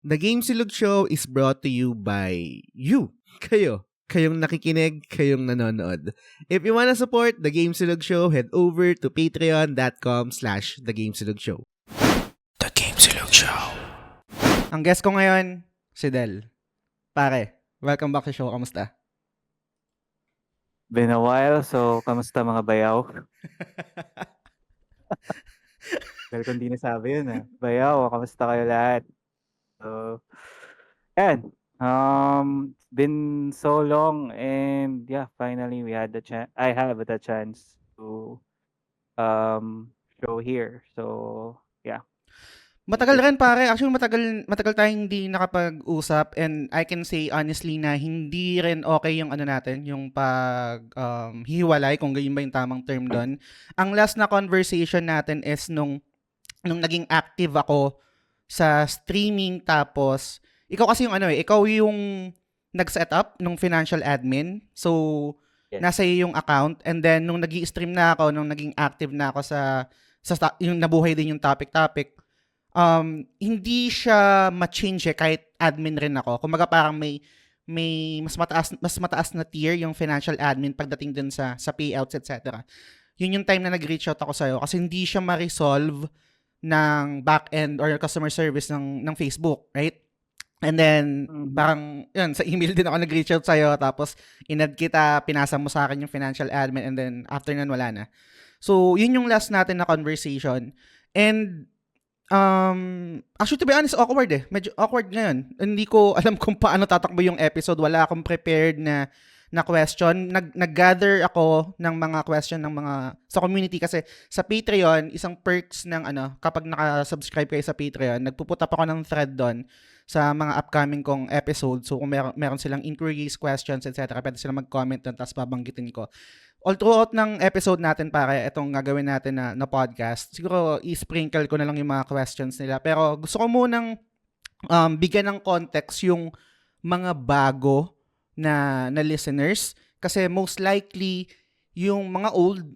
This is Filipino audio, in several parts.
The Game Silog Show is brought to you by you. Kayo. Kayong nakikinig, kayong nanonood. If you wanna support The Game Silog Show, head over to patreon.com/The Game Silog Show. The Game Silog Show. Ang guest ko ngayon, si Del. Pare, welcome back sa show. Kamusta? Been a while, so kamusta mga bayaw? Dahil kung di nasabi yun Bayaw, kamusta kayo lahat? So, yan. Been so long and yeah, finally we had the chance. I have the chance to show here. So, yeah. Matagal rin pare. Actually, matagal tayong hindi nakapag-usap and I can say honestly na hindi rin okay yung ano natin, yung hiwalay, kung ganyan ba yung tamang term doon. Ang last na conversation natin is nung naging active ako sa streaming, tapos ikaw kasi yung ikaw yung nag-set up nung financial admin. So, Yes. nasa iyo yung account, and then nung nag-i-stream na ako, nung naging active na ako sa yung nabuhay din yung topic, hindi siya ma-change kahit admin rin ako. Kumbaga parang may mas mataas na tier yung financial admin pagdating din sa payouts, etc. Yun yung time na nag-reach out ako sa'yo kasi hindi siya ma-resolve ng back-end or customer service ng Facebook, right? And then, parang, yun, sa email din ako nag-reach out sa'yo, tapos inad kita, pinasa mo sa akin yung financial admin, and then after nun, wala na. So, yun yung last natin na conversation. And, actually, to be honest, awkward Medyo awkward ngayon. Hindi ko alam kung paano tatakbo yung episode. Wala akong prepared na question. Nag-gather ako ng mga question ng mga sa community kasi sa Patreon, isang perks ng kapag naka-subscribe kayo sa Patreon, nagpuput up ako ng thread doon sa mga upcoming kong episodes. So kung meron silang inquiries, questions, etc., pwede silang mag-comment doon, tapos babanggitin ko. All throughout ng episode natin, pare, itong gagawin natin na podcast, siguro i-sprinkle ko na lang yung mga questions nila. Pero gusto ko munang bigyan ng context yung mga bago na listeners. Kasi most likely, yung mga old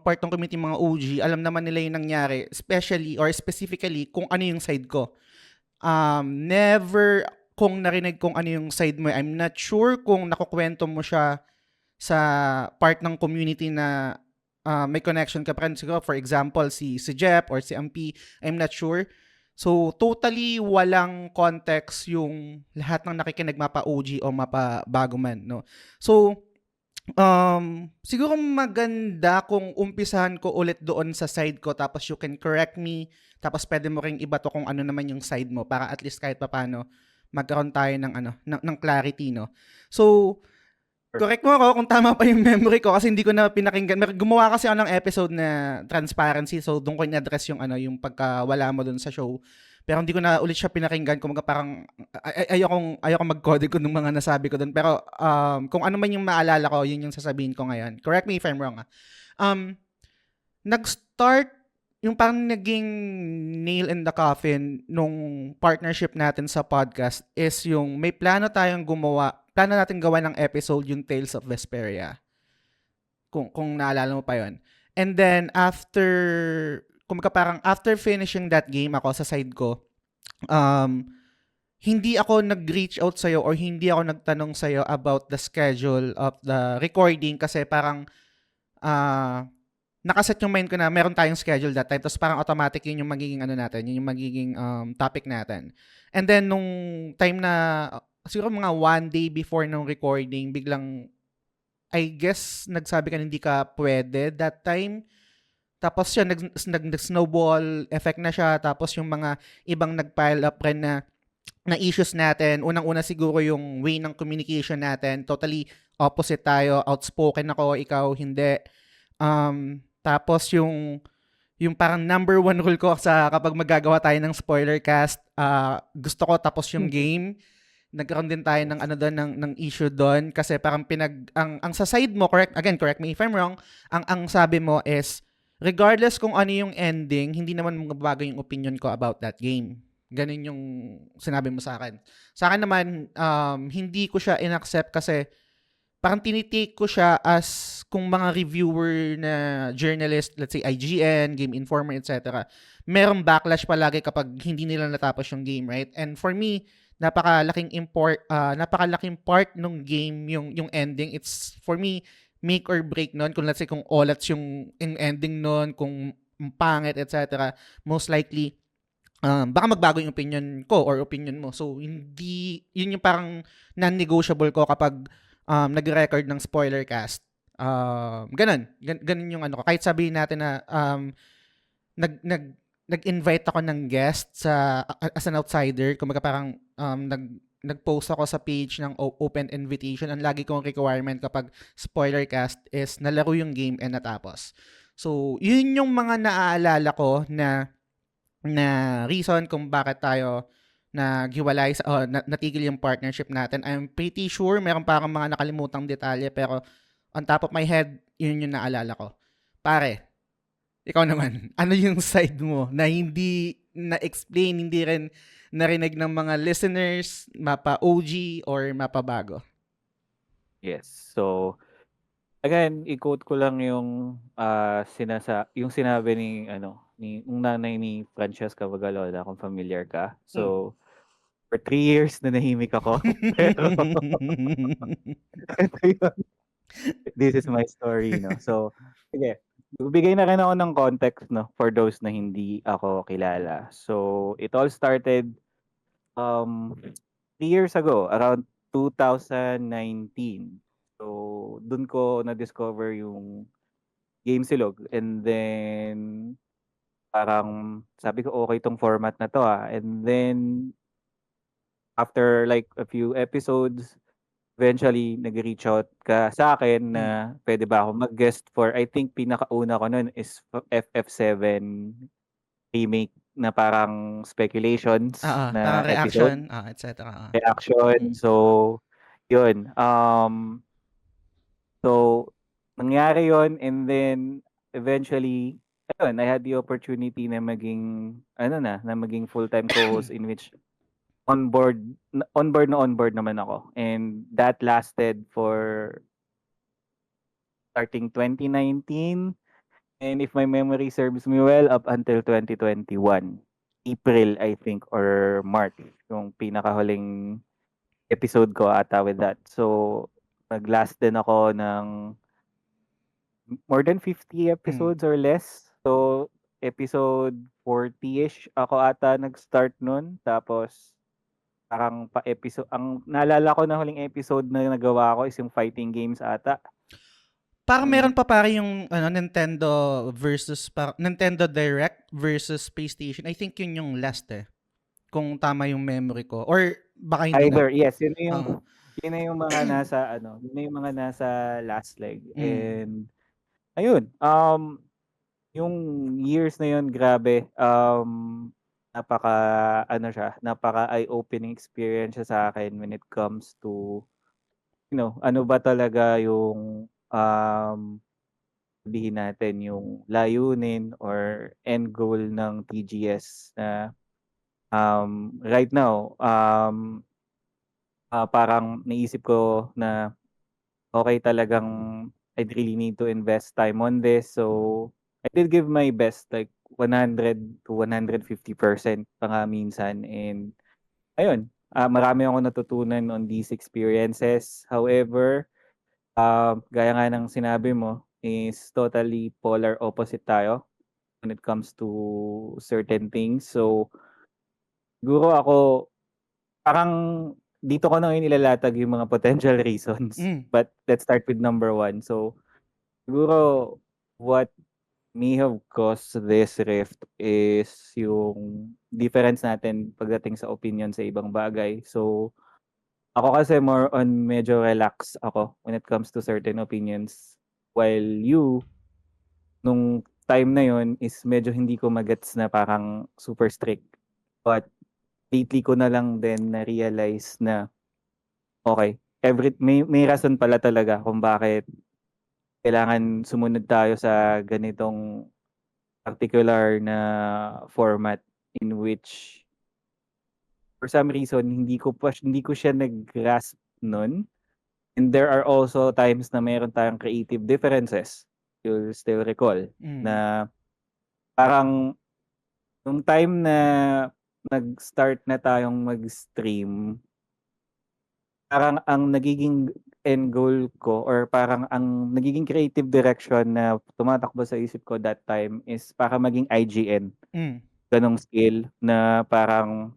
part ng community, mga OG, alam naman nila yung nangyari, especially or specifically kung ano yung side ko. Never kung narinig kung ano yung side mo. I'm not sure kung nakukwento mo siya sa part ng community na may connection ka pa rin. Siguro, for example, si Jep or si Ampi, I'm not sure. So, totally walang context yung lahat ng nakikinig, mapa OG o mapa bago man, no? So, siguro maganda kung umpisahan ko ulit doon sa side ko, tapos you can correct me, tapos pwede mo ring iba to kung ano naman yung side mo, para at least kahit papaano magkaroon tayo ng clarity, no? So, correct mo ako kung tama pa yung memory ko kasi hindi ko na pinakinggan. Gumawa kasi ako ng episode na transparency, so doon ko in-address yung yung pagkawala mo doon sa show. Pero hindi ko na ulit siya pinakinggan, kumaga parang ayokong mag-code ko ng mga nasabi ko doon. Pero kung ano man yung maalala ko, yun yung sasabihin ko ngayon. Correct me if I'm wrong. Nag-start yung parang naging nail in the coffin nung partnership natin sa podcast is yung may plano natin gawa ng episode yung Tales of Vesperia. Kung naalala mo pa yon. And then after finishing that game ako sa side ko, hindi ako nag-reach out sa'yo or hindi ako nagtanong sa'yo about the schedule of the recording kasi parang nakaset yung mind ko na meron tayong schedule that time, tapos parang automatic yun yung magiging yun yung magiging topic natin. And then nung time na siguro mga one day before nung recording, biglang I guess nagsabi ka na hindi ka pwede that time. Tapos siya nag-snowball effect na siya, tapos yung mga ibang nag-pile up rin na issues natin. Unang-una siguro yung way ng communication natin, totally opposite tayo. Outspoken ako, ikaw hindi. Tapos yung parang number one rule ko sa kapag magagawa tayo ng spoiler cast, gusto ko tapos yung game. Nagkaroon din tayo ng ng issue doon kasi parang ang sa side mo, correct me if I'm wrong, ang sabi mo is regardless kung ano yung ending, hindi naman magbabago yung opinion ko about that game. Ganun yung sinabi mo sa akin. Sa akin naman, hindi ko siya in-accept kasi parang tinitake ko siya as kung mga reviewer na journalist, let's say IGN, Game Informer, etc. Merong backlash palagi kapag hindi nila natapos yung game, right? And for me, napakalaking part ng game yung ending. It's for me make or break nun. Kung let's say kung olats yung ending nun, kung pangit, etc. Most likely baka magbago yung opinion ko or opinion mo. So, hindi, yun yung parang non-negotiable ko kapag nag-record ng spoiler cast. Ganun yung ano ko. Kahit sabihin natin na nag-invite ako ng guest as an outsider, kumbaga parang nag-post ako sa page ng open invitation. Ang lagi kong requirement kapag spoiler cast is nalaro yung game and natapos. So, yun yung mga naaalala ko na reason kung bakit tayo naghiwalay natigil yung partnership natin. I'm pretty sure meron pa akong mga nakalimutang detalye pero on top of my head, yun yung naalala ko. Pare, ikaw naman, ano yung side mo na hindi na-explain, hindi rin narinig ng mga listeners, mapa OG or mapa bago? Yes. So, again, i-quote ko lang yung yung sinabi ni yung nanay ni Francesca Bagalola, kung familiar ka. So, for 3 years nanahimik ako. Pero ito yun. This is my story, no. So, sige. Bigay na rin ako ng context, no, for those na hindi ako kilala. So, it all started 3 years ago, around 2019. So, dun ko na-discover yung Game Silog, and then parang sabi ko, okay tong format na to, and then after like a few episodes, eventually nag-reach out ka sa akin na pwede ba ako mag-guest for, I think pinakauna ko nun is FF7 remake na parang speculations na Parang reaction, episode. etc. Reaction. So, yun. So, nangyari yon, and then eventually, ayun, I had the opportunity na maging, na maging full-time co-host, in which on board naman ako. And that lasted for starting 2019, and if my memory serves me well, up until 2021. April, I think, or March, yung pinakahuling episode ko ata with that. So, nag-last din ako ng more than 50 episodes or less. So, episode 40-ish ako ata nag-start nun. Tapos, parang pa-episode, ang naalala ko na huling episode na nagawa ko is yung fighting games ata. Parang meron pa pare yung Nintendo Direct versus PlayStation. I think yun yung last kung tama yung memory ko. Or baka hindi Either, na. yes, yun na yung mga nasa yun na yung mga nasa last leg. And ayun, yung years na yun, grabe. Napaka eye-opening experience siya sa akin when it comes to, ano ba talaga yung sabihin natin yung layunin or end goal ng TGS na right now, parang naisip ko na okay, talagang I'd really need to invest time on this. So, I did give my best, like 100 to 150% pa nga minsan. And ayun, marami akong natutunan on these experiences. However, gaya nga ng sinabi mo, is totally polar opposite tayo when it comes to certain things. So, siguro ako, parang dito ko na ngayon ilalatag yung mga potential reasons. But let's start with number 1. So, siguro what may have caused this rift is yung difference natin pagdating sa opinion sa ibang bagay. So, ako kasi more on medyo relax ako when it comes to certain opinions. While you, nung time na yon, is medyo hindi ko magets na parang super strict. But lately ko na lang din na-realize na okay, may rason pala talaga kung bakit kailangan sumunod tayo sa ganitong particular na format, in which for some reason hindi ko siya nag-grasp nun. And there are also times na meron tayong creative differences. You'll still recall na parang nung time na nag-start na tayong mag-stream, parang ang nagiging end goal ko or parang ang nagiging creative direction na tumatakbo sa isip ko that time is para maging IGN. Ganong skill na parang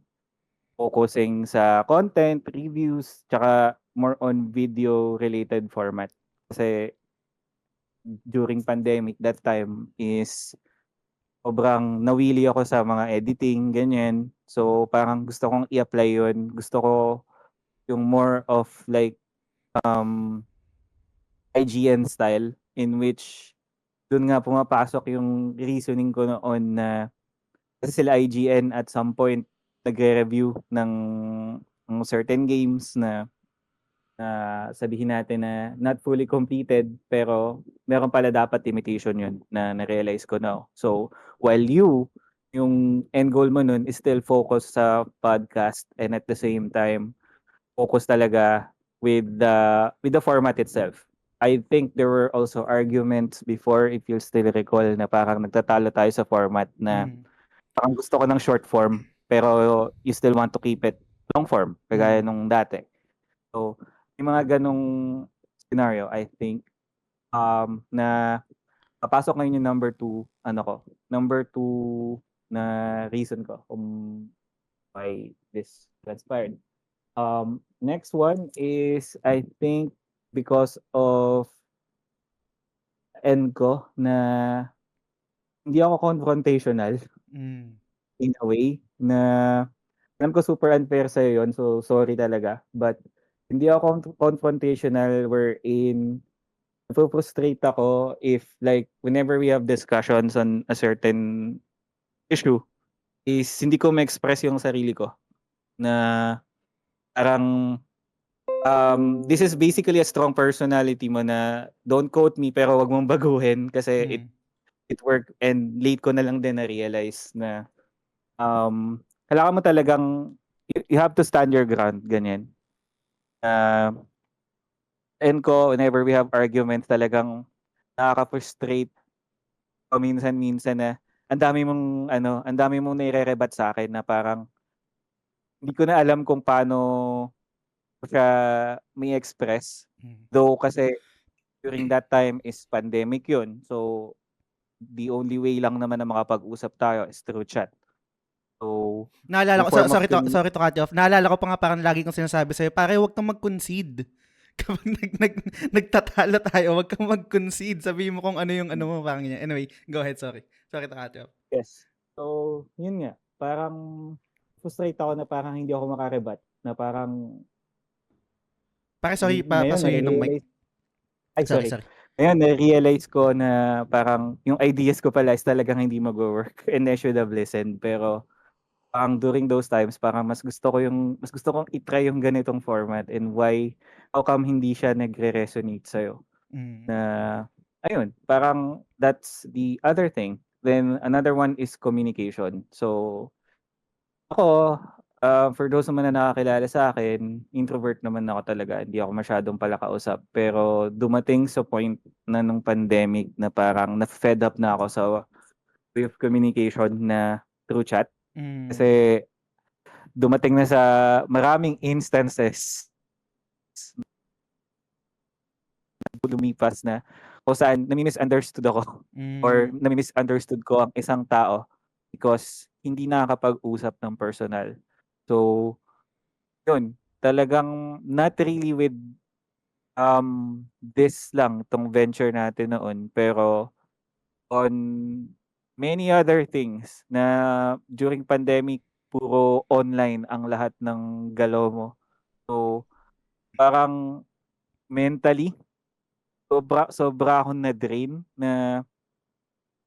focusing sa content, reviews, tsaka more on video-related format. Kasi during pandemic, that time is sobrang nawili ako sa mga editing, ganyan. So, parang gusto kong i-apply yun. Gusto ko yung more of like IGN style in which dun nga pumapasok yung reasoning ko noon na kasi sila IGN at some point nagre-review ng certain games na sabihin natin na not fully completed pero meron pala dapat imitation yun na na-realize ko na. So, while yung end goal mo nun is still focus sa podcast and at the same time, focus talaga with the format itself. I think there were also arguments before, if you still recall, na parang nagtatalo tayo sa format na parang gusto ko ng short form pero you still want to keep it long form, kagaya nung dati. So, yung mga ganong scenario, I think, na papasok ngayon yung number two na reason ko kung why this transpired. Next one is, I think, because of end ko na hindi ako confrontational in a way na alam ko super unfair sa'yo yun, so sorry talaga. But hindi ako confrontational wherein frustrate ako if like whenever we have discussions on a certain issue is hindi ko ma-express yung sarili ko na parang this is basically a strong personality mo na don't quote me pero wag mong baguhin kasi it worked and late ko na lang din na-realize na kailangan mo talagang you have to stand your ground, ganyan. And whenever we have arguments, talagang nakaka-frustrate o minsan-minsan na ang dami mong nire-rebut sa akin na parang hindi ko na alam kung paano ko siya may express. Though kasi during that time is pandemic yun. So, the only way lang naman na makapag-usap tayo is through chat. So, Naalala ko, yung form of sorry to cut you off. Naalala ko pa nga parang lagi kong sinasabi sa'yo, pare, huwag kang mag-concede. Kapag nagtatalo tayo, huwag kang mag-concede. Sabihin mo kung ano yung ano mo, parang ganyan. Anyway, go ahead, sorry. Sorry to cut you off. Yes. So, yun nga. Parang frustrate ako na parang hindi ako makarebat. Na parang Pare, sorry, ngayon pasuyin ng mic. Ay, sorry. Sorry. Ngayon, na-realize ko na parang yung ideas ko pala is talagang hindi mag-work and I should have listened. Pero parang during those times, parang mas gusto kong i-try yung ganitong format and how come hindi siya nagre-resonate sa'yo. Na, ayun, parang that's the other thing. Then, another one is communication. So, ako, for those naman na nakakilala sa akin, introvert naman ako talaga. Hindi ako masyadong palakausap. Pero dumating sa point na nung pandemic na parang na-fed up na ako sa way of communication na through chat. Kasi dumating na sa maraming instances lumipas na kung saan nami-misunderstood ako or nami-misunderstood ko ang isang tao because hindi nakakapag-usap ng personal. So, yun, talagang not really with this lang, tong venture natin noon, pero on many other things na during pandemic, puro online ang lahat ng galaw mo. So, parang mentally, sobra akong na-drain na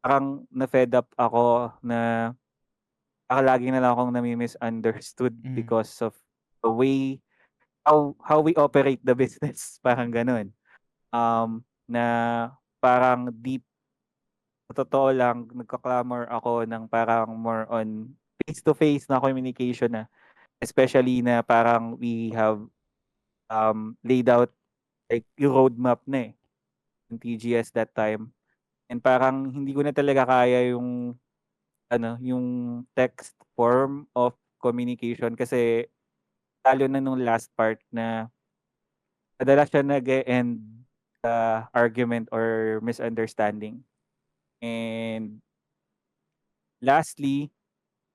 parang na-fed up ako na lagi na lang akong nami-misunderstood because of the way how we operate the business. Parang ganun. Na parang deep, sa totoo lang, nagka-clamor ako ng parang more on face-to-face na communication na. Especially na parang we have laid out like yung roadmap na ng TGS that time. And parang hindi ko na talaga kaya yung yung text form of communication kasi lalo na nung last part na madalas siya nag-e-end sa argument or misunderstanding. And lastly,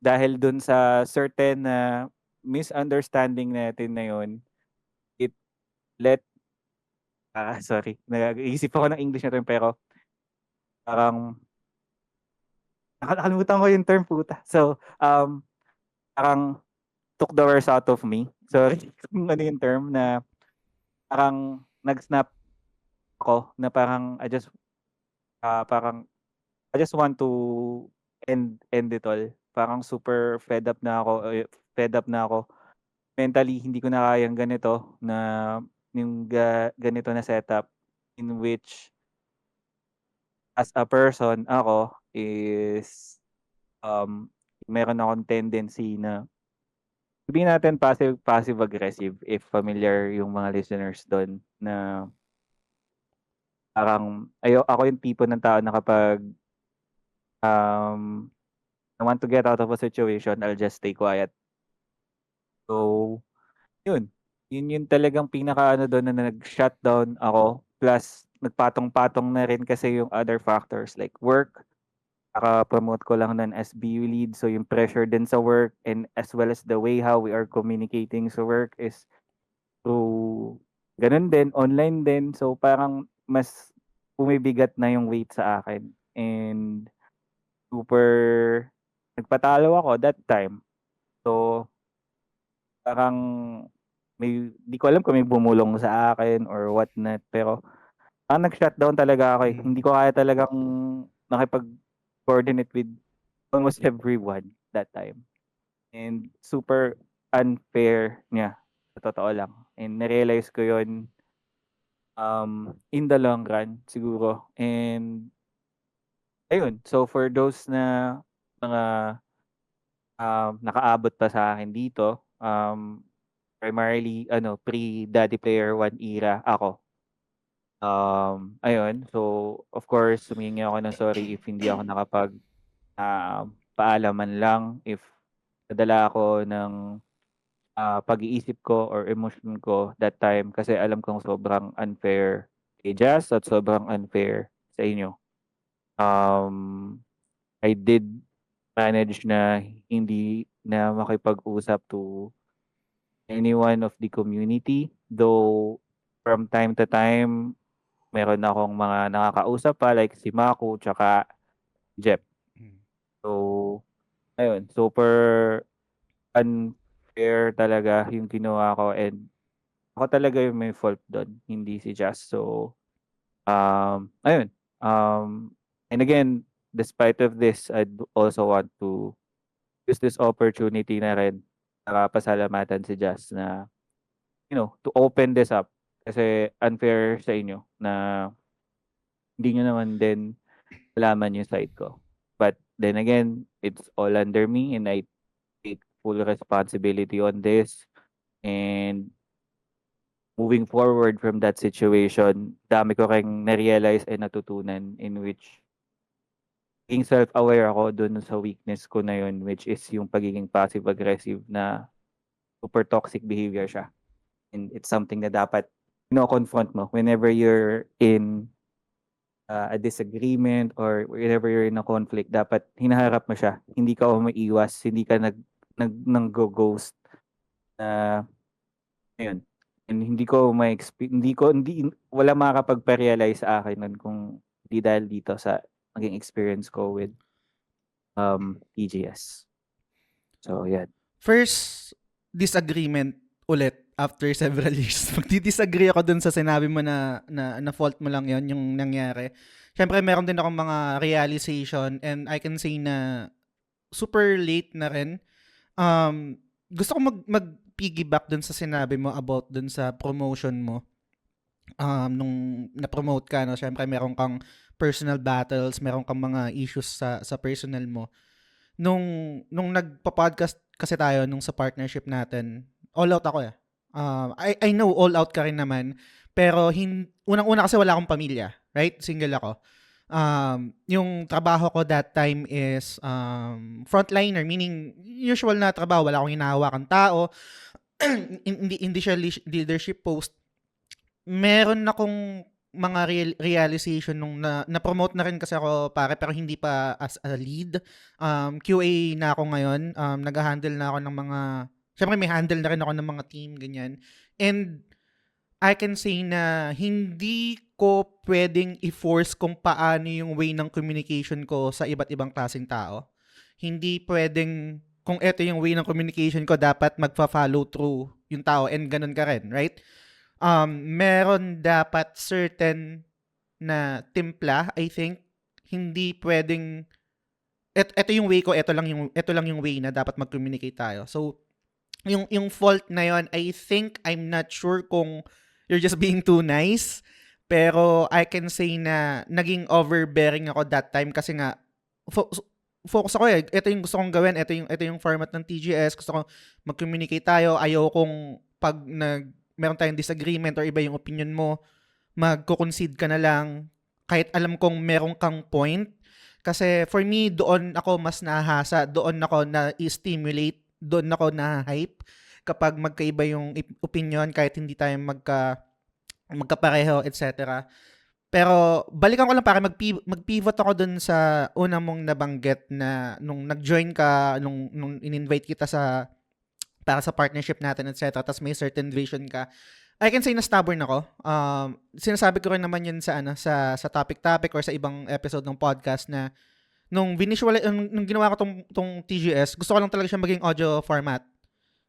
dahil dun sa certain na misunderstanding natin na yun, it let sorry, nag-iisip ako ng English na term pero parang nakalimutan ko yung term puta. So, parang took the words out of me. Sorry kung ano yung term na parang nag-snap ako na parang I just want to end it all. Parang super fed up na ako. Mentally, hindi ko na kayang ganito na yung ganito na setup in which as a person ako is meron akong tendency na sabihin natin passive aggressive if familiar yung mga listeners doon na parang ako yung tipo ng tao na kapag um, I want to get out of a situation, I'll just stay quiet. So, yun. Yun yung talagang pinaka doon na nag-shutdown ako. Plus, nagpatong-patong na rin kasi yung other factors like work. Promote ko lang ng SBU lead. So, yung pressure din sa work and as well as the way how we are communicating sa work is through ganun din, online din. So, parang mas bumibigat na yung weight sa akin. And super nagpatalo ako that time. So, parang di ko alam kung may bumulong sa akin or what not. Pero nag-shutdown talaga ako eh. Hindi ko kaya talagang nakipag-coordinate with almost everyone that time. And super unfair niya. Sa totoo lang. And narealize ko yun in the long run siguro. And ayun. So for those na mga nakaabot pa sa akin dito, primarily pre-Daddy Player 1 era ako. Ayun. So of course, humingi ako ng sorry if hindi ako nakapag paalam man lang, if nadala ako ng pag-iisip ko or emotion ko that time kasi alam kong sobrang unfair kay Jazz at sobrang unfair sa inyo. I did manage na hindi na makipag-usap to anyone of the community. Though from time to time, meron akong mga nakakausap pa like si Mako tsaka Jep. So, ayun, super unfair talaga yung ginawa ko and ako talaga yung may fault doon, hindi si Jazz. So, ayun. And again, despite of this, I'd also want to use this opportunity na rin para pasalamatan si Jazz na, to open this up. Kasi unfair sa inyo na hindi nyo naman din alaman yung side ko. But then again, it's all under me and I take full responsibility on this. And moving forward from that situation, dami ko ring na-realize and natutunan in which being self-aware ako dun sa weakness ko na yun, which is yung pagiging passive-aggressive na super toxic behavior siya. And it's something na dapat confront mo whenever you're in a disagreement or whenever you're in a conflict, dapat hinaharap mo siya. Hindi ka umaiwas, hindi ka nag-ghost na ayun. And wala makakapagpa-realize sa akin nun kung di dahil dito sa naging experience ko with TGS. So, yan. First disagreement ulit after several years. Magdi-disagree ako dun sa sinabi mo na fault mo lang yon yung nangyari. Siyempre, meron din akong mga realization and I can say na super late na rin. Gusto ko mag-piggyback dun sa sinabi mo about dun sa promotion mo. Nung na-promote ka, no? Siyempre, meron kang personal battles, meron kang mga issues sa personal mo. Nung nagpa-podcast kasi tayo nung sa partnership natin, all out ako eh. I know all out ka rin naman, Pero unang-una kasi wala akong pamilya, right? Single ako. Yung trabaho ko that time is frontliner, meaning usual na trabaho, wala akong hinahawakang tao. hindi siya leadership post. Meron akong mga realization nung na-promote na rin kasi ako pare, pero hindi pa as a lead. QA na ako ngayon. Nag-handle na ako ng mga, syempre may handle na rin ako ng mga team, ganyan. And I can say na hindi ko pwedeng i-force kung paano yung way ng communication ko sa iba't ibang klaseng tao. Hindi pwedeng kung ito yung way ng communication ko, dapat magpa-follow through yung tao and ganun ka rin, right? Meron dapat certain na timpla, I think. Hindi pwedeng ito yung way ko, ito lang yung way na dapat mag-communicate tayo. So yung fault na yon, I think, I'm not sure kung you're just being too nice, pero I can say na naging overbearing ako that time kasi nga focus ako eh. Ito yung gusto kong gawin, ito yung format ng TGS, gusto kong mag-communicate tayo. Ayaw kong pag meron tayong disagreement or iba yung opinion mo, magko-concede ka na lang kahit alam kong meron kang point. Kasi for me, doon ako mas nahasa, doon ako na-stimulate, doon ako na-hype kapag magkaiba yung opinion kahit hindi tayo magkapareho, etc. Pero balikan ko lang para mag-pivot ako dun sa una mong nabanggit na nung nag-join ka, nung in-invite kita para sa partnership natin, etc. Tapos may certain vision ka. I can say na stubborn ako. Sinasabi ko rin naman yun sa topic or sa ibang episode ng podcast na nung ginawa ko tong TGS, gusto ko lang talaga siya maging audio format.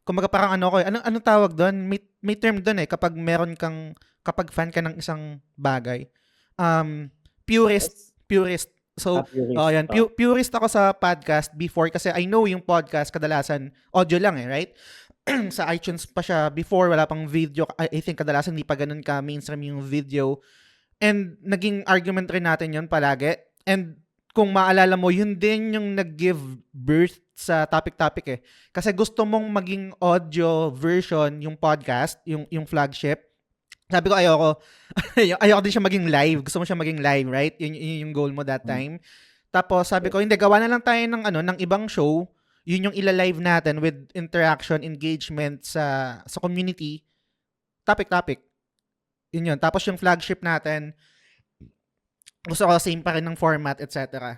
Kumbaga parang anong tawag doon? May term doon eh kapag kapag fan ka ng isang bagay. Purist. So, yan. Purist ako sa podcast before kasi I know yung podcast kadalasan audio lang eh, right? Sa iTunes pa siya before, wala pang video. I think kadalasan hindi pa ganun ka mainstream yung video. And naging argument rin natin yun palagi. And kung maalala mo, yun din yung nag-give birth sa topic eh. Kasi gusto mong maging audio version yung podcast, yung flagship. Sabi ko, ayoko din siya maging live. Gusto mo siya maging live, right? Yun yung goal mo that time. Tapos sabi ko, hindi, gawa na lang tayo ng ibang show. Yun yung ila-live natin with interaction, engagement sa community. Topic. Yun. Tapos yung flagship natin, gusto ko same pa rin ng format, etc.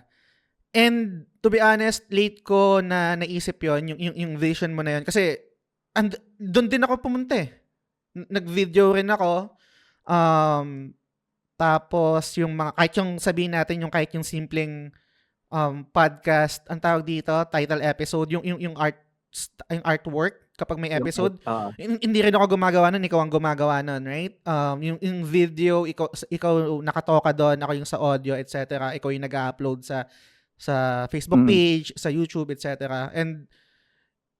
And to be honest, late ko na naisip yon yung vision mo na yun. Kasi doon din ako pumunta eh. Nag-video rin ako. Tapos yung mga, kahit yung sabihin natin, kahit yung simpleng podcast, ang tawag dito, title episode, yung artwork kapag may episode. Hindi rin ako gumagawa nun, ikaw ang gumagawa nun, right? Yung video, ikaw nakatoka doon, ako yung sa audio, etc. Ikaw yung nag-upload sa Facebook page, sa YouTube, etc. And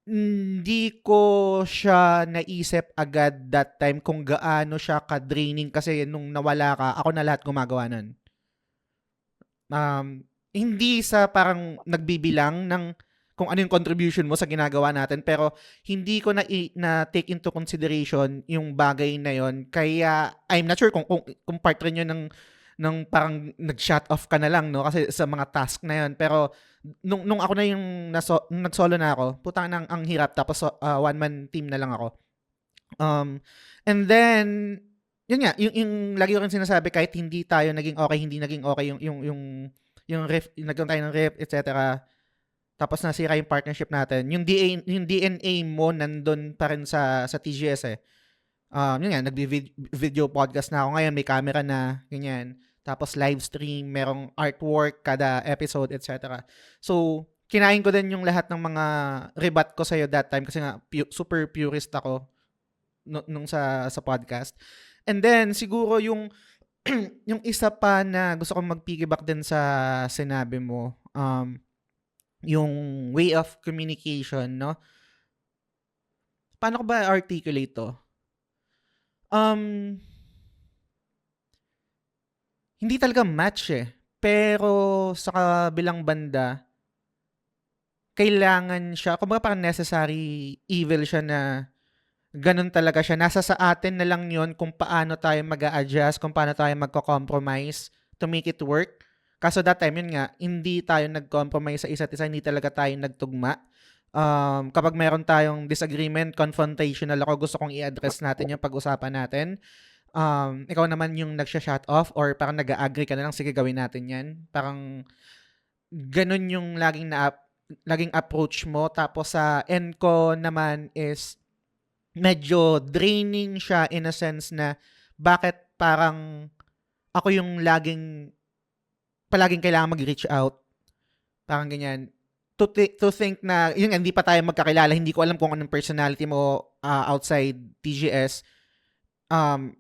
hindi ko siya naisip agad that time kung gaano siya ka-draining kasi nung nawala ka, ako na lahat gumagawa nun. Hindi sa parang nagbibilang ng kung ano yung contribution mo sa ginagawa natin, pero hindi ko na take into consideration yung bagay na yon. Kaya I'm not sure kung part rin yun ng parang nag-shut off ka na lang, no? Kasi sa mga task na yon. Pero nung ako na yung nag-solo na ako, putang nang ang hirap, tapos one-man team na lang ako. And then yun nga, yung lagi ko rin sinasabi, kahit hindi tayo naging okay yung ref, nagkaroon tayo ng ref, etc. Tapos nasira yung partnership natin. Yung DNA mo nandun pa rin sa TGS eh. Yun nga, nag-video podcast na ako ngayon, may camera na, ganyan. Tapos live stream, merong artwork kada episode, etc. So, kinain ko din yung lahat ng mga rebat ko sa'yo that time kasi nga super purist ako nung sa podcast. And then, siguro yung isa pa na gusto kong mag-piggyback din sa sinabi mo, yung way of communication, no? Paano ko ba articulate to? Hindi talaga match eh. Pero sa kabilang banda, kailangan siya, kumbaga parang necessary evil siya na Ganun talaga siya. Nasa sa atin na lang yun kung paano tayo mag-a-adjust, kung paano tayo magko-compromise to make it work. Kaso that time, yun nga, hindi tayo nag-compromise sa isa't isa, hindi talaga tayo nagtugma. Kapag meron tayong disagreement, confrontational ako, gusto kong i-address natin yung pag-usapan natin. Ikaw naman yung nagsha-shut off or parang nag-agree ka na lang, sige gawin natin yan. Parang ganun yung laging approach mo. Tapos sa end ko naman is medyo draining siya in a sense na bakit parang ako yung palaging kailangan mag-reach out. Parang ganyan. To think na, yun nga, hindi pa tayo magkakilala, hindi ko alam kung anong personality mo outside TGS.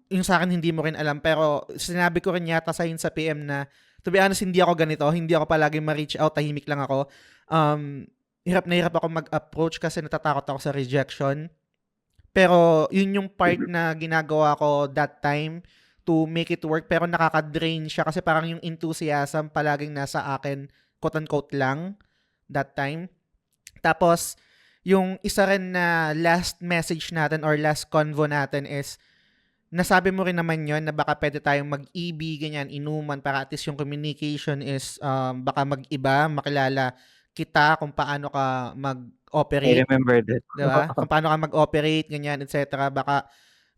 Yung sa akin, hindi mo rin alam. Pero sinabi ko rin yata sa PM na, to be honest, hindi ako ganito. Hindi ako palaging ma-reach out. Tahimik lang ako. Hirap na hirap ako mag-approach kasi natatakot ako sa rejection. Pero yun yung part na ginagawa ko that time to make it work. Pero nakaka-drain siya kasi parang yung enthusiasm palaging nasa akin, quote-unquote lang, that time. Tapos, yung isa rin na last message natin or last convo natin is, nasabi mo rin naman yon na baka pwede tayong mag-EB, ganyan, inuman, para at least yung communication is baka mag-iba, makilala kita kung paano ka I mag-operate. remember that. Diba? Kung paano ka mag-operate, ganyan, etc. Baka,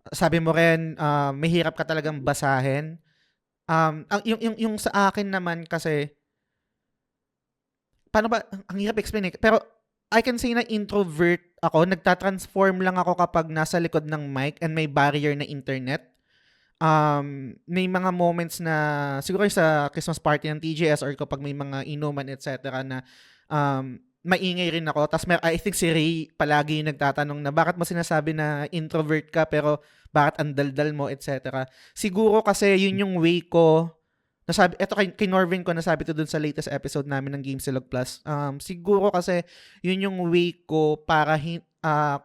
sabi mo rin, mahirap ka talagang basahin. Yung sa akin naman kasi, paano ba, ang hirap explain eh. Pero, I can say na introvert ako. Nagtatransform lang ako kapag nasa likod ng mic and may barrier na internet. May mga moments na, siguro sa Christmas party ng TGS or kapag may mga inuman, etc. na, maingay rin ako. Tapos I think si Ray palagi yung nagtatanong na bakit mo sinasabi na introvert ka pero bakit ang daldal mo, etc. Siguro kasi yun yung way ko. Nasabi, eto kay Norvin ko nasabi to dun sa latest episode namin ng Gamesilog Plus. Siguro kasi yun yung way ko para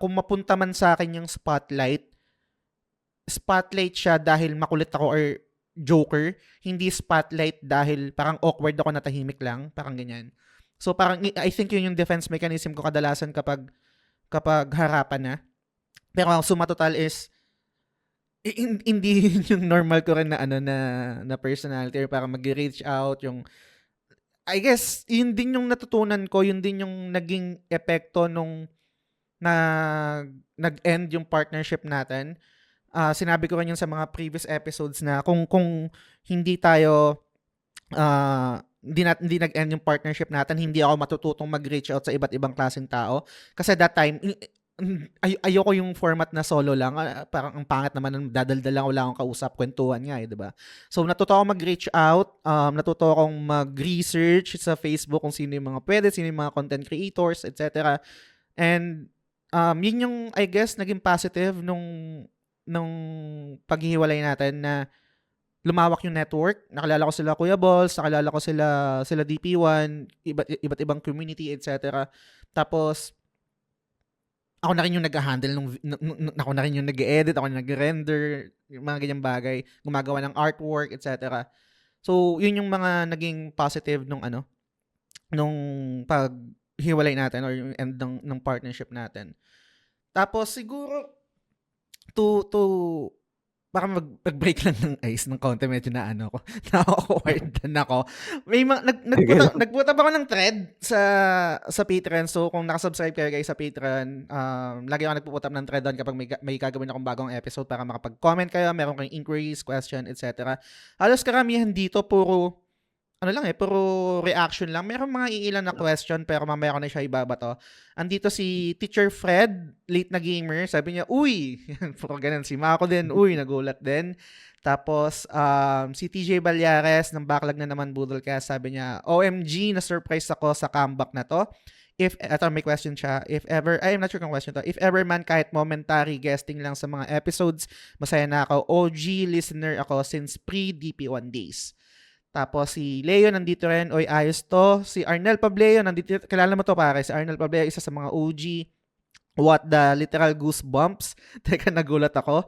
kung mapunta man sa akin yung spotlight siya dahil makulit ako or joker. Hindi spotlight dahil parang awkward ako na tahimik lang. Parang ganyan. So parang I think yun yung defense mechanism ko kadalasan kapag harapan na. Pero ang suma total is hindi yun yung normal ko rin na na personality or parang mag-reach out yung I guess yun din yung natutunan ko, yun din yung naging epekto nung nag-end yung partnership natin. Sinabi ko rin yun sa mga previous episodes na kung hindi tayo hindi nag-end yung partnership natin, hindi ako matututong mag-reach out sa iba't ibang klaseng tao. Kasi that time, ayoko yung format na solo lang. Parang ang pangit naman, dadaldal lang, wala akong kausap, kwentuhan nga eh, diba? So, natuto akong mag-reach out, natuto akong mag-research sa Facebook kung sino yung mga pwede, sino yung mga content creators, etc. And, yun yung, I guess, naging positive nung paghihiwalay natin na lumawak yung network. Nakilala ko sila Kuya Balls, nakilala ko sila DP1, iba't ibang community, etc. Tapos, ako na rin yung nag-handle ako na rin yung nag-edit, ako na nag-render, yung mga ganyang bagay, gumagawa ng artwork, etc. So, yun yung mga naging positive nung paghiwalay natin or yung end ng partnership natin. Tapos, siguro, baka mag-break lang ng ice ng konti, medyo na na-awkward na ako. May nagbuta ba ako ng thread sa Patreon. So, kung nakasubscribe kayo guys sa Patreon, lagi ako nagpuputa ng thread doon kapag may gagawin akong bagong episode para makapag-comment kayo, meron kayong inquiries, question, etc. Halos karamihan dito, puro reaction lang. Meron mga iilan na question pero mamaya ko na siya ibabato. Andito si Teacher Fred, late na gamer. Sabi niya, uy! Puro ganun. Si Mako din, uy, nagulat din. Tapos, si TJ Balyares ng Backlog na naman Boodlecast. Sabi niya, OMG, na-surprise ako sa comeback na to. May question siya. I'm not sure kung question to. If ever man, kahit momentary guesting lang sa mga episodes, masaya na ako. OG listener ako since pre-DP1 days. Tapos si Leo nandito rin, oy ayos to. Si Arnel Pableo nandito, kilala mo to pare, si Arnel Pableo, isa sa mga OG. What the literal goosebumps. Teka, nagulat ako.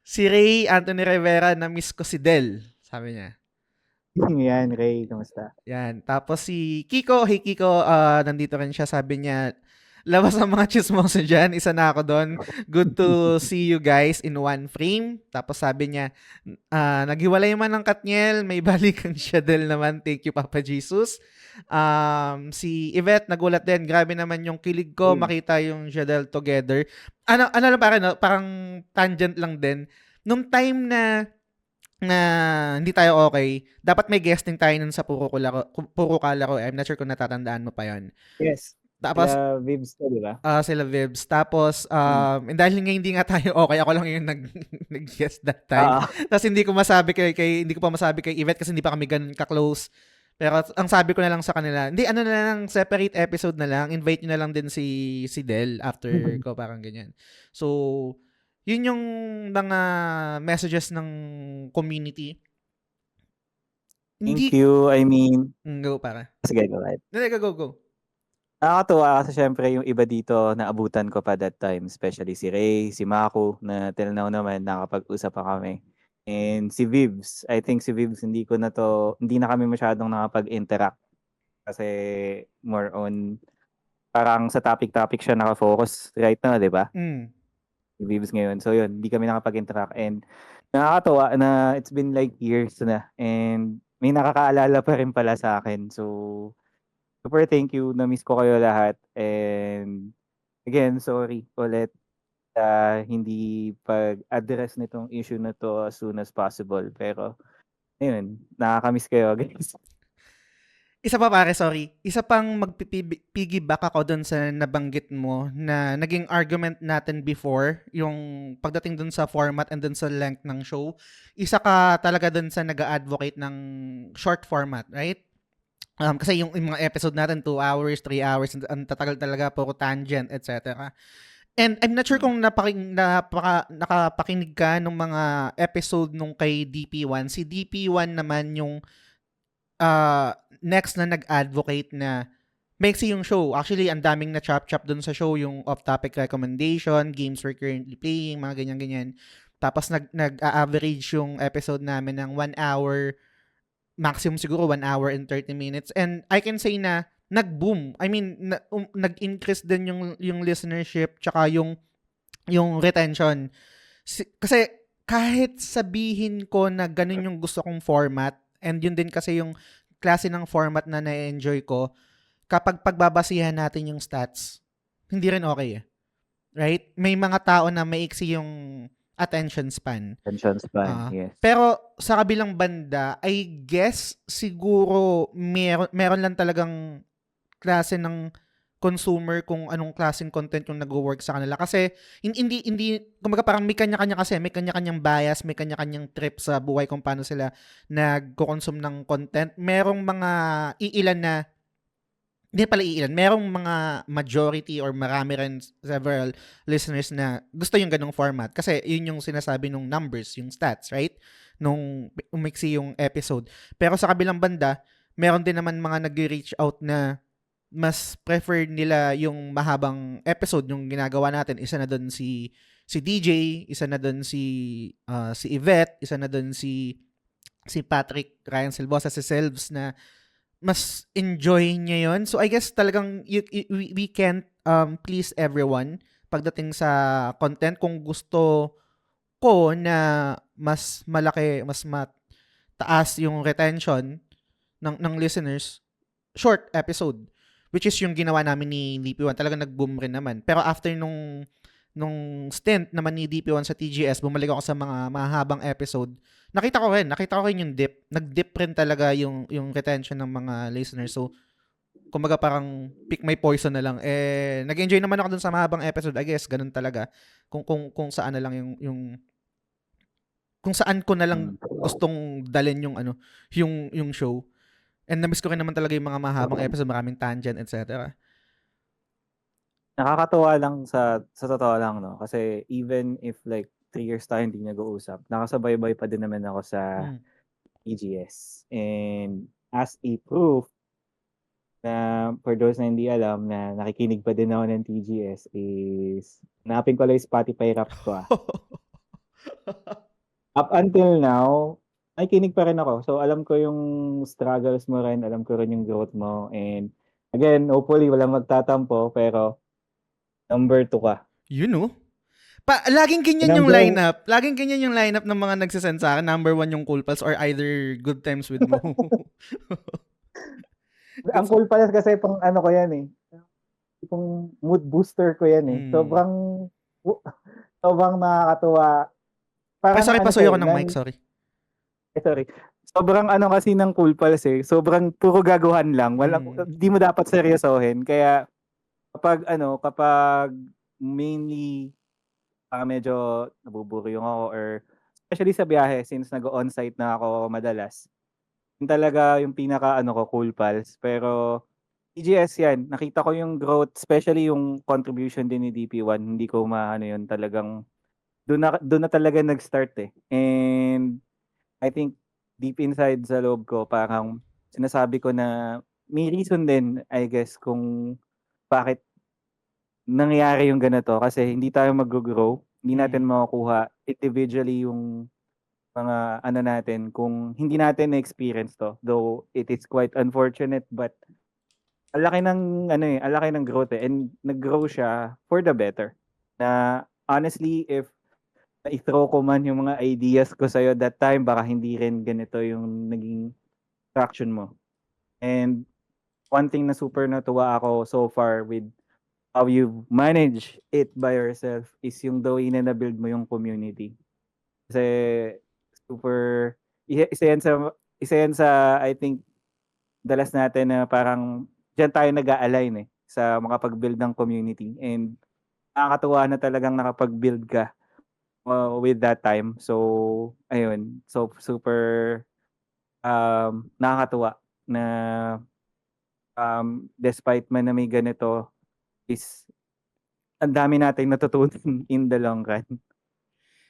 Si Ray Anthony Rivera, na miss ko si Del, sabi niya. Yan, Ray, kamusta? Yan. Tapos si Kiko, hey Kiko, nandito rin siya, sabi niya, labas ang mga chismoso dyan. Isa na ako doon. Good to see you guys in one frame. Tapos sabi niya, naghiwalay man ng Katniel, may balikan siya Del naman. Thank you, Papa Jesus. Si Yvette nagulat din. Grabe naman yung kilig ko makita yung Jadel together. Ano lang parang tangent lang din. Nung time na hindi tayo okay, dapat may guesting tayo nun sa Puro Kalaro. I'm not sure kung natatandaan mo pa yon. Yes. Tapos, Vibes ko, di ba? sila Vibs. Tapos, dahil nga hindi nga tayo okay, ako lang yung nag-guest that time. Tapos hindi ko pa masabi kay Yvette kasi hindi pa kami ganun ka-close. Pero ang sabi ko na lang sa kanila, hindi, na lang, separate episode na lang, invite nyo na lang din si Del after ko, parang ganyan. So, yun yung mga messages ng community. Thank you. I mean, Go para. sige, go ahead. Go. Nakakatuwa kasi syempre yung iba dito na abutan ko pa that time, especially si Ray, si Mako, na till now naman nakapag-usap pa kami. And si Vibs, I think si Vibs hindi na kami masyadong nakapag-interact kasi more on parang sa topic siya nakafocus right now, di ba? Si Vibs ngayon. So yun, hindi kami nakapag-interact and nakakatuwa na it's been like years na and may nakakaalala pa rin pala sa akin. So super thank you. Na-miss ko kayo lahat. And again, sorry ulit hindi pag-address nitong issue na to as soon as possible. Pero, ayun, nakakamiss kayo, guys. Isa pa pare, sorry. Isa pang magpipiggyback ako dun sa nabanggit mo na naging argument natin before, yung pagdating dun sa format and dun sa length ng show. Isa ka talaga dun sa nag-advocate ng short format, right? Kasi yung mga episode natin 2 hours, 3 hours, ang tatagal talaga, puro tangent, etc. And I'm not sure kung nakapakinig ka ng mga episode nung kay DP1. Si DP1 naman yung next na nag-advocate na maiksi yung show. Actually, ang daming na chop-chop dun sa show, yung off-topic recommendation, games we're currently playing, mga ganyan-ganyan. Tapos nag-average yung episode namin ng 1 hour, maximum siguro 1 hour and 30 minutes. And I can say na nag-boom. I mean, nag-increase din yung listenership tsaka yung retention. Kasi kahit sabihin ko na ganun yung gusto kong format, and yun din kasi yung klase ng format na na-enjoy ko, kapag pagbabasihan natin yung stats, hindi rin okay eh. Right? May mga tao na maiksi yung attention span. Yes. Pero sa kabilang banda, I guess siguro meron lang talagang klase ng consumer kung anong klaseng content yung nag-work sa kanila. Kasi hindi kumbaga parang may kanya-kanya kasi, may kanya-kanyang bias, may kanya-kanyang trip sa buhay kung paano sila nagko-consume ng content. Merong mga merong mga majority or marami rin several listeners na gusto yung ganong format. Kasi yun yung sinasabi nung numbers, yung stats, right? Nung umiksi yung episode. Pero sa kabilang banda, meron din naman mga nag-reach out na mas prefer nila yung mahabang episode yung ginagawa natin. Isa na doon si DJ, isa na doon si Yvette, isa na doon si Patrick Ryan Silbosa, si Selves na mas enjoy niya yon. So I guess talagang we can't please everyone pagdating sa content. Kung gusto ko na mas malaki, mas mataas yung retention ng listeners, short episode, which is yung ginawa namin ni DP1. Talagang nag-boom rin naman. Pero after nung stint naman ni DP1 sa TGS, bumalik ako sa mga mahabang episode. Nakita ko rin yung dip. Nag-dip rin talaga yung retention ng mga listeners. So, kumbaga parang pick my poison na lang. Nag-enjoy naman ako dun sa mahabang episode. I guess, ganun talaga. Kung saan na lang yung kung saan ko na lang gustong dalhin yung show. And na-miss ko rin naman talaga yung mga mahabang episode, maraming tangent, etc. Nakakatuwa lang sa totoo lang, no? Kasi even if like 3 years tayo hindi nag-uusap, nakasabay-bay pa din naman ako sa TGS. And as a proof na for those na hindi alam na nakikinig pa din ako ng TGS is hanapin ko lang yung Spotify Wrapped ko. Up until now, nakikinig pa rin ako. So alam ko yung struggles mo rin, alam ko rin yung growth mo. And again, hopefully walang magtatampo, pero Number 2 ka. Yun, oh. Laging ganyan yung Number lineup. Laging ganyan yung lineup ng mga nagsasend sa akin. Number 1 yung Cool Pals or either Good Times with Mo. ang cool pala kasi pang ano ko yan eh. Pang mood booster ko yan eh. Mm. Sobrang nakakatuwa. Ay, Parang sorry, ano pasuyo siya ko eh, ng mic, sorry. sorry. Sobrang ano kasi ng Cool Pals eh. Sobrang puro gaguhan lang. Di mo dapat seryosohin. Kaya kapag mainly medyo nabuburyong ako or especially sa biyahe since nag-on-site na ako madalas. Yun talaga yung pinaka ko Cool Pals. Pero TGS yan, nakita ko yung growth, especially yung contribution din ni DP1. Hindi ko maano yun, talagang doon na talaga nag-start eh. And I think deep inside sa loob ko, parang sinasabi ko na may reason din, I guess, kung bakit nangyayari yung ganito. Kasi hindi tayo mag-grow, hindi natin makukuha individually yung mga natin kung hindi natin na-experience to. Though it is quite unfortunate, but ang laki ng ang laki ng growth eh. And nag-grow siya for the better. Na honestly, if i-throw ko man yung mga ideas ko sa'yo that time, baka hindi rin ganito yung naging traction mo. And one thing na super natuwa ako so far with how you manage it by yourself is yung the way na na-build mo yung community. Kasi super, isa yan sa I think dalas natin na parang diyan tayo nag-a-align eh sa makapag-build ng community, and nakakatuwa na talagang nakapag-build ka with that time. So ayun, so super nakakatuwa na despite man na may ganito is ang dami nating natutunan in the long run.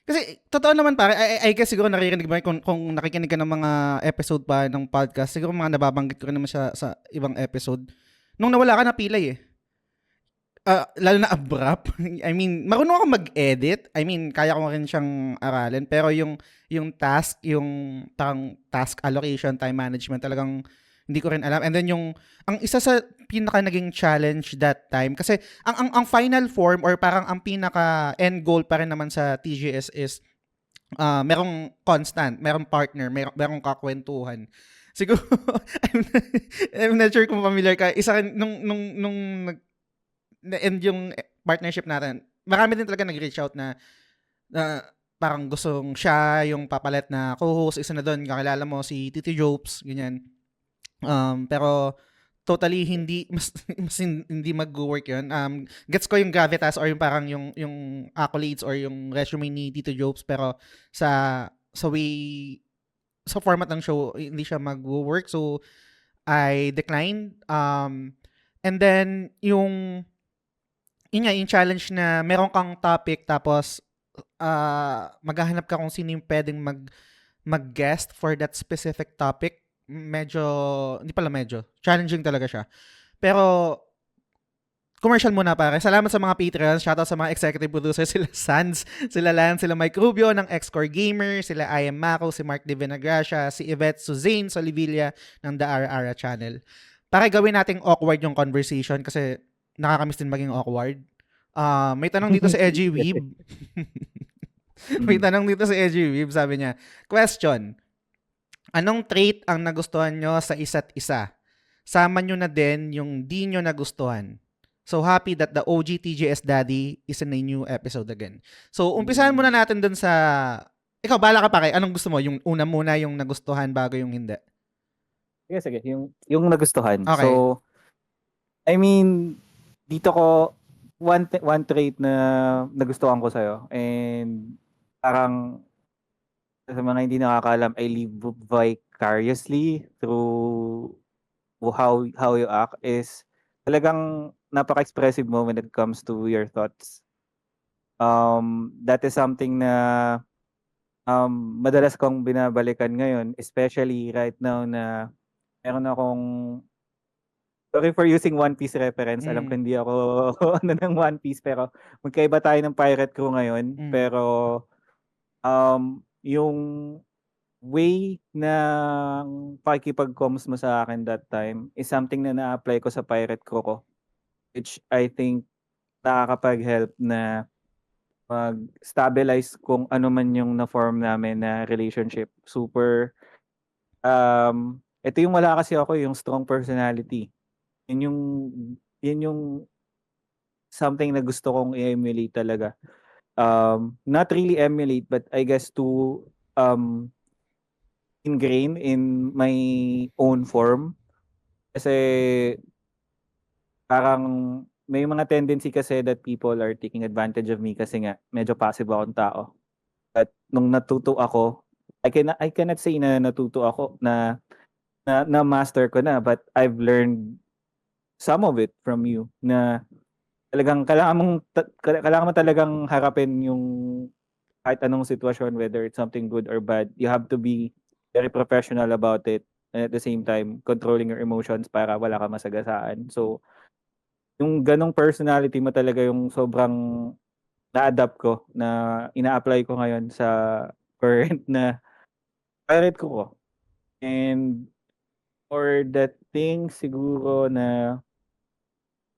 Kasi, totoo naman pare, I guess siguro naririnig mo kung nakikinig ka ng mga episode pa ng podcast, siguro mga nababanggit ko rin naman siya sa ibang episode. Nung nawala ka, napilay eh. Lalo na abrupt. I mean, marunong ako mag-edit. I mean, kaya ko rin siyang aralin. Pero yung task, yung task allocation, time management, talagang hindi ko rin alam. And then ang isa sa pinaka naging challenge that time, kasi ang final form or parang ang pinaka end goal pa rin naman sa TGS is merong constant, merong partner, merong kakwentuhan. Siguro, I'm not sure kung familiar ka. Isa rin, nung na-end yung partnership natin, marami din talaga nag-reach out na parang gustong siya yung papalit na co-host. Isa na doon, kakilala mo si Titi Jopes, ganyan. Pero totally hindi hindi mag-work yun. Gets ko yung gravitas or yung parang yung accolades or yung resume ni Tito Jopes, pero sa format ng show hindi siya mag-work, so I declined. And then yung challenge na meron kang topic tapos maghahanap ka kung sino yung pwedeng mag-guest for that specific topic. Medyo challenging talaga siya. Pero commercial muna pare. Salamat sa mga Patreons. Shoutout sa mga executive producers. Sila Sans, sila Lance, sila Mike Rubio ng X-Core Gamer, sila I Am Mako, si Mark De Vinagracia, si Yvette Suzane Solivilla ng The Ara Channel. Para gawin nating awkward yung conversation kasi nakakamiss din maging awkward. May tanong dito sa Edgy Weeb. May tanong dito sa Edgy Weeb. Sabi niya, question, anong trait ang nagustuhan nyo sa isa't isa? Sama nyo na din yung di nyo nagustuhan. So happy that the OG TGS Daddy is in a new episode again. So umpisahan muna natin dun sa... Ikaw, bala ka pa kay. Anong gusto mo? Yung una muna yung nagustuhan bago yung hindi? Sige. Yung nagustuhan. Okay. So, I mean, dito ko, one trait na nagustuhan ko sa'yo, and parang sa mga hindi nakakaalam, I live vicariously through how you act, is talagang napaka-expressive mo when it comes to your thoughts. That is something na madalas kong binabalikan ngayon, especially right now na meron akong, sorry for using One Piece reference. Alam ko hindi ako ng One Piece, pero magkaiba tayo ng pirate crew ngayon. Pero yung way ng pakikipag-comms mo sa akin that time is something na na-apply ko sa pirate crew ko, which I think nakakapag-help na mag-stabilize kung ano man yung na-form namin na relationship. Super, ito yung wala kasi ako, yung strong personality. Yun yung, yun yung something na gusto kong i-emulate talaga. Not really emulate, but I guess to um, ingrain in my own form. Kasi parang may mga tendency kasi that people are taking advantage of me kasi nga medyo passive akong tao. At nung natuto ako, I cannot say na natuto ako na master ko na, but I've learned some of it from you na talagang kailangan mo talagang harapin yung kahit anong sitwasyon, whether it's something good or bad. You have to be very professional about it, and at the same time controlling your emotions para wala ka masagasaan. So yung ganong personality mo talaga yung sobrang na-adapt ko, na ina-apply ko ngayon sa current na current ko. And for that thing siguro na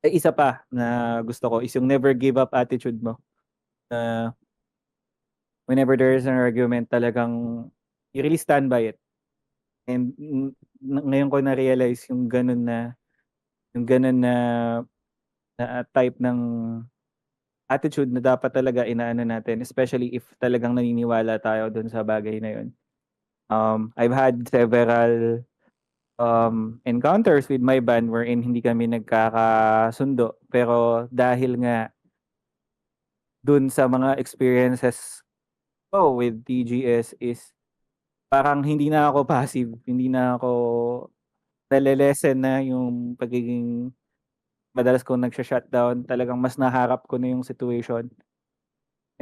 isa pa na gusto ko is yung never give up attitude mo. Na whenever there is an argument, talagang you really stand by it. And ngayon ko na-realize yung ganun na type ng attitude na dapat talaga inaano natin, especially if talagang naniniwala tayo dun sa bagay na yun. I've had several encounters with my band wherein hindi kami nagkakasundo, pero dahil nga dun sa mga experiences ko with TGS is parang hindi na ako passive, hindi na ako nale-lessen na yung pagiging madalas kong nagsha-shutdown, talagang mas naharap ko na yung situation.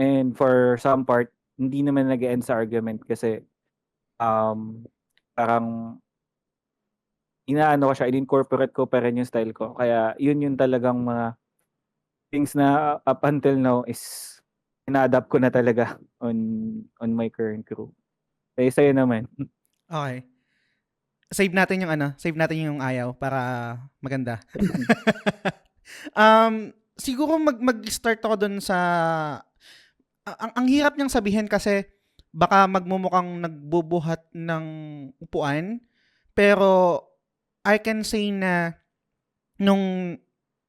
And for some part, hindi naman nag-e-end sa argument kasi parang inaano ko siya, in-incorporate ko pa rin yung style ko. Kaya yun yung talagang mga things na up until now is ina-adapt ko na talaga on my current crew. Kaya sa'yo naman. Okay. Save natin yung ayaw para maganda. Siguro mag-start ako dun sa ang hirap niyang sabihin kasi baka magmumukhang nagbubuhat ng upuan, pero I can say na nung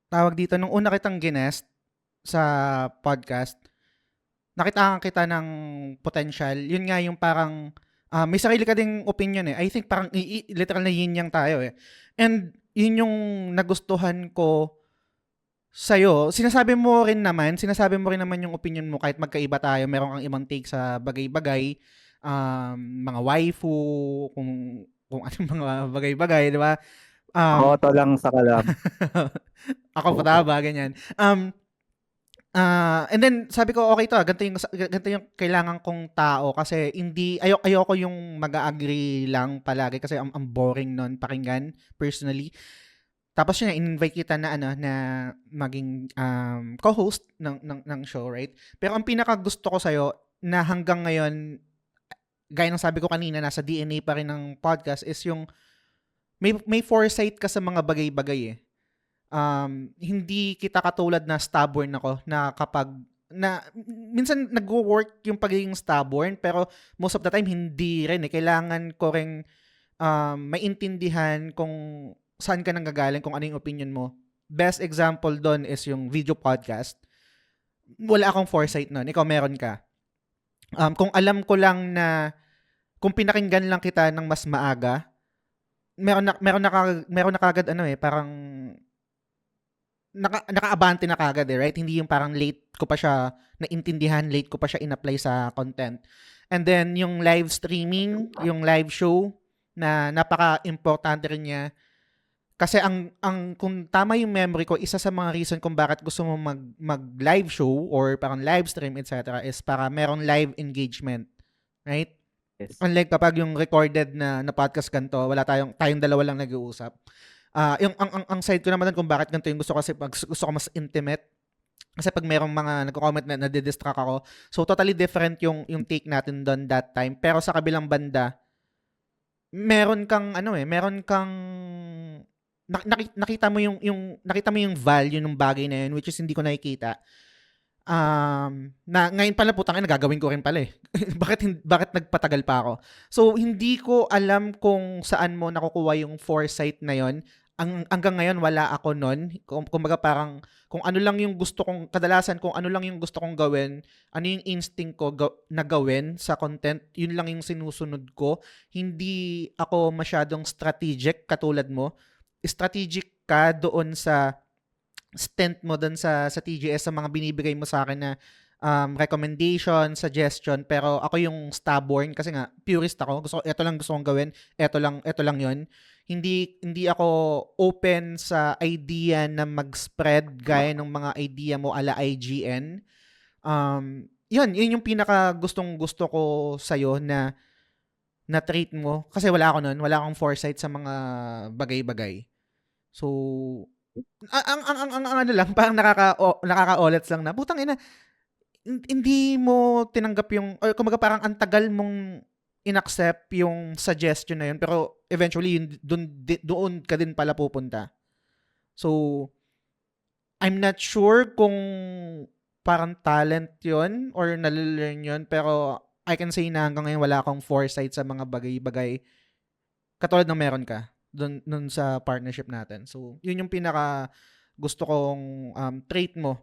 tawag dito, nung una kitang ginest sa podcast, nakitaan kita ng potential. Yun nga yung parang may sarili ka ding opinion eh. I think parang literal na yin yang tayo eh. And yun yung nagustuhan ko sa'yo. Sinasabi mo rin naman yung opinion mo kahit magkaiba tayo. Meron kang ibang take sa bagay-bagay. Mga waifu, kung anong mga bagay-bagay, di ba? Boto lang sa kalam. Ako pataba, ganyan. And then sabi ko okay to, ganito yung kailangan kong tao kasi hindi ayoko yung mag-agree lang palagi kasi ang boring nun pakinggan personally. Tapos yun, in-invite kita na na maging co-host ng show, right? Pero ang pinaka gusto ko sa'yo na hanggang ngayon, gaya ng sabi ko kanina, nasa DNA pa rin ng podcast is yung may foresight ka sa mga bagay-bagay eh. Hindi kita katulad na stubborn ako na kapag minsan nag-work yung pagiging stubborn pero most of the time hindi rin eh. Kailangan ko rin maintindihan kung saan ka nanggagaling, kung ano yung opinion mo. Best example doon is yung video podcast. Wala akong foresight nun. Ikaw meron ka. Kung alam ko lang na kung pinakinggan lang kita ng mas maaga, meron na kagad parang naka-abante na kagad eh, right? Hindi yung parang late ko pa siya naintindihan, late ko pa siya in-apply sa content. And then yung live streaming, yung live show na napaka-importante rin niya. Kasi ang kung tama yung memory ko, isa sa mga reason kung bakit gusto mo mag-live show or parang live stream, etc. is para meron live engagement. Right? Yes. Unlike kapag yung recorded na podcast ganito, wala tayong dalawa lang nag-uusap. Yung ang side ko naman kung bakit ganito yung gusto ko kasi gusto ko mas intimate. Kasi pag merong mga nagko-comment na nadidistract ako, so totally different yung take natin doon that time. Pero sa kabilang banda, meron kang nakita mo yung value ng bagay na yun, which is hindi ko nakikita. Na ngayon pala putang ina gagawin ko rin pala eh. Bakit nagpatagal pa ako? So hindi ko alam kung saan mo nakukuha yung foresight na yon. Hanggang ngayon wala ako nun. Kumbaga parang kung ano lang yung gusto kong kadalasan kung ano lang yung gusto kong gawin, ano yung instinct ko na gawin sa content, yun lang yung sinusunod ko. Hindi ako masyadong strategic katulad mo. Strategic ka doon sa stint mo doon sa TGS, sa mga binibigay mo sa akin na recommendation, suggestion, pero ako yung stubborn kasi nga purist ako. Ito lang gusto kong gawin, ito lang 'yon. Hindi ako open sa idea na mag-spread gaya ng mga idea mo ala IGN. Yun yung pinaka gusto ko sa na trait mo kasi wala ako noon, wala akong foresight sa mga bagay-bagay. So ang ano lang parang nakaka-olets lang na putang ina hindi mo tinanggap yung or kumbaga parang ang tagal mong inaccept yung suggestion na yun pero eventually yun, doon ka din pala pupunta. So I'm not sure kung parang talent yun or nalilern yun pero I can say na hanggang ngayon wala akong foresight sa mga bagay-bagay katulad ng meron ka doon sa partnership natin. So, yun yung pinaka gusto kong trait mo.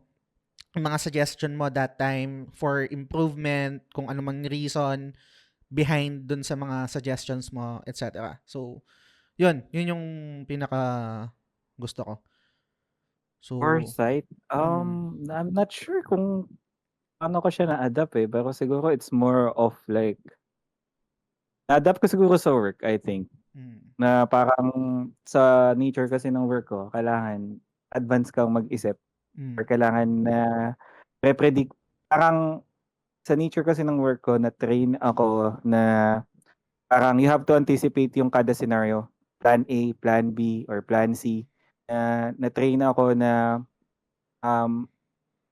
Yung mga suggestion mo that time for improvement, kung ano mang reason behind doon sa mga suggestions mo, etc. So, yun yung pinaka gusto ko. So, Foresight, I'm not sure kung paano ko siya na-adapt eh, pero siguro it's more of like na-adapt ko siguro sa work, I think. Na parang sa nature kasi ng work ko, kailangan advance kang mag-isip or kailangan na pre-predict. Parang sa nature kasi ng work ko, na-train ako na parang you have to anticipate yung kada scenario. Plan A, Plan B, or Plan C. Na-train ako na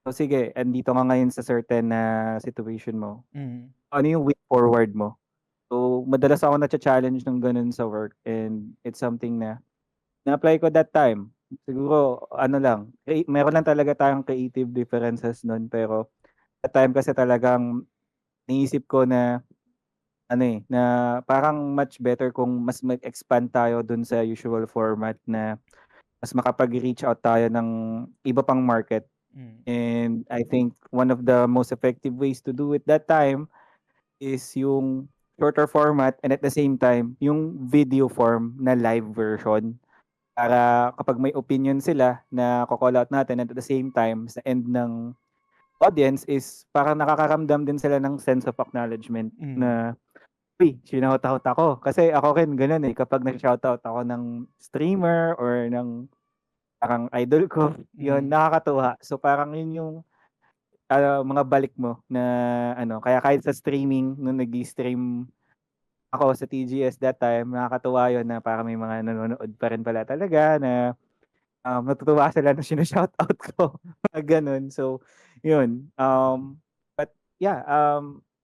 so sige, andito ka ngayon sa certain na situation mo. Ano yung way forward mo? So, madalas ako na-challenge ng ganun sa work and it's something na na-apply ko that time. Siguro, ano lang, meron lang talaga tayong creative differences nun pero that time kasi talagang naisip ko na ano eh, na parang much better kung mas mag-expand tayo dun sa usual format na mas makapag-reach out tayo ng iba pang market. And I think one of the most effective ways to do it that time is yung shorter format and at the same time, yung video form na live version. Para kapag may opinion sila na call out natin and at the same time, sa end ng audience is parang nakakaramdam din sila ng sense of acknowledgement na uy, shoutout ako. Kasi ako rin ganun eh, kapag nag-shoutout ako ng streamer or ng parang idol ko, yun, nakakatuwa. So parang yun yung mga balik mo na ano, kaya kahit sa streaming, nung nag-stream ako sa TGS that time, nakakatuwa yun na parang may mga nanonood pa rin pala talaga na natutuwa sila na sinashoutout ko. Ganun. So, yun. But yeah,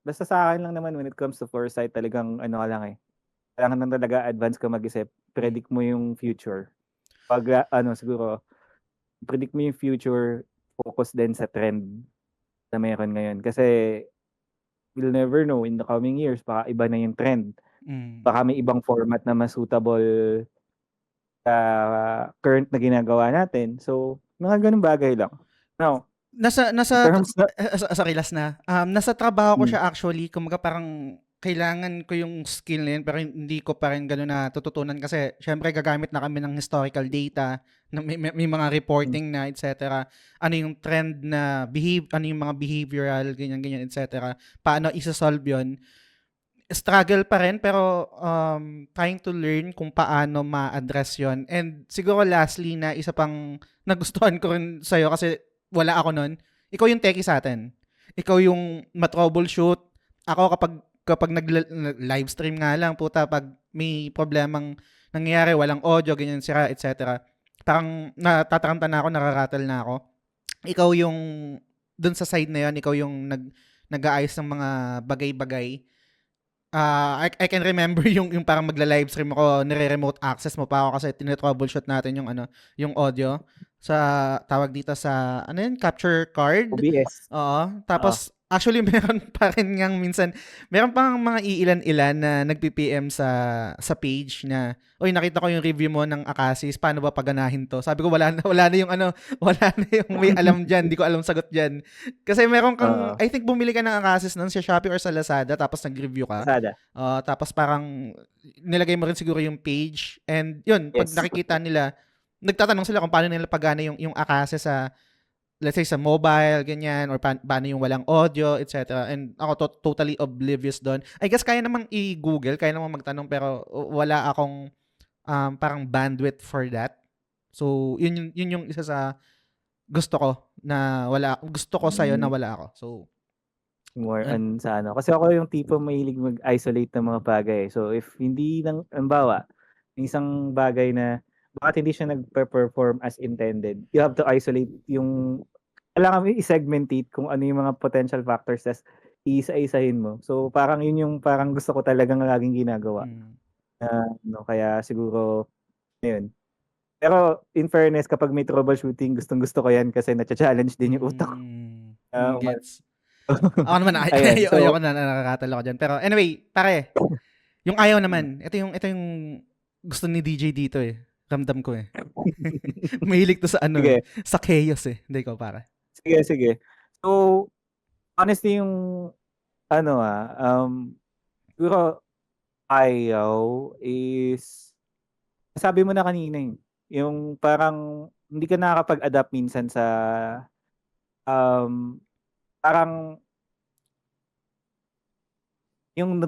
basta sa akin lang naman when it comes to foresight, talagang ano ka lang eh. Kailangan lang talaga advance ka mag-isip. Predict mo yung future. Pag siguro, predict mo yung future, focus din sa trend na meron ngayon. Kasi we'll never know in the coming years, baka iba na yung trend. Baka may ibang format na mas suitable sa current na ginagawa natin. So, mga ganung bagay lang. Now, nasa terms na, sorry, last na. Nasa trabaho ko siya actually, kumaga parang kailangan ko yung skill na yun pero hindi ko pa rin gano'n natututunan kasi syempre gagamit na kami ng historical data, may mga reporting na etc. Ano yung trend na ano yung mga behavioral, ganyan, etc. Paano isa-solve yun? Struggle pa rin pero trying to learn kung paano ma-address yon. And siguro lastly na isa pang nagustuhan ko rin sa'yo kasi wala ako nun, ikaw yung techie sa atin. Ikaw yung ma-troubleshoot. Ako kapag nag-live stream nga lang, puta, pag may problemang nangyayari, walang audio, ganyan sira, etc. Parang natataranta na ako, nakaratal na ako. Ikaw yung, dun sa side na yon, ikaw yung nag-aayos ng mga bagay-bagay. I can remember yung parang magla-live stream ako, nire-remote access mo pa ako kasi tinitroubleshoot natin yung yung audio sa tawag dito sa capture card. OBS. Oo. Tapos actually meron pa rin ngang minsan, meron pang mga iilan-ilan na nagpi-PM sa page na, "Oy, nakita ko yung review mo ng Akasis, paano ba paganahin to?" Sabi ko wala na yung wala na yung may alam diyan, di ko alam sagot diyan. Kasi meron kang I think bumili ka ng Akasis nun sa Shopee or sa Lazada tapos nag-review ka. Sada. Tapos parang nilagay mo rin siguro yung page and yun, pag Yes. nakikita nila, nagtatanong sila kung paano nila pagana yung Akasis sa, let's say, sa mobile, ganyan, or paano yung walang audio, etc. And ako totally oblivious doon. I guess kaya namang i-Google, kaya namang magtanong, pero wala akong parang bandwidth for that. So, yun yung isa sa gusto ko sa'yo na wala ako. So, More on sa ano. Kasi ako yung tipo mahilig mag-isolate ng mga bagay. So, if hindi halimbawa, yung isang bagay na bakit hindi siya nagpe-perform as intended, you have to isolate yung, kailangan mo i-segmentate kung ano yung mga potential factors, tas isa-isahin mo. So, parang yun yung parang gusto ko talagang laging ginagawa. Kaya siguro, yun. Pero, in fairness, kapag may troubleshooting, gustong-gusto ko yan kasi na-challenge din yung utak. Gets. Ako naman, Ayan, so- ayoko na nakakatalo ko dyan. Pero anyway, pare, yung ayaw naman, ito yung gusto ni DJ dito eh. Ramdam ko eh. Mahilig to sa Sige. sa chaos eh. Hindi ko, pare. Sige. So, honestly, yung siguro ayaw is, sabi mo na kanina yung parang hindi ka nakakapag-adapt minsan sa parang yung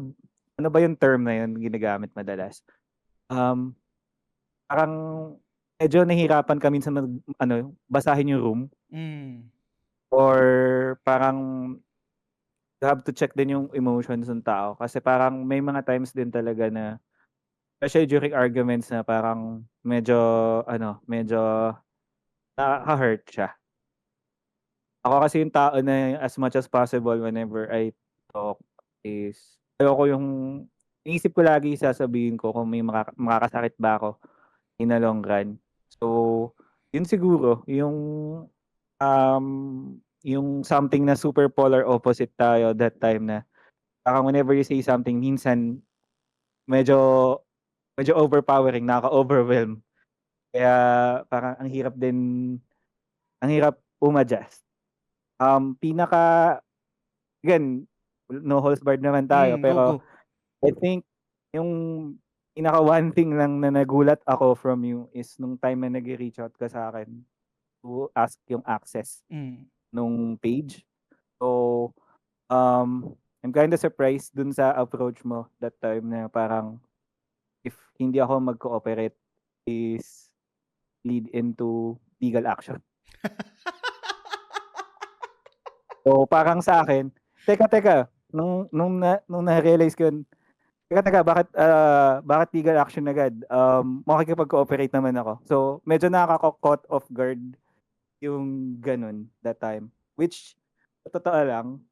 ano ba yung term na yun ginagamit madalas? Parang medyo nahihirapan ka minsan basahin yung room. Or parang you have to check din yung emotions ng tao kasi parang may mga times din talaga na, especially during arguments, na parang medyo nakaka-hurt siya. Ako kasi yung tao na as much as possible whenever I talk is ayoko yung iniisip ko lagi, sasabihin ko kung may makakasakit ba ako in the long run. So, yun siguro yung something na super polar opposite tayo that time, na parang whenever you say something, minsan medyo overpowering, nakaka-overwhelm. Kaya parang ang hirap umadjust. Again, no holds barred naman tayo, pero Go. I think yung pinaka one thing lang na nagulat ako from you is nung time na nag-reach out ka sa akin to ask yung access nung page. So, I'm kind of surprised dun sa approach mo that time, na parang if hindi ako mag-cooperate is lead into legal action. So, parang sa akin, teka, nung na-realize ko yun, teka, bakit legal action agad? Makikipag-cooperate naman ako. So, medyo nakaka-caught off guard yung ganun that time. Which, totoo lang,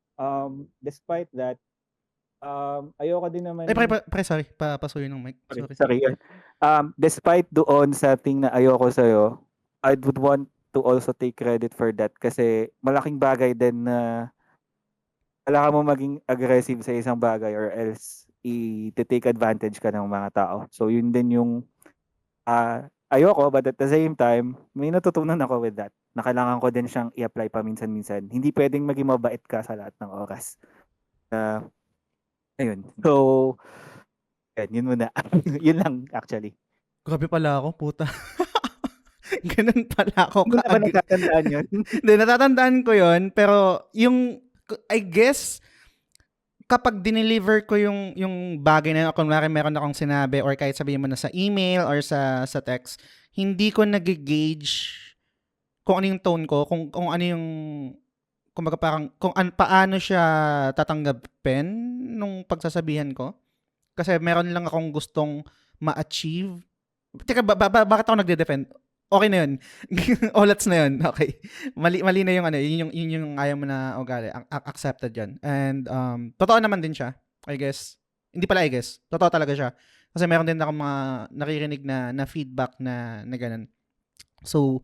despite that, ayoko din naman... Sorry, papasuyo ng mic. Sorry. Despite doon sa thing na ayoko sa'yo, I would want to also take credit for that kasi malaking bagay din na kailangan mo maging aggressive sa isang bagay or else i-take advantage ka ng mga tao. So, yun din yung ayoko, but at the same time, may natutunan ako with that. Na kailangan ko din siyang i-apply paminsan-minsan. Hindi pwedeng maging mabait ka sa lahat ng oras. Ayun. So, yun muna. Yun lang, actually. Grabe pala ako, puta. Ganun pala ako. Hindi ba natatandaan yun? Hindi, natatandaan ko yun. Pero, I guess, kapag dineliver ko yung bagay na yun, kung meron akong sinabi or kahit sabihin mo na sa email or sa text, hindi ko nag-gauge kung ano yung tone ko, kung ano yung, kumbaga parang, paano siya tatanggapin nung pagsasabihan ko. Kasi meron lang akong gustong ma-achieve. Teka, bakit ako nagde-defend? Okay na yun. Olats na yun. Okay. Mali na yung yun yung ayaw mo na ugali. Accepted yan. And totoo naman din siya. I guess Hindi pala I guess. Totoo talaga siya. Kasi meron din ako mga naririnig na feedback na ganun. So,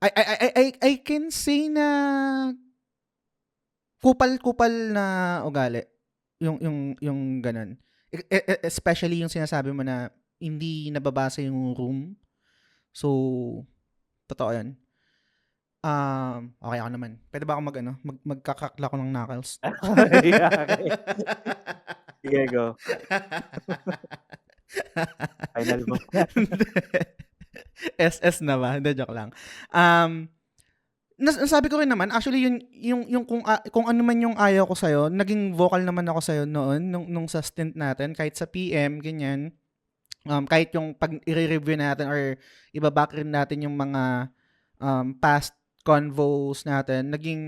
I can say na kupal-kupal na ugali yung ganun. Especially yung sinasabi mo na hindi nababasa yung room. So, totoo yan. Okay ako naman. Pwede ba ako magkakakla ko ng knuckles? Yeah, okay. Sige, go. Final boss na. SS na ba? Hindi, joke lang. Nasabi ko rin naman, actually, yung kung ano man yung ayaw ko sa'yo, naging vocal naman ako sa'yo noon, nung sa stint natin, kahit sa PM, ganyan. Kahit yung pag i-review natin or ibaback rin natin yung mga past convos natin, naging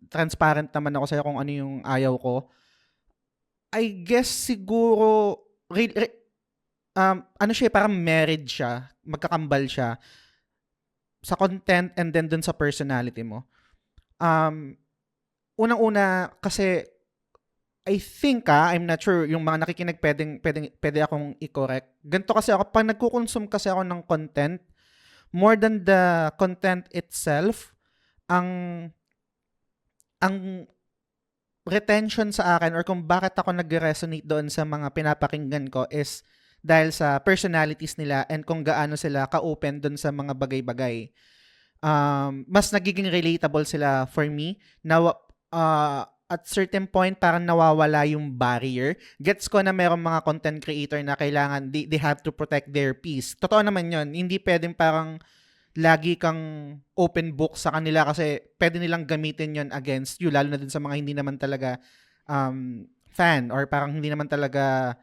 transparent naman ako sa'yo kung ano yung ayaw ko. I guess siguro, ano siya, parang married siya, magkakambal siya sa content and then dun sa personality mo. Unang-una, kasi I think I'm not sure, yung mga nakikinig pwede akong i-correct. Ganito kasi ako, pag nagkukonsume kasi ako ng content, more than the content itself, ang retention sa akin or kung bakit ako nag-resonate doon sa mga pinapakinggan ko is dahil sa personalities nila and kung gaano sila ka-open doon sa mga bagay-bagay. Mas nagiging relatable sila for me. Now, at certain point, parang nawawala yung barrier. Gets ko na merong mga content creator na kailangan, they have to protect their peace. Totoo naman yun. Hindi pwedeng parang lagi kang open book sa kanila kasi pwede nilang gamitin yon against you, lalo na din sa mga hindi naman talaga fan or parang hindi naman talaga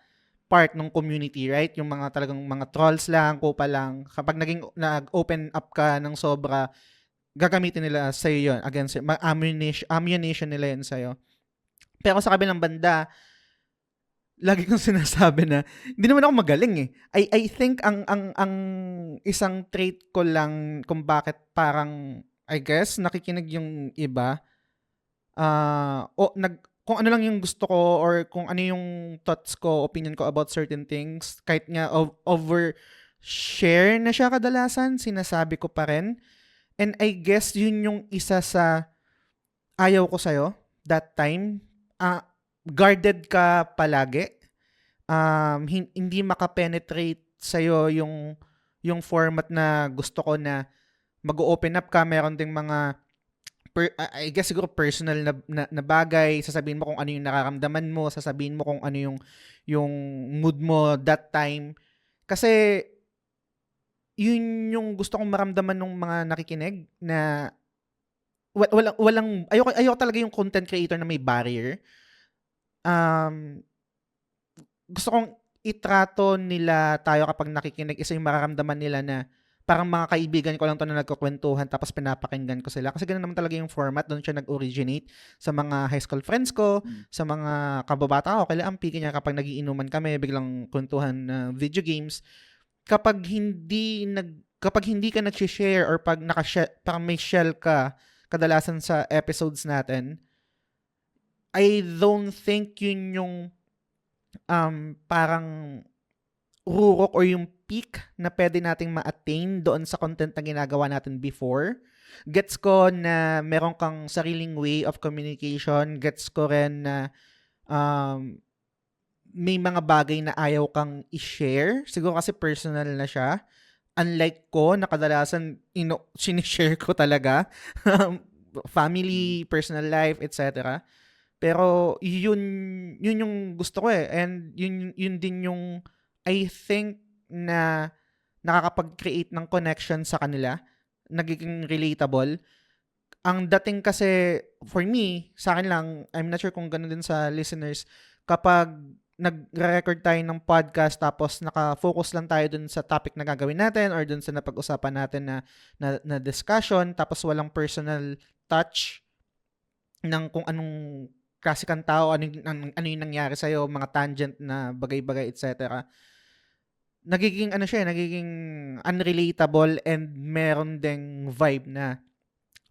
part ng community, right? Yung mga talagang mga trolls lang, kopa lang. Kapag nag-open up ka ng sobra, gagamitin nila sa'yo yun against ammunition nila yun sa'yo. Pero sa kabilang banda, lagi kong sinasabi na hindi naman ako magaling eh. I think ang isang trait ko lang kung bakit parang I guess nakikinig yung iba kung ano lang yung gusto ko or kung ano yung thoughts ko, opinion ko about certain things, kahit nga over share na siya kadalasan, sinasabi ko pa rin. And I guess yun yung isa sa ayaw ko sa'yo that time. Guarded ka palagi. Hindi makapenetrate sa'yo yung format na gusto ko na mag-open up ka. Meron ding mga I guess siguro personal na bagay, sasabihin mo kung ano yung nararamdaman mo, sasabihin mo kung ano yung mood mo that time. Kasi yun yung gusto kong maramdaman ng mga nakikinig na ayoko talaga yung content creator na may barrier. Gusto kong itrato nila tayo kapag nakikinig, isa yung mararamdaman nila na parang mga kaibigan ko lang to na nagkukwentuhan tapos pinapakinggan ko sila. Kasi ganun naman talaga yung format. Doon siya nag-originate sa mga high school friends ko, sa mga kababata ko. Kaya ang piki niya kapag nagiinuman kami, biglang kwentuhan na video games. Kapag hindi ka nag-share or pag parang may shell ka kadalasan sa episodes natin, I don't think yun yung parang rurok or yung peak na pwede nating ma-attain doon sa content na ginagawa natin before. Gets ko na meron kang sariling way of communication. Gets ko rin na may mga bagay na ayaw kang i-share. Siguro kasi personal na siya. Unlike ko, na kadalasan sinishare ko talaga. Family, personal life, etc. Pero yun yung gusto ko eh. And yun din yung I think na nakakapag-create ng connection sa kanila, nagiging relatable. Ang dating kasi, for me, sa akin lang, I'm not sure kung gano'n din sa listeners, kapag nag-record tayo ng podcast tapos naka-focus lang tayo dun sa topic na gagawin natin or dun sa napag-usapan natin na discussion, tapos walang personal touch ng kung anong klase kang tao, ano yung nangyari sa'yo, mga tangent na bagay-bagay, etc. Nagiging nagiging unrelatable and meron ding vibe na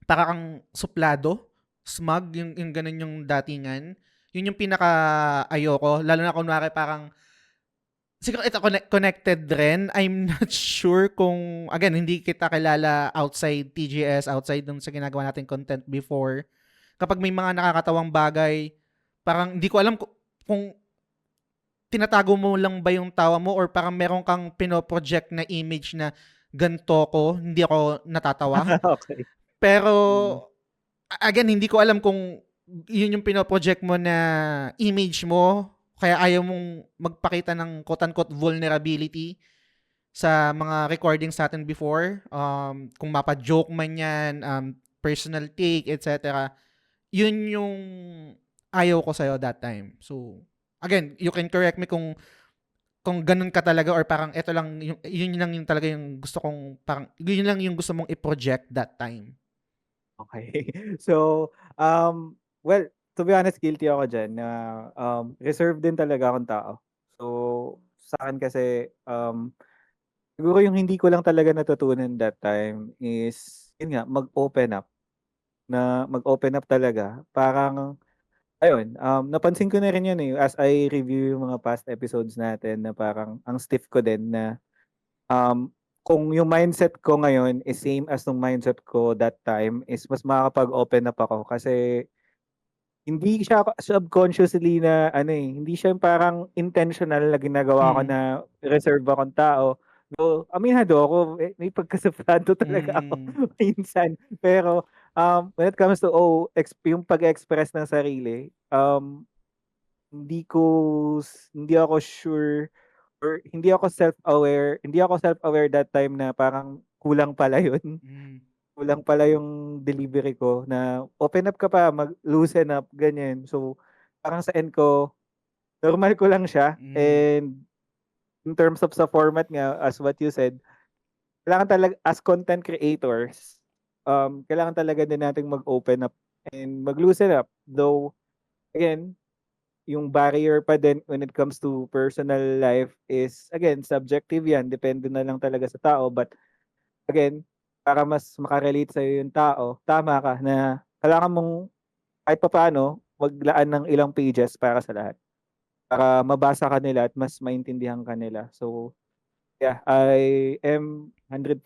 para kang suplado, smug, yung ganun yung datingan. Yun yung pinaka ayoko. Lalo na kunwari parang, siguro ito connected rin. I'm not sure kung, again, hindi kita kilala outside TGS, outside dun sa ginagawa nating content before. Kapag may mga nakakatawang bagay, parang hindi ko alam kung tinatago mo lang ba yung tawa mo or parang meron kang pinoproject na image na ganto ko, hindi ako natatawa. Okay. Pero, Mm. again, hindi ko alam kung yun yung pinoproject mo na image mo, kaya ayaw mong magpakita ng quote-unquote vulnerability sa mga recordings natin before. Kung mapa-joke man yan, personal take, etc. Yun yung ayaw ko sa'yo that time. So, again, you can correct me kung ganun ka talaga or parang ito lang yun lang yung talaga yung gusto kong parang yun lang yung gusto mong i-project that time. Okay. So, well, to be honest, guilty ako diyan na reserved din talaga akong tao. So, sa akin kasi siguro yung hindi ko lang talaga natutunan that time is yun nga mag-open up mag-open up talaga. Parang ayun, napansin ko na rin yun eh as I review yung mga past episodes natin na parang ang stiff ko din na kung yung mindset ko ngayon is same as nung mindset ko that time is mas makakapag-open up ako kasi hindi siya subconsciously na ano eh, hindi siya yung parang intentional na ginagawa ko Mm. na reserve akong tao. Though, aminado ako, may pagkasuplado talaga ako Mm. minsan. Pero when it comes to yung pag-express ng sarili, hindi ko hindi ako sure or hindi ako self-aware that time na parang kulang pala yun. Mm. Kulang pala yung delivery ko na open up ka pa, loosen up, ganyan. So, parang sa end ko, normal ko lang siya. Mm. And in terms of sa format nga, as what you said, kailangan talaga, as content creators, kailangan talaga din nating mag-open up and mag-loosen up. Though, again, yung barrier pa din when it comes to personal life is, again, subjective yan. Depende na lang talaga sa tao. But, again, para mas makarelate sa'yo yung tao, tama ka na kailangan mong kahit papaano maglaan ng ilang pages para sa lahat. Para mabasa ka nila at mas maintindihan ka nila. So, yeah, I am 100%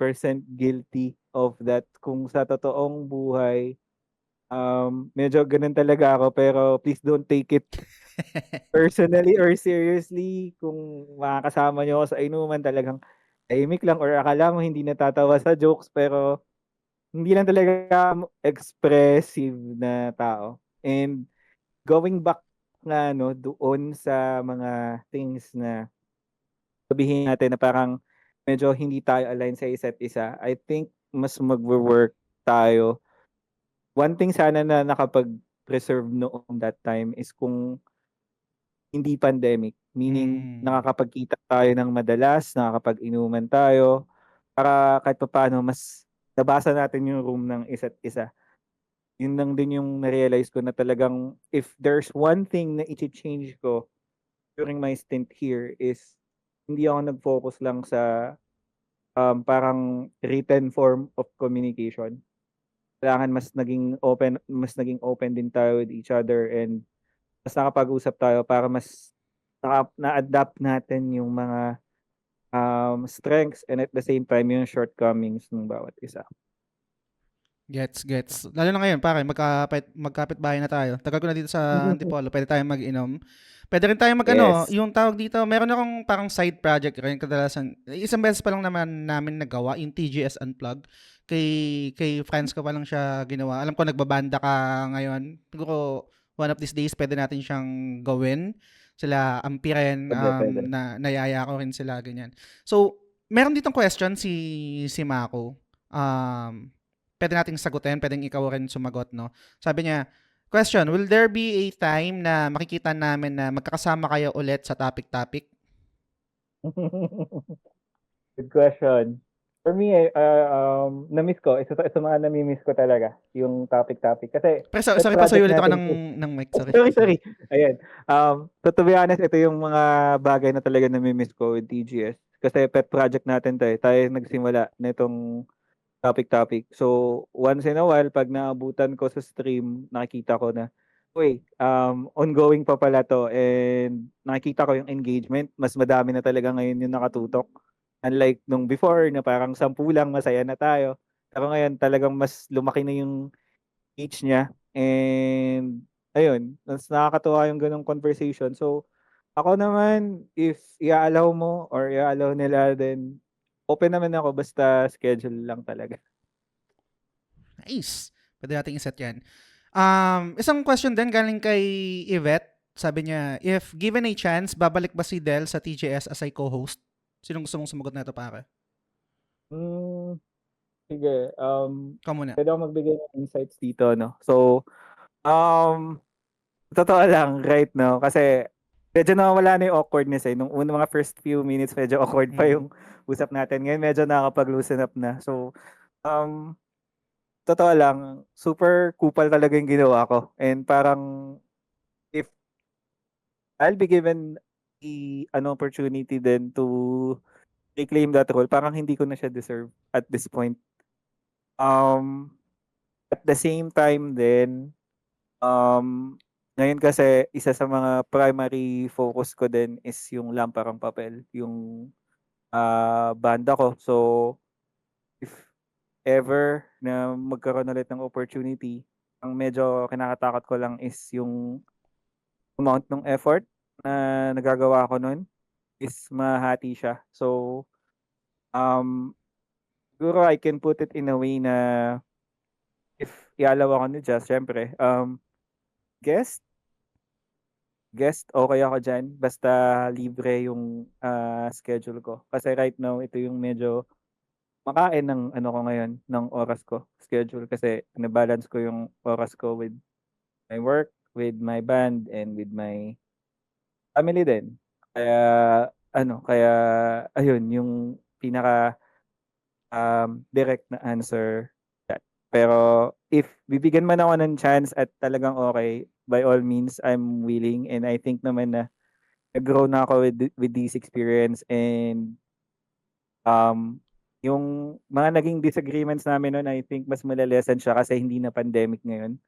guilty of that. Kung sa totoong buhay, medyo ganun talaga ako pero please don't take it personally or seriously. Kung makakasama niyo ako sa inuman talagang tahimik lang or akala mo hindi natatawa sa jokes pero hindi lang talaga expressive na tao. And going back nga no doon sa mga things na sabihin natin na parang medyo hindi tayo align sa isa't isa, I think mas magwo-work tayo. One thing sana na nakapag-preserve noong that time is kung hindi pandemic, meaning Mm. nakakapagkita tayo ng madalas, nakakapag-inuman tayo, para kahit papaano mas nabasa natin yung room ng isa't isa. Yun lang din yung na-realize ko na talagang if there's one thing na iche-change ko during my stint here is hindi ako nag-focus lang sa parang written form of communication. Kailangan mas naging open din tayo with each other and mas nakapag-usap tayo para mas na-adapt natin yung mga strengths and at the same time yung shortcomings ng bawat isa. Gets. Lalo na ngayon, pare, magkapit bahay na tayo. Tagal ko na dito sa Antipolo, pwede tayong mag-inom. Pwede rin tayong Yes. yung tawag dito, meron akong parang side project rin, kadalasan, isang beses pa lang naman namin nagawa, yung TGS Unplug. Kay friends ko pa lang siya ginawa. Alam ko nagbabanda ka ngayon. Siguro, one of these days, pwede natin siyang gawin. Sila, Ampiren, Pwede. na nayaya ko rin sila, ganyan. So, meron ditong question si Mako. Pwede nating sagutin, pwedeng ikaw rin sumagot, no? Sabi niya, question, will there be a time na makikita namin na magkakasama kayo ulit sa topic-topic? Good question. For me, na-miss ko. Isa sa mga nami-miss ko talaga, yung topic-topic. Kasi, Pero pet sorry, project pasayo ulit ako natin ng mic, sorry. sorry. Ayan. So to be honest, ito yung mga bagay na talaga nami-miss ko with TGS. Kasi pet project natin to eh. Tayo nagsimula nitong topic-topic. So, once in a while, pag naabutan ko sa stream, nakikita ko na ongoing pa pala to and nakikita ko yung engagement. Mas madami na talaga ngayon yung nakatutok. Unlike nung before na parang 10 lang, masaya na tayo. Pero ngayon talagang mas lumaki na yung reach niya. And ayun, mas nakakatuwa yung ganong conversation. So, ako naman, if i-allow mo or i-allow nila, then open naman ako basta schedule lang talaga. Nice. Pwede natin iset yan. Isang question din galing kay Yvette. Sabi niya, if given a chance, babalik ba si Del sa TJS as a co-host? Sinong gusto mong sumagot na ito, pare? Sige, Ikaw muna. pwede ako magbigay ng insights dito, no? So, totoo lang, right, no? Kasi medyo nawawala na yung awkwardness eh. Nung mga first few minutes, medyo awkward pa yung usap natin. Ngayon, medyo nakakapag-loosen up na. So, totoo lang, super kupal talaga yung ginawa ko. And parang, if I'll be given an opportunity then to reclaim that role, parang hindi ko na siya deserve at this point. At the same time then, ngayon kasi isa sa mga primary focus ko din is yung Lamparang Papel, yung banda ko. So, if ever na magkaroon ulit ng opportunity, ang medyo kinakatakot ko lang is yung amount ng effort na nagagawa ko nun is mahati siya. So, siguro I can put it in a way na if ialaw ako ni Jazz, syempre, guest, okay ako dyan. Basta libre yung schedule ko. Kasi right now, ito yung medyo makain ng ano ko ngayon, ng oras ko, schedule. Kasi na-balance ko yung oras ko with my work, with my band, and with my family din. Kaya ayun, yung pinaka direct na answer. That. Pero if bibigyan man ako ng chance at talagang okay, by all means, I'm willing. And I think naman na nag-grow na ako with this experience. And yung mga naging disagreements namin noon, I think mas malalesen siya kasi hindi na pandemic ngayon.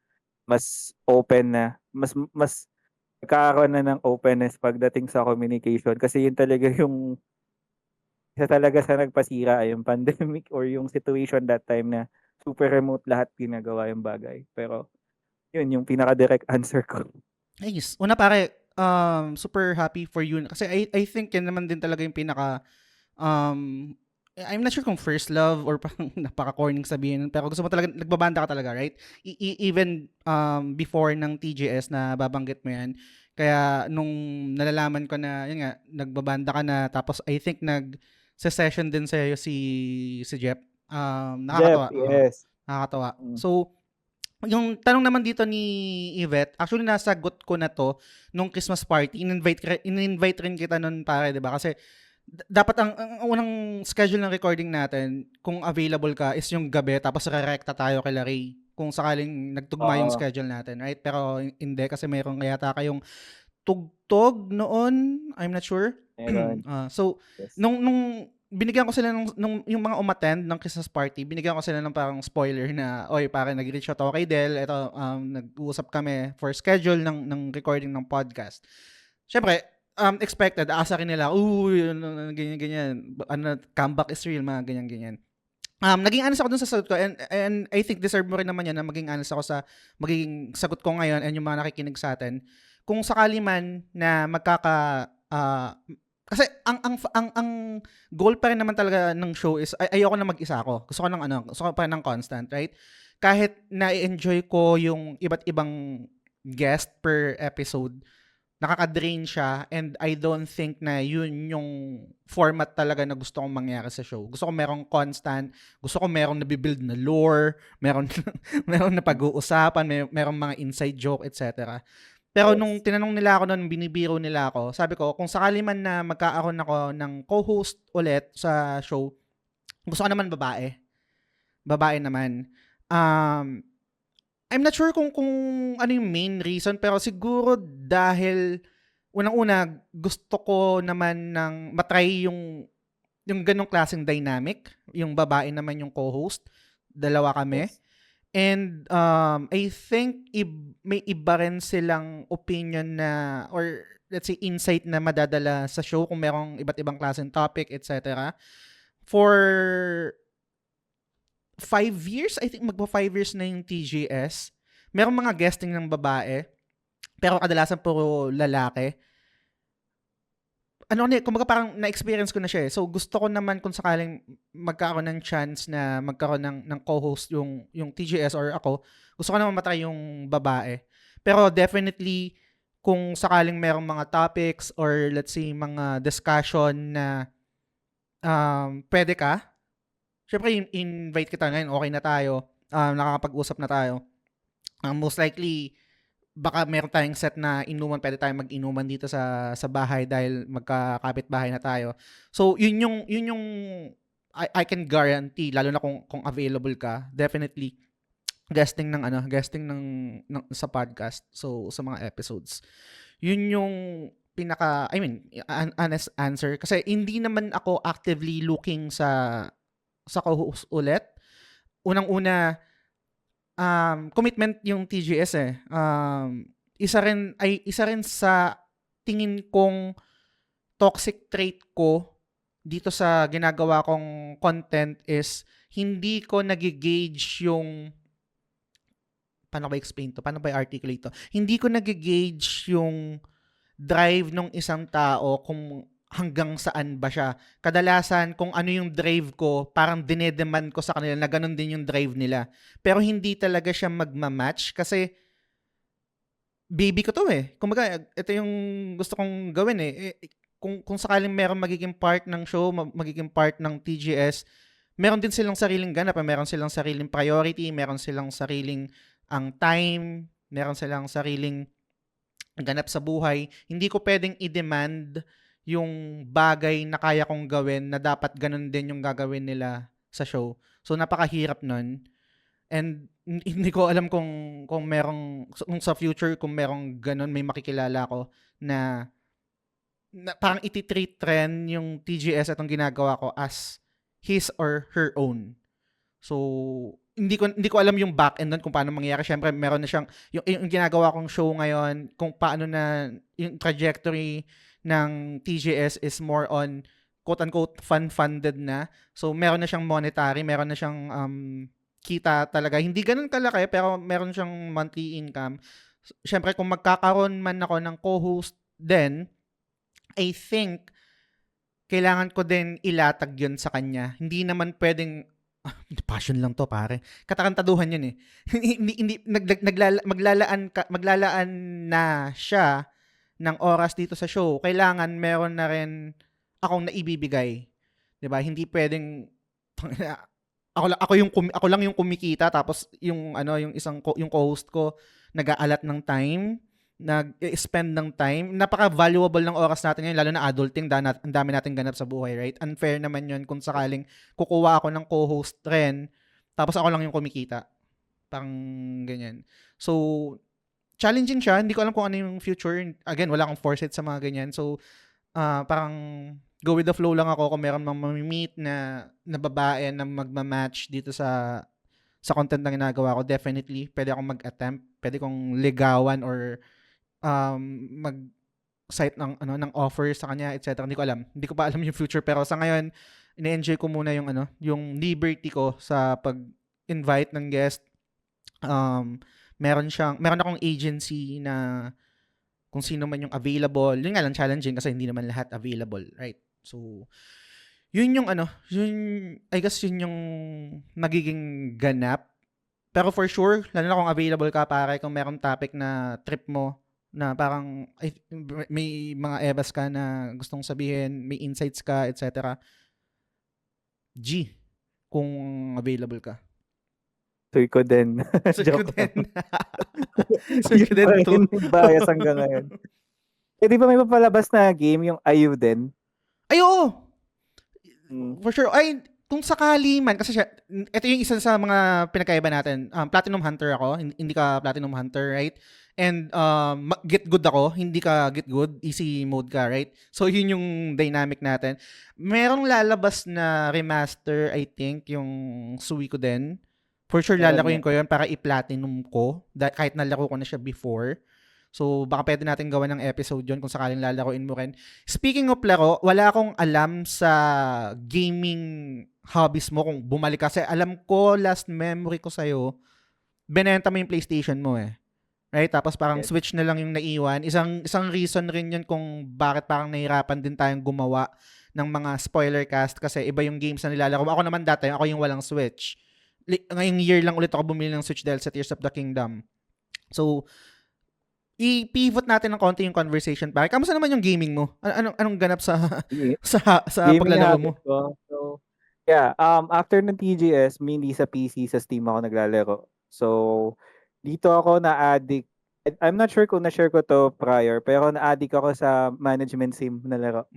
Mas open na, mas nagkakaroon na ng openness pagdating sa communication. Kasi yun talaga yung isa talaga sa nagpasira yung pandemic or yung situation that time na super remote lahat ginagawa yung bagay. Pero yun yung pinaka-direct answer ko. Nice. Una pare, super happy for you. Kasi I think yan naman din talaga yung pinaka, I'm not sure kung first love or parang napaka-corning sabihin. Pero gusto mo talaga, nagbabanda ka talaga, right? Even before ng TGS na babanggit mo yan. Kaya nung nalalaman ko na, yun nga, nagbabanda ka na, tapos I think nag-session din sa'yo si Jeff. Nakakatawa. Jeff, yes. Nakakatawa. So, yung tanong naman dito ni Yvette, actually nasagot ko na to nung Christmas party. In-invite rin kita nun pare, 'di ba? Kasi dapat ang unang schedule ng recording natin, kung available ka, is yung gabi tapos rerekta tayo kay Larry kung sakaling nagtugma yung schedule natin, right? Pero hindi kasi mayroon yata kayong tugtog noon, I'm not sure. Meron. So, Yes. nung binigyan ko sila nung yung mga umattend ng Christmas party, binigyan ko sila ng parang spoiler na, oy, pare, nag-reach out ako kay Del, ito, nag-uusap kami for schedule ng recording ng podcast. Syempre, expected, aasakin nila, ganyan, comeback is real, mga ganyan. Naging honest ako dun sa sagot ko, and I think deserve mo rin naman yan na maging honest ako sa magiging sagot ko ngayon and yung mga nakikinig sa atin. Kung sakali man na kasi ang goal pa rin naman talaga ng show is ayoko na mag-isa ako. Gusto ko pa rin ng constant, right? Kahit na-enjoy ko yung iba't ibang guest per episode, nakaka-drain siya, and I don't think na yun yung format talaga na gusto kong mangyari sa show. Gusto ko merong constant, gusto ko merong nabibuild na lore, merong na pag-uusapan, merong mga inside joke, etc. Pero nung tinanong nila ako noon, binibiro nila ako, sabi ko, kung sakali man na magkaaroon ako ng co-host ulit sa show, gusto ko naman babae. Babae naman. I'm not sure kung ano yung main reason, pero siguro dahil unang-una, gusto ko naman ng matry yung ganong klaseng dynamic. Yung babae naman yung co-host. Dalawa kami. Yes. And I think may iba rin silang opinion na, or let's say insight na madadala sa show kung merong iba't ibang klaseng topic, etc. For 5 years, I think magpa 5 years na yung TGS. Merong mga guesting ng babae, pero kadalasan puro lalaki. Kumbaga parang na-experience ko na siya eh. So gusto ko naman kung sakaling magkaroon ng chance na magkaroon ng co-host yung TGS or ako, gusto ko naman matry yung babae. Pero definitely, kung sakaling merong mga topics or let's say mga discussion na pwede ka, syempre invite kita ngayon, okay na tayo, nakakapag-usap na tayo. Most likely, baka meron tayong set na inuman, pwede tayong mag-inuman dito sa bahay dahil magkakapit bahay na tayo. So, yun yung I can guarantee, lalo na kung available ka, definitely guesting sa podcast. So, sa mga episodes. Yun yung honest answer. Kasi hindi naman ako actively looking sa co-host ulit. Unang-una, commitment yung TGS eh. Isa rin sa tingin kong toxic trait ko dito sa ginagawa kong content is hindi ko nagigauge yung paano ba explain to? Paano ba i-articulate to? Hindi ko nagigauge yung drive ng isang tao kung hanggang saan ba siya. Kadalasan, kung ano yung drive ko, parang dinedemand ko sa kanila na ganun din yung drive nila. Pero hindi talaga siya magmamatch kasi baby ko to eh. Kumbaga, ito yung gusto kong gawin eh. Kung sakaling meron magiging part ng show, magiging part ng TGS, meron din silang sariling ganap, meron silang sariling priority, meron silang sariling time, meron silang sariling ganap sa buhay. Hindi ko pwedeng i-demand yung bagay na kaya kong gawin na dapat ganun din yung gagawin nila sa show. So, napakahirap nun. And hindi ko alam kung sa future, kung merong ganun, may makikilala ko na parang iti-treat trend yung TGS at ang ginagawa ko as his or her own. So, hindi ko alam yung back end nun kung paano mangyayari. Syempre, meron na siyang, yung ginagawa kong show ngayon, kung paano na yung trajectory ng TGS is more on quote-unquote fun-funded na. So, meron na siyang monetary, meron na siyang kita talaga. Hindi ganun kalaki, pero meron siyang monthly income. Siyempre, kung magkakaroon man ako ng co-host then I think kailangan ko din ilatag yun sa kanya. Hindi naman pwedeng passion lang to, pare. Katakantaduhan yun eh. hindi maglalaan na siya ng oras dito sa show. Kailangan meron na rin akong naibibigay. 'Di ba? Hindi pwedeng ako lang yung kumikita tapos yung yung co-host ko nag-aalat ng time, nag-spend ng time. Napaka-valuable ng oras natin ngayon, lalo na adulting, ang dami nating ganap sa buhay, right? Unfair naman yun kung sakaling kukuha ako ng co-host rin, tapos ako lang yung kumikita. Parang ganyan. So, challenging siya. Hindi ko alam kung ano yung future. Again, wala akong foresight sa mga ganyan. So, parang go with the flow lang ako kung meron mang mamimit na babae na magmamatch dito sa content na ginagawa ko. Definitely, pwede akong mag-attempt. Pwede kong ligawan or mag-site ng offer sa kanya, etc. Hindi ko alam. Hindi ko pa alam yung future, pero sa ngayon, ina-enjoy ko muna yung liberty ko sa pag-invite ng guest. Meron akong agency na kung sino man yung available. Yun nga lang challenging kasi hindi naman lahat available, right? So, yun I guess yun yung nagiging ganap. Pero for sure, lalo na kung available ka, pare, kung merong topic na trip mo, na parang may mga ebas ka na gustong sabihin, may insights ka, etc. G, kung available ka. Suy ko din. Suy ko Joke din. lang. Suy ko din to. Bias hanggang ngayon. Eh, di ba may papalabas na game, yung Ayuden? Ay, oo! For sure. Ay, kung sakali man, kasi ito yung isa sa mga pinagkaiba natin. Platinum Hunter ako, hindi ka Platinum Hunter, right? And get good ako, hindi ka get good, easy mode ka, right? So yun yung dynamic natin. Merong lalabas na remaster, I think, yung Suikoden. For sure, Meron lalakuin nga. ko yun para i-platinum ko. Kahit nalaro ko na siya before. So, baka pwede natin gawa ng episode yun kung sakaling lalakuin mo rin. Speaking of laro, wala akong alam sa gaming hobbies mo kung bumalik kasi alam ko, last memory ko sa'yo, binenta mo yung PlayStation mo eh. Right? Tapos parang Yes. Switch na lang yung naiwan. Isang reason rin yun kung bakit parang nahirapan din tayong gumawa ng mga spoiler cast kasi iba yung games na nilalaro. Ako naman dati, ako yung walang Switch. Ngayong year lang ulit ako bumili ng Switch dahil sa Tears of the Kingdom. So, i-pivot natin ng konti yung conversation. Pare, kamusta naman yung gaming mo? Anong ganap sa sa Gaming paglalaro mo? habit ko. So, yeah, after ng TGS, mainly sa PC, sa Steam ako naglalaro. So, dito ako na-addict. I'm not sure kung na-share ko to prior, pero na-addict ako sa management sim na laro.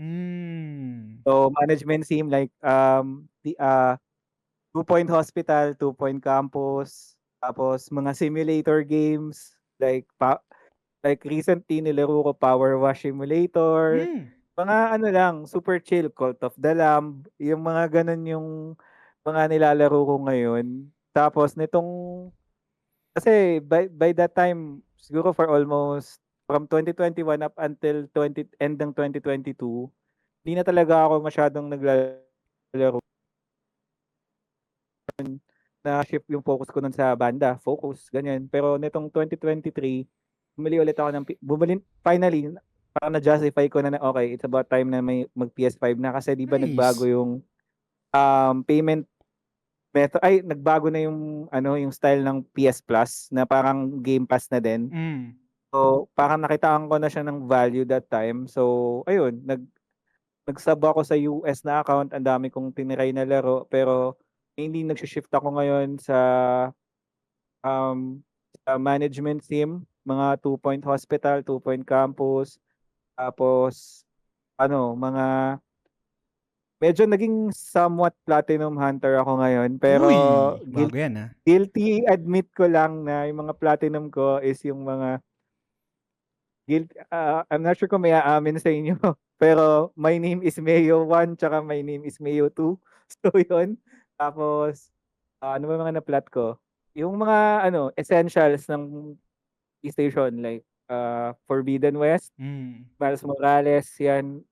So, management sim like the 2-Point Hospital, 2-Point Campus, tapos mga simulator games like recently nilaro ko Power Wash Simulator. Mga ano lang, super chill, Cult of the Lamb, yung mga ganun yung mga nilalaro ko ngayon. Tapos kasi by that time, siguro for almost from 2021 up until end ng 2022, hindi na talaga ako masyadong naglalaro. Na shift yung focus ko nun sa banda, focus, ganyan. Pero nitong 2023, finally, parang na-justify ko na okay, it's about time na may mag PS5 na kasi di ba Nice. nagbago yung payment method, nagbago na yung yung style ng PS Plus na parang Game Pass na din. So, parang nakitaan ko na siya ng value that time. So, ayun, nag-sub ako sa US na account, ang dami kong tiniray na laro, pero mainly nag-shift ako ngayon sa management sim, mga 2-Point Hospital, 2-Point Campus, tapos mga medyo naging somewhat platinum hunter ako ngayon, pero Bago yan guilty admit ko lang na yung mga platinum ko is yung mga I'm not sure kung may aamin sa inyo, pero my name is Mayo 1 tsaka my name is Mayo 2. So yun. Tapos ano ba mga na-plat ko? Yung mga essentials ng PlayStation like Forbidden West, Miles Morales, yan.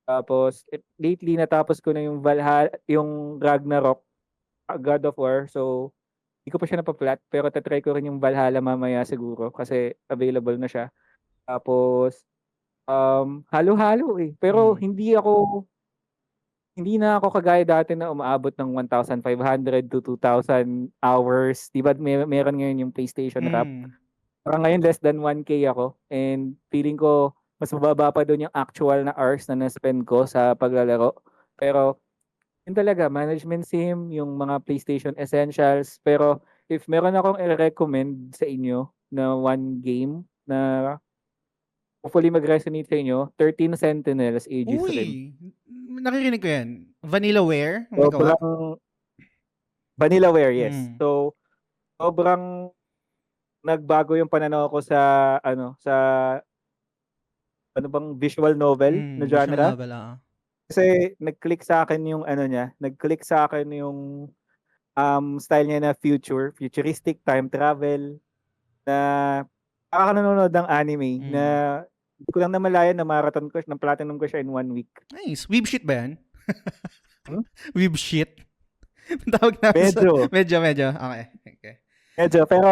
Tapos lately natapos ko na yung Valhalla, yung Ragnarok, God of War. So hindi ko pa siya napaplat, pero tatry ko rin yung Valhalla mamaya siguro kasi available na siya. Tapos halo-halo eh. Pero hindi na ako kagaya dati na umaabot ng 1,500 to 2,000 hours. Di ba meron ngayon yung PlayStation Wrap? Parang ngayon less than 1K ako. And feeling ko mas mababa pa doon yung actual na hours na na-spend ko sa paglalaro. Pero yun talaga, management sim, yung mga PlayStation Essentials. Pero if meron akong i-recommend sa inyo na one game na hopefully mag-resonate sa inyo, 13 Sentinels Aegis Rim. Nakirinig ko yan. Vanillaware? Sobrang Vanillaware, yes. So, sobrang nagbago yung pananaw ko sa bang visual novel na genre. Kasi nag-click sa akin yung nag-click sa akin yung style niya na futuristic time travel na parang nanonood ng anime na hindi ko lang namalayan na marathon ko, na platinum ko siya in 1 week. Nice. Weeb shit ba yan? Weeb shit? Tawag na Medyo. Okay. Medyo, pero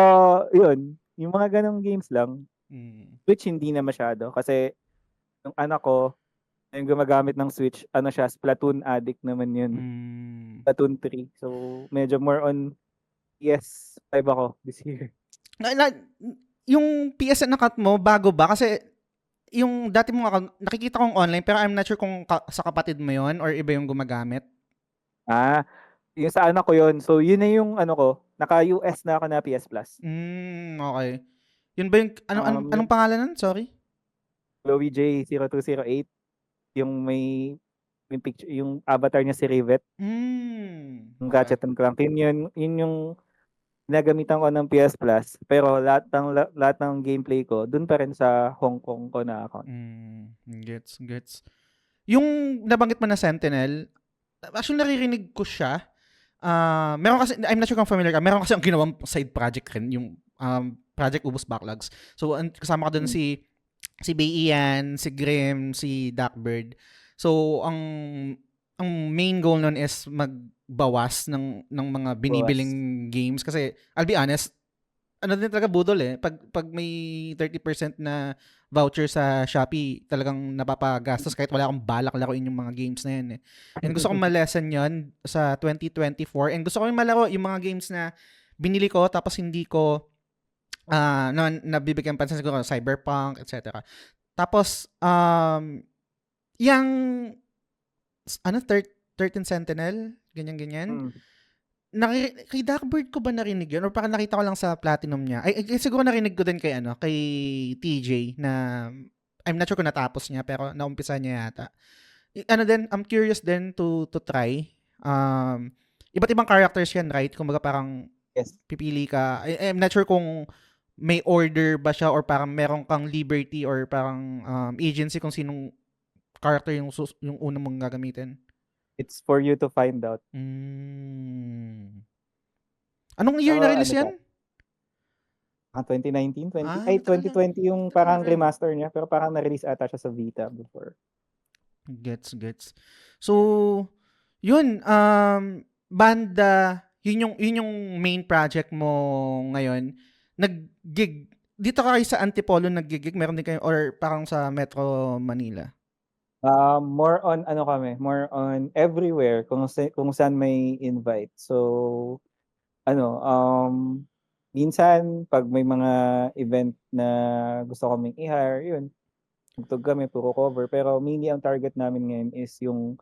yun, yung mga ganong games lang, Switch hindi na masyado kasi yung anak ko, yung gumagamit ng Switch, siya, Splatoon addict naman yun. Splatoon 3. So, medyo more on PS5 ako this year. Yung PS na cut mo, bago ba? Kasi yung dati mong account, nakikita kong online, pero I'm not sure kung sa kapatid mo yon or iba yung gumagamit. Yung sa anak ko yun. So, yun na yung naka-US na ako na PS Plus. Okay. Yun ba yung, anong pangalan nun? Sorry? Chloe J0208. Yung may picture, yung avatar niya si Rivet. Yung gadgetan ko lang. Yun yung nagamitan ko ng PS Plus. Pero lahat ng gameplay ko, dun pa rin sa Hong Kong ko na account. Gets. Yung nabanggit mo na Sentinel, actually naririnig ko siya. Meron kasi, I'm not sure kung familiar ka, meron kasi ang ginawang side project rin, yung Project Ubus Backlogs. So, kasama ka dun si Bay Ian, si Grim, si Duckbird. So, ang main goal nun is magbawas ng mga binibiling games. Kasi, I'll be honest, ano din talaga budol eh. Pag may 30% na voucher sa Shopee, talagang napapagastos kahit wala akong balak laruin yung mga games na yun eh. And gusto kong ma-lesson yun sa 2024. And gusto ko rin malaro yung mga games na binili ko tapos hindi ko nabibigyan pansin, siguro Cyberpunk, etc. Tapos, yung 13 Sentinel, ganyan-ganyan. Kay Duckbird ko ba narinig yun? Or parang nakita ko lang sa Platinum niya. Ay, siguro narinig ko din kay TJ na I'm not sure kung natapos niya pero naumpisa niya yata. I'm curious din to try. Iba't ibang characters yan, right? Kumbaga parang pipili ka. I'm not sure kung may order ba siya or parang meron kang liberty or parang agency kung sinong character yung unang mong gagamitin. It's for you to find out. Anong year na-release yan? 2019, 2020 yung parang remaster niya, pero parang na-release ata siya sa Vita before. Gets. So, yun, banda, yun yung main project mo ngayon. Nag-gig, dito ka kayo sa Antipolo nag-gig, meron din kayo, or parang sa Metro Manila? More on more on everywhere kung saan may invite. So minsan pag may mga event na gusto kaming i-hire, yun, tugtog kami, puro cover. Pero mainly ang target namin ngayon is yung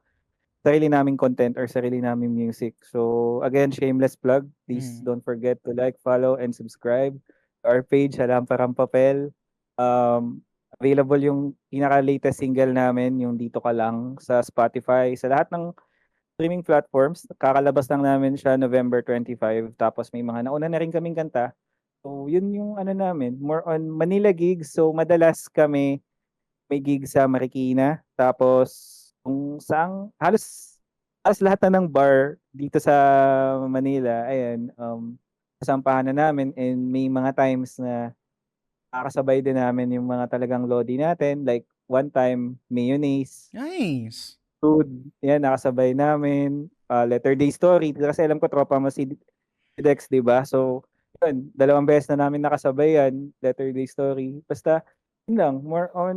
sarili naming content or sarili naming music. So again, shameless plug. Please don't forget to like, follow, and subscribe to our page, Halamparang Papel. Available yung pinaka-latest single namin, yung Dito Ka Lang, sa Spotify, sa lahat ng streaming platforms. Kakalabas lang namin siya November 25. Tapos may mga nauna na rin kaming kanta. So yun yung namin, more on Manila gigs. So madalas kami may gig sa Marikina. Tapos kung saan, halos lahat na ng bar dito sa Manila, ayan, kasampahan na namin. And may mga times na nakakasabay din namin yung mga talagang lodi natin. Like, one time, Mayonnaise. Nice. Food. Yan, nakasabay namin. Letter Day Story. Kasi alam ko, tropa mo si Dex, diba? So, yun, 2 beses na namin nakasabay yan. Letter Day Story. Basta, yun lang. More on,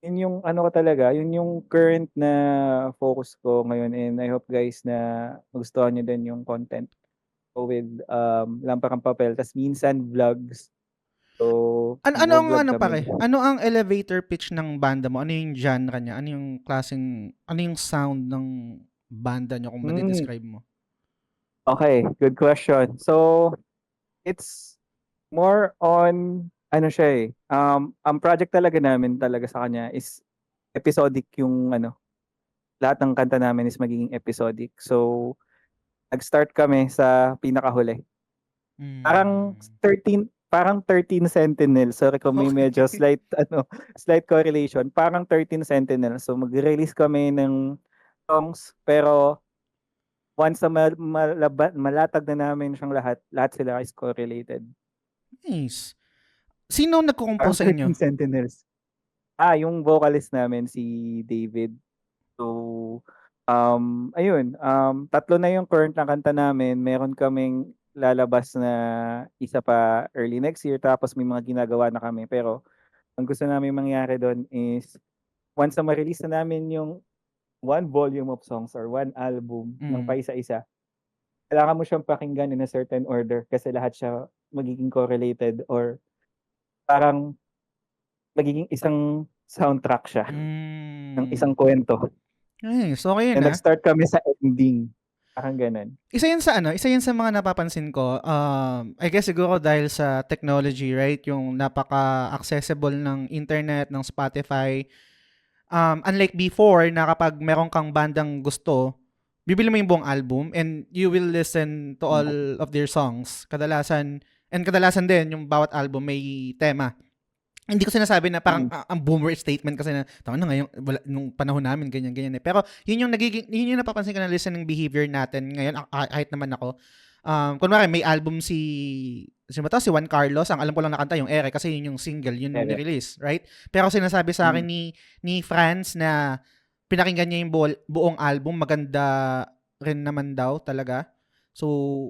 yun yung ko talaga. Yun yung current na focus ko ngayon. And I hope guys na magustuhan nyo din yung content ko with Lamparang Papel. Tas minsan, vlogs. So, ano ang elevator pitch ng banda mo? Ano yung genre niya? Ano yung klaseng, ano yung sound ng banda niyo kung ma-describe mo? Okay, good question. So, it's more on, siya ang project talaga namin talaga sa kanya is episodic yung lahat ng kanta namin is magiging episodic. So, nag-start kami sa pinakahuli. Parang 13 Sentinel. Sorry kung may medyo slight correlation. Parang 13 Sentinel. So mag-release kami ng songs, pero once na malatag na namin siyang lahat sila is correlated. Nice. Sino nagko-compose sa inyo? 13 Sentinels. Yung vocalist namin si David. So ayun, 3 na yung current na kanta namin. Meron kaming lalabas na isa pa early next year, tapos may mga ginagawa na kami. Pero ang gusto namin mangyari doon is once na ma-release na namin yung 1 volume of songs or 1 album ng paisa-isa, kailangan mo siyang pakinggan in a certain order kasi lahat siya magiging correlated or parang magiging isang soundtrack siya ng isang kwento. Nice, okay And na. nag-start kami sa ending. Parang ganun. Isa yan sa mga napapansin ko. I guess siguro dahil sa technology, right? Yung napaka-accessible ng internet, ng Spotify. Unlike before, na kapag meron kang bandang gusto, bibili mo yung buong album and you will listen to all of their songs. Kadalasan din, yung bawat album may tema. hindi ko sinasabi na parang ang boomer statement kasi na tama na ngayon nung panahon namin ganyan pero yun yung napapansin ko na listening behavior natin ngayon kahit naman ako kunwari may album sino ba to? Si Juan Carlos ang alam ko lang nakanta yung Ere kasi yun yung single yun yung ni-release, right? Pero sinasabi sa akin ni Franz na pinakinggan niya yung buong album, maganda rin naman daw talaga. So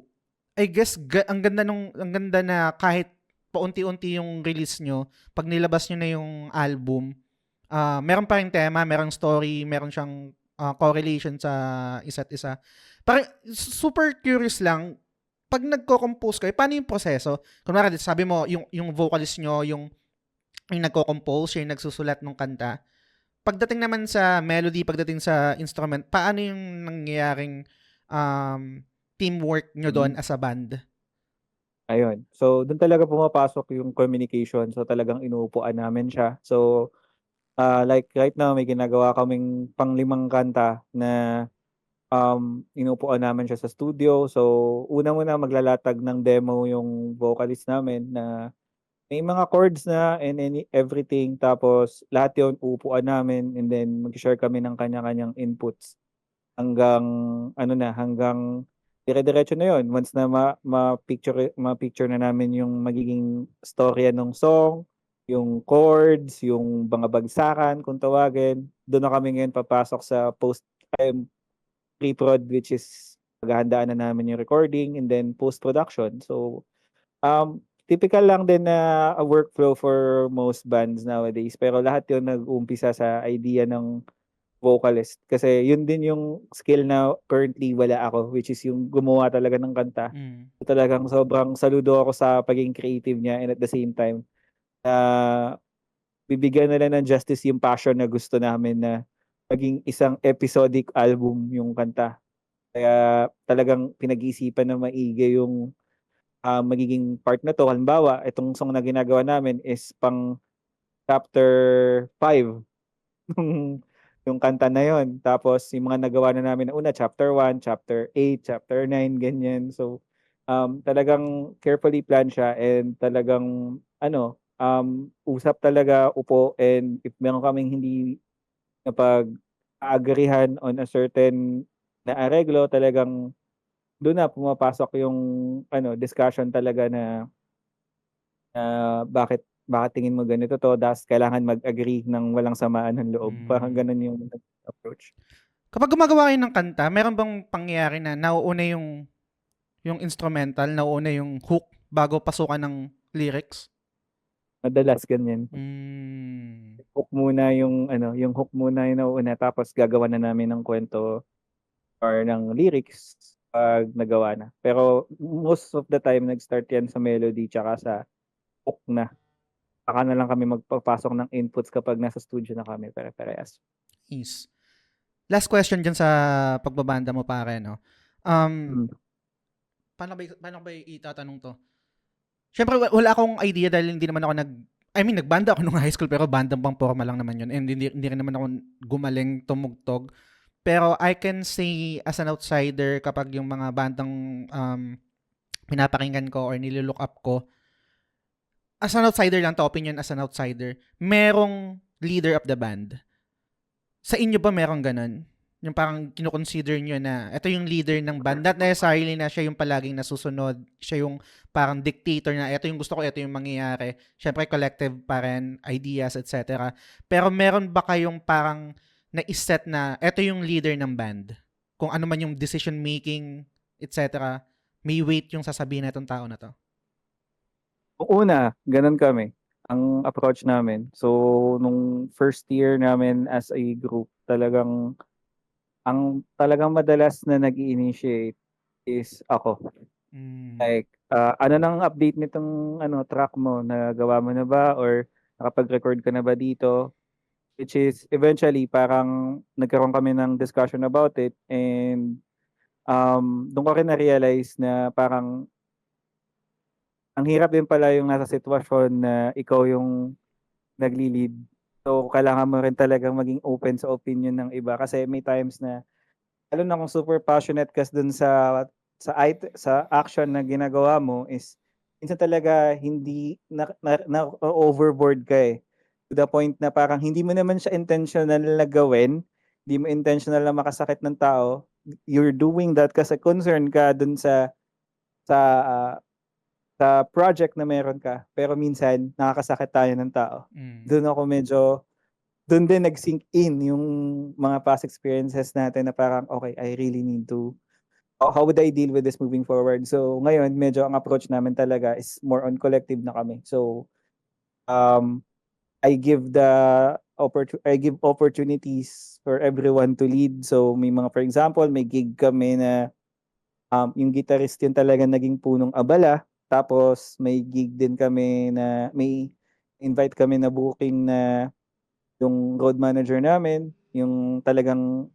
I guess ang ganda na kahit paunti-unti yung release nyo, pag nilabas nyo na yung album, meron pa rin tema, meron story, meron siyang correlation sa isa't isa. Parang super curious lang, pag nagko-compose kayo, paano yung proseso? Kunwari, sabi mo, yung vocalist nyo, yung nagko-compose, yung nagsusulat ng kanta. Pagdating naman sa melody, pagdating sa instrument, paano yung nangyayaring teamwork nyo doon as a band? Ayun. So, doon talaga pumapasok yung communication. So, talagang inuupuan namin siya. So, like right now, may ginagawa kaming pang-5 kanta na inuupuan namin siya sa studio. So, una-muna maglalatag ng demo yung vocalist namin na may mga chords na and everything. Tapos, lahat yun uupuan namin and then mag-share kami ng kanya-kanyang inputs hanggang hanggang dire-diretso na yun. Once na ma-picture na namin yung magiging storya ng song, yung chords, yung mga bagsakan kung tawagin, doon na kami ngayon papasok sa pre-prod, which is paghahandaan na namin yung recording and then post-production. So, typical lang din na a workflow for most bands nowadays. Pero lahat yun nag-uumpisa sa idea ng vocalist. Kasi yun din yung skill na currently wala ako, which is yung gumawa talaga ng kanta. So, talagang sobrang saludo ako sa pagiging creative niya and at the same time, bibigyan na lang ng justice yung passion na gusto namin na maging isang episodic album yung kanta. Kaya talagang pinag-iisipan na maigi yung magiging part na to. Halimbawa, itong song na ginagawa namin is pang chapter 5 yung kanta na yon. Tapos yung mga nagawa na namin na una, chapter 1, chapter 8, chapter 9, ganyan. So, talagang carefully plan siya and talagang usap talaga, upo, and if meron kaming hindi napag-aagrihan on a certain na areglo, talagang doon na pumapasok yung discussion talaga na bakit tingin mo ganito to, das kailangan mag-agree ng walang samaan ng loob. Parang ganun yung approach. Kapag gumagawa kayo ng kanta, meron bang pangyayari na nauuna yung instrumental, nauuna yung hook bago pasukan ng lyrics? Madalas ganyan. Hook muna yung hook muna yung nauuna, tapos gagawa na namin ng kwento or ng lyrics pag nagawa na. Pero most of the time nag-start yan sa melody tsaka sa hook na. Saka na lang kami magpapasok ng inputs kapag nasa studio na kami pare-parehas. Yes. Last question dyan sa pagbabanda mo, pare, no? Paano ba itatanong to? Siyempre, wala akong idea dahil hindi naman ako nagbanda ako nung high school pero bandang pang forma lang naman yun. And hindi rin naman ako gumaling tumugtog. Pero I can say as an outsider kapag yung mga bandang pinapakinggan ko or nililook up ko, as an outsider lang to, opinion as an outsider, merong leader of the band. Sa inyo ba merong ganun? Yung parang kinoconsider nyo na ito yung leader ng band. Not necessarily na siya yung palaging nasusunod. Siya yung parang dictator na ito yung gusto ko, ito yung mangyayari. Siyempre collective pa rin, ideas, etc. Pero meron ba kayong parang na-set na ito yung leader ng band? Kung ano man yung decision making, etc. May weight yung sasabihin na itong tao na to. Una, ganun kami. Ang approach namin. So, nung first year namin as a group, talagang madalas na nag-i-initiate is ako. Like, ano nang update nitong track mo? Nagawa mo na ba? Or nakapag-record ka na ba dito? Which is, eventually, parang nagkaroon kami ng discussion about it. And doon ko rin na-realize na parang ang hirap din pala yung nasa sitwasyon na ikaw yung nagli-lead. So, kailangan mo rin talagang maging open sa opinion ng iba. Kasi may times na, lalo na kung super passionate ka dun sa action na ginagawa mo is, minsan talaga hindi na overboard ka eh. To the point na parang hindi mo naman siya intentional na gawin, hindi mo intentional na makasakit ng tao. You're doing that kasi concern ka dun sa ah, sa project na meron ka. Pero minsan nakakasakit tayo ng tao. Mm. Doon ako medyo doon din nag-sink in yung mga past experiences natin na parang okay, I really need to how would I deal with this moving forward? So ngayon medyo ang approach namin talaga is more on collective na kami. So um I give opportunities for everyone to lead. So may mga for example, may gig kami na yung guitarist yun talaga naging punong abala. Tapos may gig din kami na may invite kami na booking na yung road manager namin, yung talagang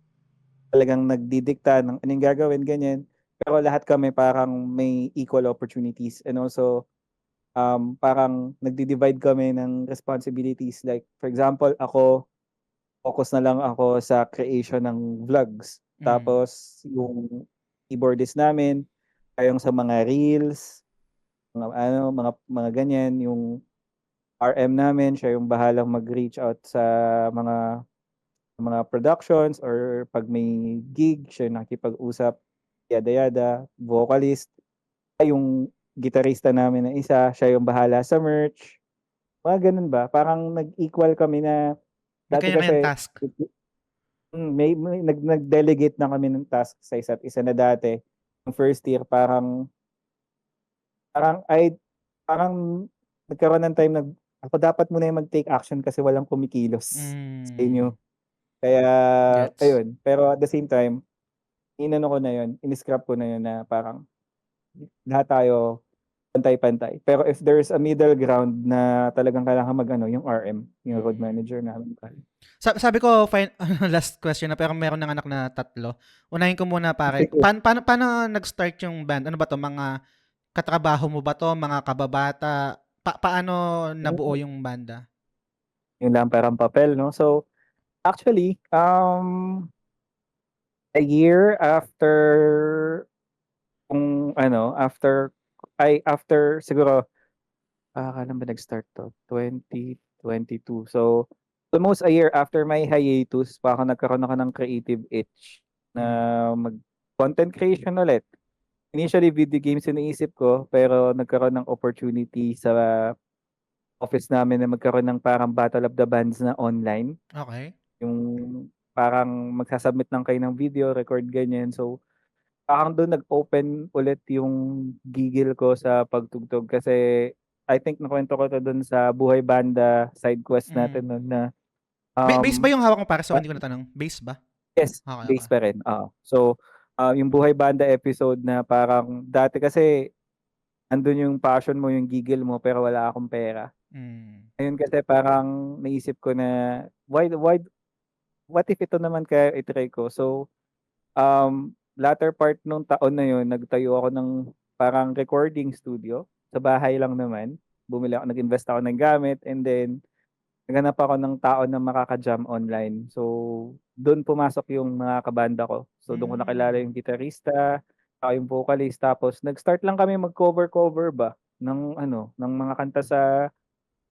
nagdidikta ng anong gagawin ganyan. Pero lahat kami parang may equal opportunities and also parang nagdi-divide kami ng responsibilities. Like, for example, ako, focus na lang ako sa creation ng vlogs. Mm. Tapos, yung keyboardist namin, yung sa mga reels, mga ganyan, yung RM namin, siya yung bahalang mag-reach out sa mga productions or pag may gig, siya yung nakikipag-usap, yada-yada, vocalist, yung gitarista namin na isa, siya yung bahala sa merch. Mga ganun ba? Parang nag-equal kami na May dati kanya-kanyang kasi task. may nag-delegate na kami ng task sa isa't isa na dati. Yung first year parang ay parang nagkaroon ng time ako dapat muna yung mag-take action kasi walang kumikilos sa inyo. Mm. Kaya Gets. ayun, pero at the same time, inano ko na yun, in-scrap ko na yun na parang lahat tayo pantay-pantay. Pero if there's a middle ground na talagang kailangan mag-ano, yung RM, yung road Mm. manager namin. Sabi ko, fine, last question na, pero meron ng anak na 3. Unahin ko muna, pare. Paano nag-start yung band? Ano ba to? Mga katrabaho mo ba to? Mga kababata? Paano nabuo yung banda? Yung lamparang papel, no? So, actually, a year after kung ano, after siguro, kailan ba nag-start to? 2022. So, almost a year after my hiatus, parang nagkaroon ako ng creative itch na Mm. mag-content creation ulit. Initially, video games yung naisip ko, pero nagkaroon ng opportunity sa office namin na magkaroon ng parang Battle of the Bands na online. Okay. Yung parang magsasubmit lang kayo ng video, record ganyan. So, parang doon nag-open ulit yung gigil ko sa pagtugtog kasi I think nakwento ko to doon sa Buhay Banda side quest Mm. natin noon na Bass ba um yung hawak mo, pare? So, ba- hindi ko natanong. Bass ba? yes, Okay, okay. base pa rin. So, yung Buhay Banda episode na parang dati kasi andun yung passion mo, yung gigil mo pero wala akong pera. Mm. Ayun kasi parang naisip ko na why what if ito naman kaya i-try ko. So, latter part nung taon na yun, nagtayo ako ng parang recording studio. Sa bahay lang naman. Nag-invest ako ng gamit and then naghanap ako ng tao na makaka-jam online. So, doon pumasok yung mga kabanda ko. So, doon ko nakilala Mm. yung gitarista, ako yung vocalist. Tapos, nag-start lang kami mag-cover-cover ba ng mga kanta sa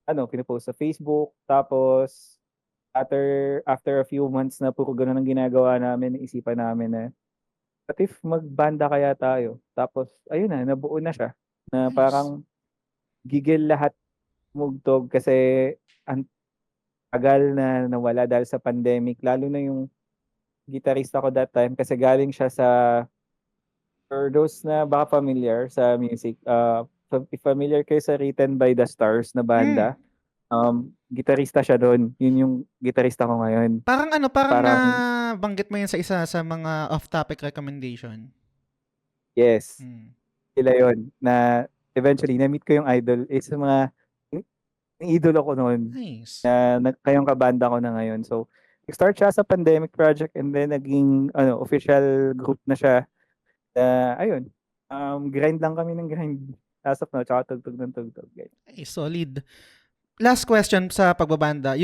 pinopost sa Facebook. Tapos, after a few months na puro ganun ang ginagawa namin, naisipan namin na what if magbanda kaya tayo? Tapos, ayun na, nabuo na siya. Na Nice. parang gigil lahat mugtog kasi ang tagal na nawala dahil sa pandemic. Lalo na yung gitarista ko that time kasi galing siya for those na baka familiar sa music, if familiar kayo sa Written by the Stars na Mm. banda, gitarista siya doon. Yun yung gitarista ko ngayon. Parang Parang, nabanggit mo yun sa isa sa mga off-topic recommendation. yes, Mm. sila yun. Na eventually, na-meet ko yung idol. Is mga, yung idol ko noon. Nice. Kayong kabanda ko na ngayon. So, nag-start siya sa pandemic project and then naging official group na siya. Ayun, grind lang kami ng grind. As of now, tsaka tugtog ng tugtog. Guys. Ay, solid. Last question sa pagbabanda.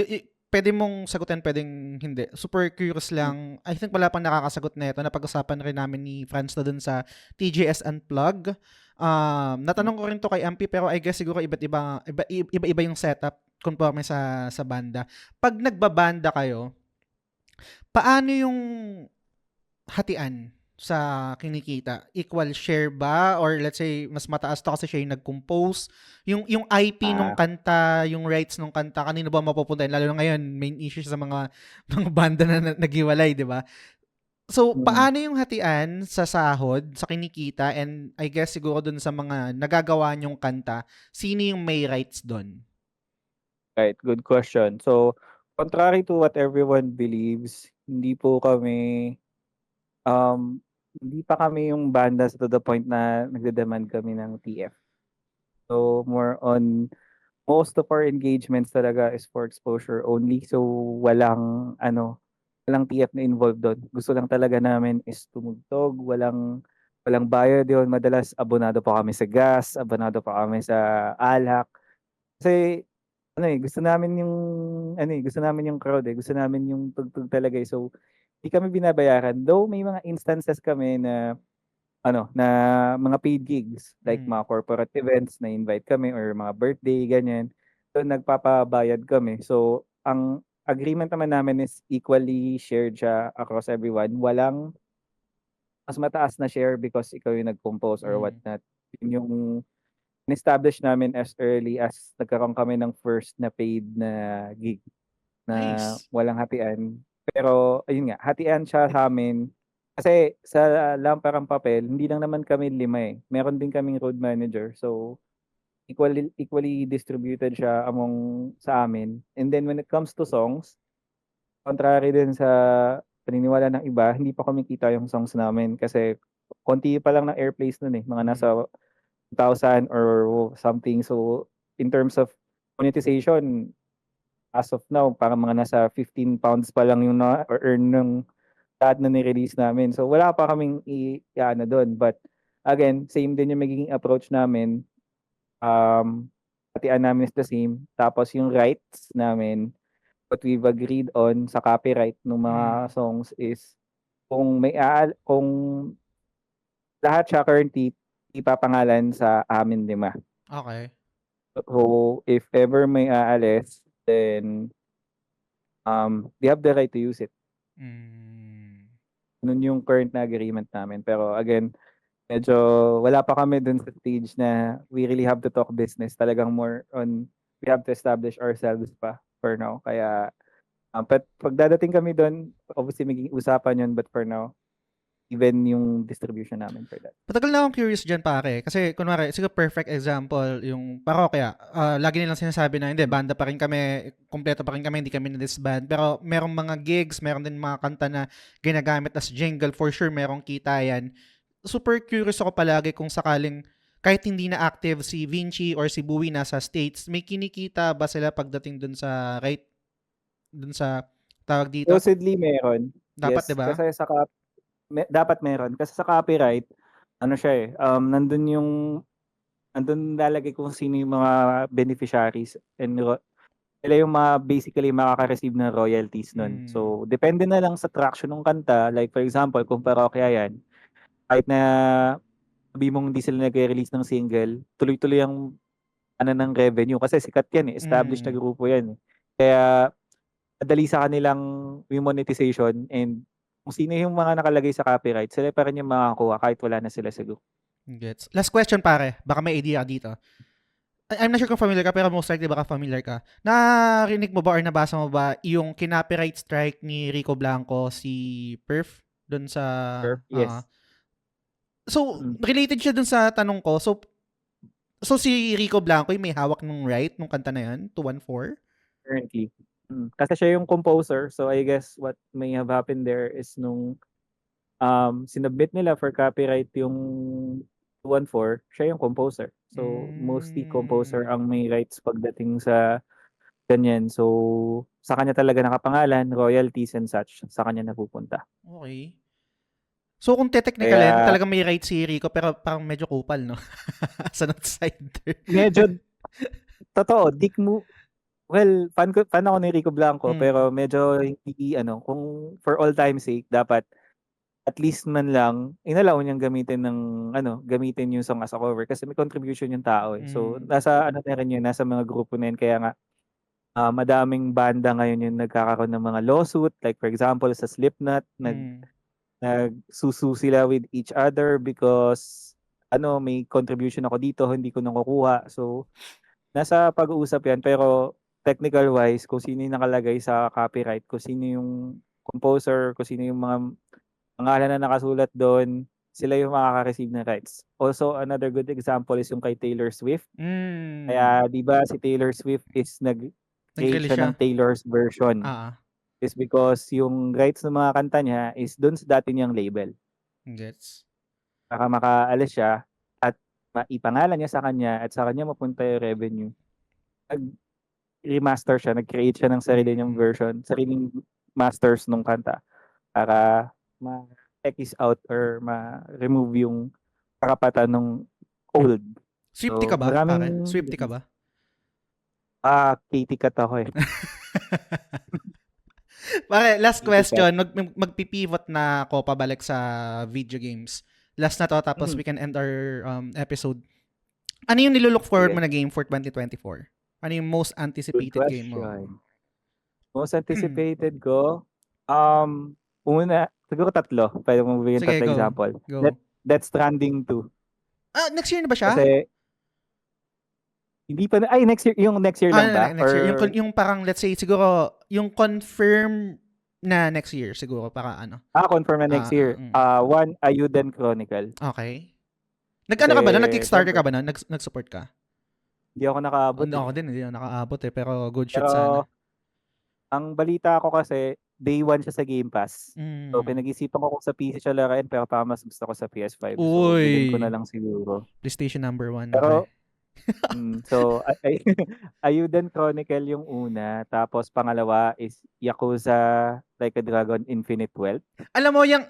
pwede mong sagutin, pwedeng hindi. Super curious lang. I think wala pang nakakasagot na ito. Napag-usapan rin namin ni Franz na dun sa TGS Unplug. Natanong ko rin to kay Ampi, pero I guess siguro iba-iba yung setup conforme sa banda. Pag nagbabanda kayo, paano yung hatian sa kinikita? Equal share ba? Or let's say, mas mataas to kasi siya yung nag-compose. Yung IP nung kanta, yung rights nung kanta, kanino ba mapupunta? Lalo na ngayon, main issue sa mga banda na naghiwalay, di ba? So, paano yung hatian sa sahod, sa kinikita, and I guess siguro dun sa mga nagagawa nyong kanta, sino yung may rights dun? Right, good question. So, contrary to what everyone believes, um, hindi pa kami yung banda to the point na nagde-demand kami ng TF. So, more on, most of our engagements talaga is for exposure only. So, walang TF na involved doon. Gusto lang talaga namin is tumugtog, walang bayad yun. Madalas, abonado pa kami sa gas, abonado pa kami sa alak. Kasi, gusto namin yung crowd eh. Gusto namin yung tugtog talaga eh. So, hindi kami binabayaran. Though may mga instances kami na na mga paid gigs like mga corporate events na invite kami or mga birthday ganyan. So nagpapabayad kami. So ang agreement naman namin is equally shared siya across everyone. Walang mas mataas na share because ikaw yung nag-compose or whatnot. Yun yung in-establish namin as early as nagkaroon kami ng first na paid na gig na Nice. walang hatian. Pero ayun nga, hatian siya sa amin. Kasi sa Lamparang Papel, hindi lang naman kami 5 eh. Meron din kaming road manager. So equally distributed siya sa amin. And then when it comes to songs, contrary din sa paniniwala ng iba, hindi pa kumikita yung songs namin kasi konti pa lang ng airplays nun eh. Mga nasa 2,000 or something. So in terms of monetization, as of now, parang mga nasa 15 pounds pa lang yung na-earn ng lahat na ni-release namin. So wala pa kaming i-ano doon. But again, same din yung magiging approach namin. Hatian namin is the same. Tapos yung rights namin, what we've agreed on sa copyright ng mga songs is kung lahat siya currently ipapangalan sa amin 5. Okay. So if ever may aalis, then they have the right to use it. Nun yung current na agreement namin. Pero again, medyo wala pa kami dun sa stage na we really have to talk business. Talagang more on we have to establish ourselves pa for now. Kaya but pag dadating kami dun, obviously maging usapan yun, but for now, even yung distribution namin for that. Patagal na akong curious dyan, pare. Kasi, kunwari, siguro perfect example, yung parokya. Lagi nilang sinasabi na, hindi, banda pa rin kami, kompleto pa rin kami, hindi kami na-disband. Pero, merong mga gigs, meron din mga kanta na ginagamit as jingle. For sure, merong kita yan. Super curious ako palagi kung sakaling, kahit hindi na active si Vinci or si Bowie nasa States, may kinikita ba sila pagdating dun sa, dun sa tawag dito? Supposedly meron. Dapat, yes, diba? Kasi dapat meron. Kasi sa copyright, siya eh, nandun lalagay kung sino yung mga beneficiaries and sila yung basically makaka-receive ng royalties nun. So, depende na lang sa traction ng kanta. Like, for example, kung parokya yan, kahit na sabi mong hindi sila nag-release ng single, tuloy-tuloy ang ng revenue. Kasi sikat yan eh. Established na grupo yan eh. Kaya, madali sa kanilang monetization and kung sino yung mga nakalagay sa copyright, sila pa rin yung makakuha kahit wala na sila sa group. Gets. Last question, pare. Baka may idea dito. I'm not sure kung familiar ka, pero most likely baka familiar ka. Narinig mo ba or nabasa mo ba yung kinopyright strike ni Rico Blanco si Perf dun sa... Yes. So, related siya dun sa tanong ko. So si Rico Blanco yung may hawak ng right nung kanta na yan, 214? Currently. Kasi siya yung composer, so I guess what may have happened there is nung sinubmit nila for copyright yung 214, siya yung composer. So mostly composer ang may rights pagdating sa ganyan. So sa kanya talaga nakapangalan, royalties and such, sa kanya napupunta. Okay. So kung te-technicalin, talagang may right si Rico pero parang medyo kupal, no? As an outsider. Medyo totoo, well, fan ako ni Rico Blanco, Mm. pero medyo hindi, kung for all time's sake, dapat at least man lang, inalaw niyang gamitin yung song as a cover kasi may contribution yung tao eh. So, Mm. nasa na rin yun, nasa mga grupo na yun. Kaya nga, madaming banda ngayon yung nagkakaroon ng mga lawsuit. Like for example, sa Slipknot, Mm. nagsusu sila with each other because may contribution ako dito, hindi ko nakukuha. So, nasa pag-uusap yan. Pero technical wise, kung sino yung nakalagay sa copyright, kung sino yung composer, kung sino yung mga pangalan na nakasulat doon, sila yung makaka-receive ng rights. Also, another good example is yung kay Taylor Swift. Mm. Kaya, di ba, si Taylor Swift is nag-create Nag-release siya siya. ng Taylor's version. Is because yung rights ng mga kanta niya is doon sa dati niyang label. Gets. Para makaalis siya at maipangalan niya sa kanya at sa kanya mapunta yung revenue. Nag-remaster siya, nag-create siya ng sarili niyang version, sariling masters nung kanta para ma-X out or ma-remove yung karapatan ng old. Swiftie So, ka ba, pare? maraming Swiftie ka ba? Katie Kat ako eh. Pare, last Katie question. Magpipivot na ako pabalik sa video games. Last na to, tapos we can end our episode. Ano yung nilulook forward mo na game for 2024? Ano yung most Good anticipated game mo? question. Most anticipated ko, una, siguro 3. Pwede mo bigyan Sige, 3 go. example. Go. Death Stranding 2. Next year na ba siya? Kasi, hindi pa next year, yung next year lang ba? Next year. Or, Yung parang, let's say, siguro, yung confirm na next year, siguro, para ano. confirm na next year. One, Ayuden Chronicle. Okay. Nag-ano ka ba nun? Kasi, Nag-Kickstarter ka ba nun? Nag-support ka? Hindi ako nakaabot. Ako din, hindi ako nakaabot eh. Pero good shit Pero, sana. ang balita ko kasi, day 1 siya sa Game Pass. So, pinag-isipan ko kung sa PC siya larain, pero parang mas gusto ko sa PS5. So, bilhin ko na lang siguro. PlayStation number 1. Pero, Okay. so, Ayuden Chronicle yung una. Tapos, pangalawa is Yakuza Like a Dragon Infinite Wealth. Alam mo, yung...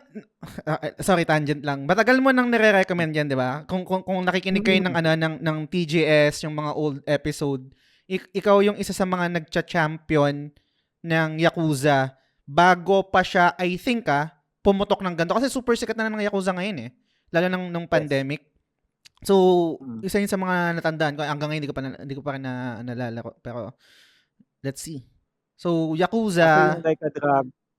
sorry, tangent lang. Matagal mo nang nire-recommend yan, di ba? Kung nakikinig kayo ng TGS, yung mga old episode, ikaw yung isa sa mga nagcha-champion ng Yakuza bago pa siya, I think, pumutok ng ganito. Kasi super sikat na ng Yakuza ngayon eh. Lalo ng pandemic. So, isa yun sa mga natandaan ko. Hanggang ngayon, hindi ko pa rin nalala ko. Pero, let's see. So, Yakuza...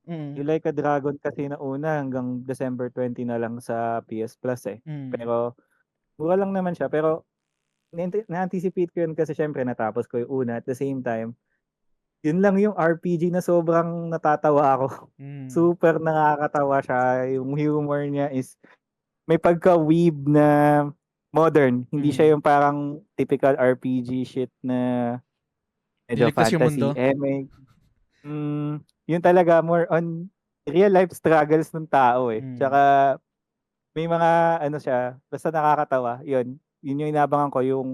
Yung Like a Dragon kasi na una hanggang December 20 na lang sa PS Plus eh. Pero, mura lang naman siya. Pero, na-anticipate ko yun kasi syempre natapos ko yung una. At the same time, yun lang yung RPG na sobrang natatawa ako. Super nakakatawa siya. Yung humor niya is may pagka-weeb na modern. Hindi siya yung parang typical RPG shit na medyo fantasy. Yun talaga more on real life struggles ng tao eh. Tsaka may mga siya, basta nakakatawa. Yun yung inabangan ko, yung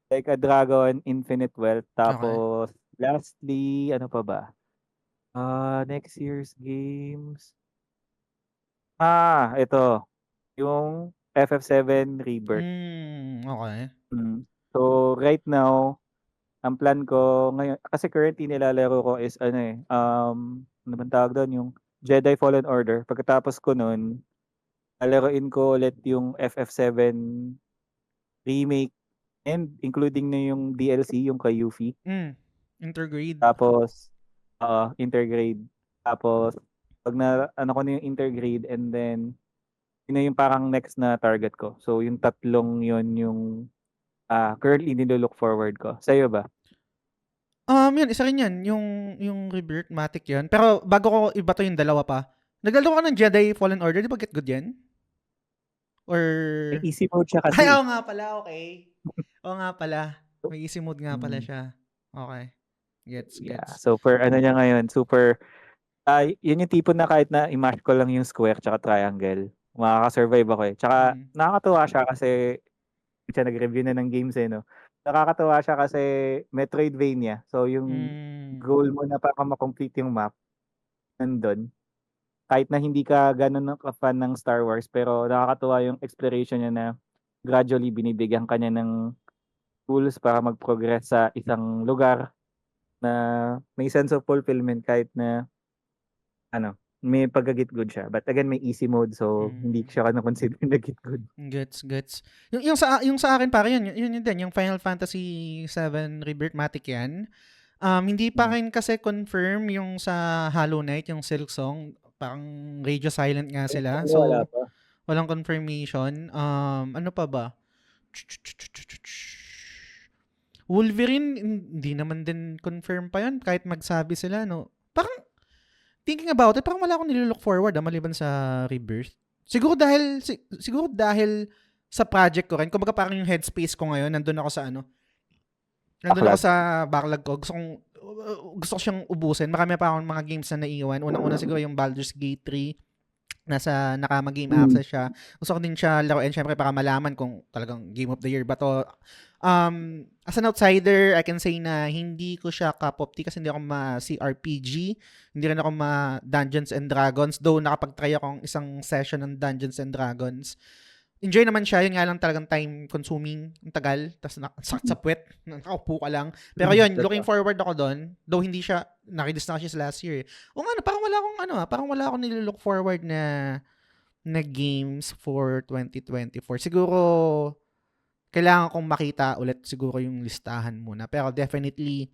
Like a Dragon Infinite Wealth. Tapos lastly, ano pa ba? Next year's games. Ito. Yung FF7 Rebirth. Okay. So right now, ang plan ko ngayon, kasi currently nilalaro ko is ano bang tawag doon, yung Jedi Fallen Order. Pagkatapos ko nun, lalaroin ko ulit yung FF7 remake and including na yung DLC, yung kay Yuffie. Intergrade. Tapos, intergrade. Tapos, pag ko na yung intergrade and then, yun na yung parang next na target ko. So, yung tatlong yun yung currently nilook forward ko. Sa'yo ba? Yun, isa rin yan. Yung Rebirth, Matic yun. Pero bago ko iba to yung dalawa pa, naglalaro ka ng Jedi Fallen Order, di ba get good yan? Or... May easy mode siya kasi. Ay, oo nga pala, okay. Oo nga pala. May easy mode nga pala siya. Okay. Gets. Yeah, super, niya ngayon, super, yun yung tipo na kahit na i-mash ko lang yung square tsaka triangle, makaka-survive ako eh. Tsaka, nakakatuwa siya kasi, siya nag-review na ng games eh, no? Nakakatuwa siya kasi Metroidvania. So, yung goal mo na para ma-complete yung map, nandun. Kahit na hindi ka ganun ka-fan ng Star Wars, pero nakakatuwa yung exploration niya na gradually binibigyan ka niya ng tools para mag-progress sa isang lugar. na may sense of fulfillment kahit na may pagka-git-good siya. But again, may easy mode so hindi siya consider na git-good. Gets. Yung sa akin pare yun din, yung Final Fantasy 7 Rebirth Matic yan. Hindi pa rin kasi confirm yung sa Hollow Knight, yung Silk Song. Parang radio silent nga sila. Wala So, pa. walang confirmation. Ano pa ba? Wolverine, hindi naman din confirm pa yan. Kahit magsabi sila, no? Parang, thinking about it, parang wala akong nililook forward, maliban sa Rebirth. Siguro dahil sa project ko rin. Kumbaga parang yung headspace ko ngayon, nandun ako sa backlog ko. Gusto ko siyang ubusin. Marami pa akong mga games na naiwan. Unang-una siguro yung Baldur's Gate 3. Nasa nakama-game access siya. Gusto ko din siya laruin syempre para malaman kung talagang Game of the Year ba to. As an outsider, I can say na hindi ko siya cup of tea kasi hindi ako ma-CRPG. Hindi rin ako ma-Dungeons and Dragons. Though nakapag-try akong isang session ng Dungeons and Dragons. Enjoy naman siya, yun nga lang talagang time consuming, ang tagal, tapos sakit sa puwet, nakaupo ka lang. Pero yun, looking forward ako doon, though hindi siya, nakidis na siya last year. O nga, parang wala akong nililook forward na games for 2024. Siguro, kailangan kong makita ulit siguro yung listahan muna. Pero definitely,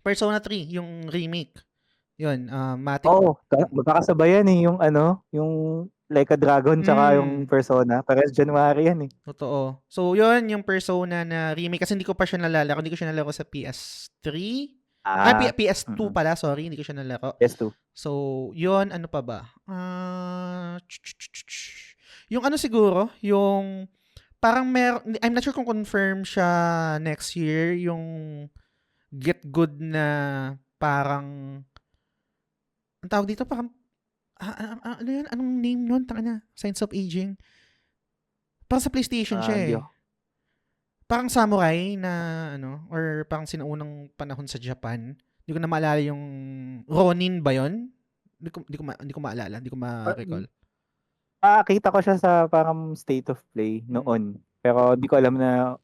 Persona 3, yung remake. Yun, Matic. Magkakasabayan yung Like a Dragon tsaka yung Persona. Parehas January yan eh. Totoo. So, yun, yung Persona na remake. Kasi hindi ko pa siya nalalaro. Hindi ko siya nalaro sa PS3. PS2 pala. Sorry, hindi ko siya nalaro. PS2. So, yun, ano pa ba? Yung siguro, yung parang I'm not sure kung confirm siya next year, yung Get Good na parang, ang tawag dito, parang, ano yan? Anong name nun? Tangina, Signs of Aging. Parang sa PlayStation siya eh. Parang samurai na, or parang sinaunang panahon sa Japan. Hindi ko na maalala yung Ronin ba yun? Hindi ko maalala. Hindi ko ma-recall. Kita ko siya sa parang state of play noon. Pero hindi ko alam na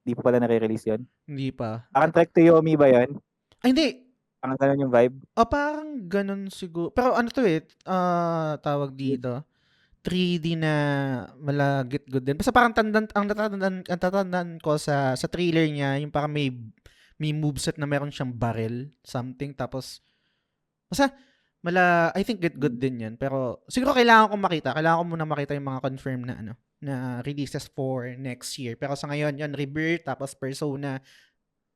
hindi pa pala nare-release yun. Hindi pa. Parang Trek to Yomi ba yun? Ay, hindi. Parang ganun yung vibe? Parang ganun siguro. Pero ano to eh, tawag dito, 3D na malagit good din. Basta parang ang natatandaan ko sa trailer niya, yung parang may moveset na meron siyang barrel, something. Tapos, basta, I think get good din yan. Pero, siguro kailangan ko muna makita yung mga confirm na releases for next year. Pero sa ngayon, yun, Rebirth, tapos Persona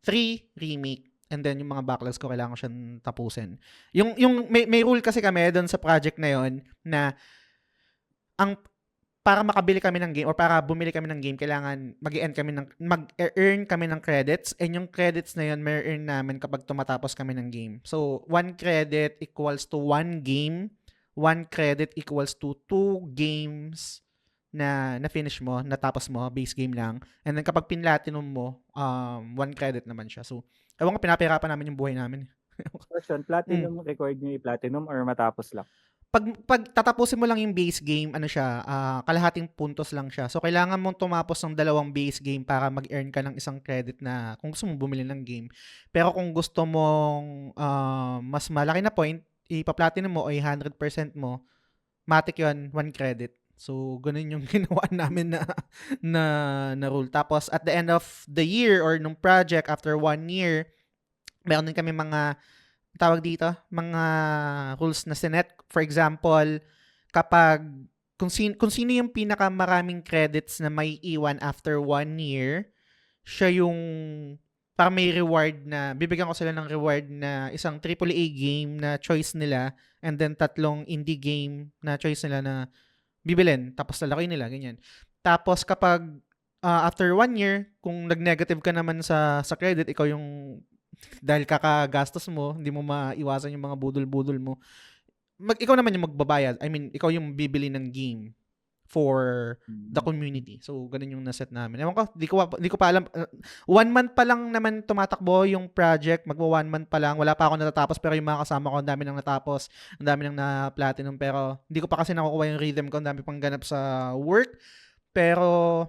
3 remake. And then, yung mga backlogs ko, kailangan ko siyang tapusin. May rule kasi kami doon sa project na yon na para makabili kami ng game or para bumili kami ng game, kailangan mag-earn kami ng credits. And yung credits na yon may earn namin kapag tumatapos kami ng game. So, 1 credit equals to 1 game. 1 credit equals to 2 games na finish mo, natapos mo, base game lang. And then, kapag pinlatinum mo, 1 credit naman siya. So, ewan ko, pinapahirapan namin yung buhay namin. Question, platinum, record nyo i-platinum or matapos lang? Pag tatapusin mo lang yung base game, kalahating puntos lang siya. So, kailangan mong tumapos ng 2 base game para mag-earn ka ng 1 credit na kung gusto mong bumili ng game. Pero kung gusto mong mas malaki na point, ipa-platinum mo o 100% mo, matik yun, 1 credit. So, ganun yung ginawa namin na rule. Tapos, at the end of the year or nung project, after 1 year, meron din kami mga, tawag dito, mga rules na sinet. For example, kung sino yung pinakamaraming credits na may iwan after 1 year, siya yung, parang may reward na, bibigyan ko sila ng reward na isang AAA game na choice nila, and then 3 indie game na choice nila na bibilin, tapos lalaki nila, ganyan. Tapos kapag after 1 year, kung nag-negative ka naman sa credit, ikaw yung, dahil kakagastos mo, hindi mo maiwasan yung mga budol-budol mo, ikaw naman yung magbabayad. I mean, ikaw yung bibili ng game for the community. So, ganun yung naset namin. Ewan ko, di ko pa alam. 1 month pa lang naman tumatakbo yung project. Magwa 1 month pa lang. Wala pa ako natatapos, pero yung mga kasama ko, ang dami nang natapos. Ang dami nang na-platinum. Pero, hindi ko pa kasi nakukuha yung rhythm ko. Ang dami pang ganap sa work. Pero,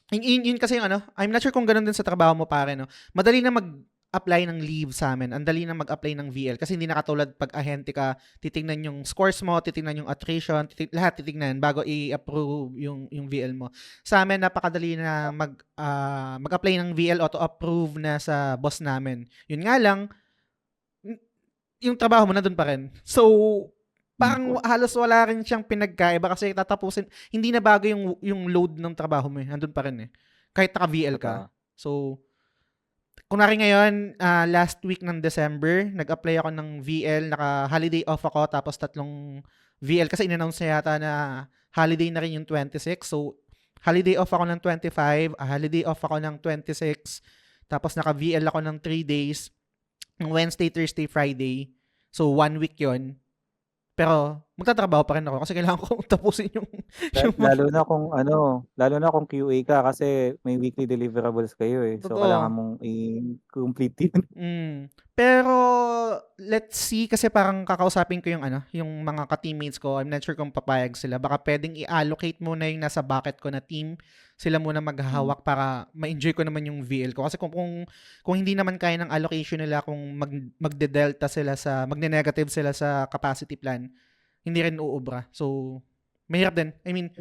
Yun kasi yung ano, I'm not sure kung ganun din sa trabaho mo pare, no? Madali na mag-apply ng leave sa amin. Ang dali na mag-apply ng VL kasi hindi na katulad pag ahente ka, titingnan yung scores mo, titingnan yung attrition, lahat titingnan bago i-approve yung VL mo. Sa amin, napakadali na mag-apply ng VL auto-approve na sa boss namin. Yun nga lang, yung trabaho mo nandun pa rin. So, parang halos wala rin siyang pinagkaiba kasi tatapusin, hindi na bago yung load ng trabaho mo eh. Nandun pa rin eh. Kahit naka-VL ka. Totoo. So, kunwari ngayon, last week ng December, nag-apply ako ng VL, naka-holiday off ako, tapos 3 VL kasi in-announce na yata na holiday na rin yung 26. So, holiday off ako ng 25, holiday off ako ng 26, tapos naka-VL ako ng 3 days, ng Wednesday, Thursday, Friday. So, 1 week yon. Pero, magtatrabaho pa rin ako kasi kailangan kong tapusin yung Lalo na kung lalo na kung QA ka kasi may weekly deliverables kayo eh. So, kailangan Totoo. mong i-complete yun. Pero, let's see, kasi parang kakausapin ko yung mga ka-teammates ko. I'm not sure kung papayag sila. Baka pwedeng i-allocate muna yung nasa bucket ko na team. Sila muna maghahawak para ma-enjoy ko naman yung VL ko. Kasi kung hindi naman kaya ng allocation nila, kung magde-delta sila magne-negative sila sa capacity plan, hindi rin uubra. So, mahirap din. I mean,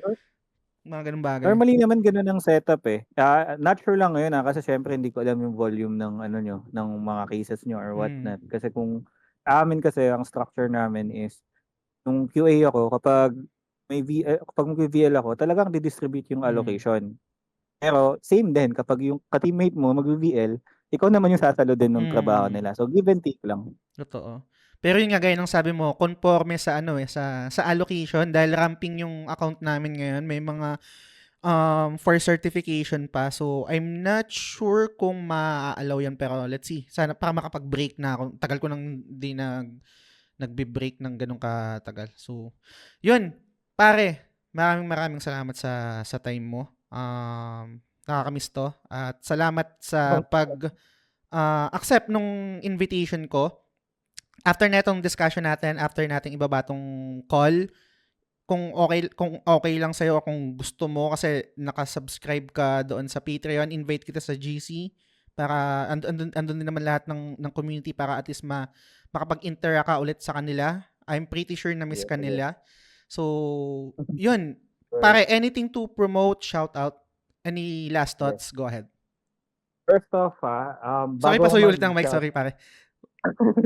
mga ganung bagay. Normally naman ganun ang setup eh. Not sure lang ngayon kasi syempre hindi ko alam yung volume ng ng mga cases nyo or whatnot. Kasi kung sa amin kasi ang structure namin is nung QA ako kapag kapag mag-VL ako, talagang di-distribute yung allocation. Pero same din kapag yung ka-teammate mo mag-VL, ikaw naman yung sasalo din ng trabaho nila. So give and take lang. Totoo. Pero yun nga, gaya ng sabi mo, conforme sa sa allocation, dahil ramping yung account namin ngayon, may mga for certification pa. So, I'm not sure kung ma-allow yan, pero let's see. Sana para makapag-break na ako. Tagal ko nang di nagbe-break ng ganun katagal. So, yun. Pare, maraming salamat sa time mo. Nakakamiss to. At salamat sa accept nung invitation ko. After netong discussion natin, after nating ibaba tong call, kung okay lang sa'yo, kung gusto mo, kasi nakasubscribe ka doon sa Patreon, invite kita sa GC para andun din naman lahat ng community para at least makapag-interact ka ulit sa kanila. I'm pretty sure na miss ka nila. So, yun. Pare, anything to promote, shout out, any last thoughts? Go ahead. First off, Sorry bago pa, ako ulit ng mic. Sorry, pare.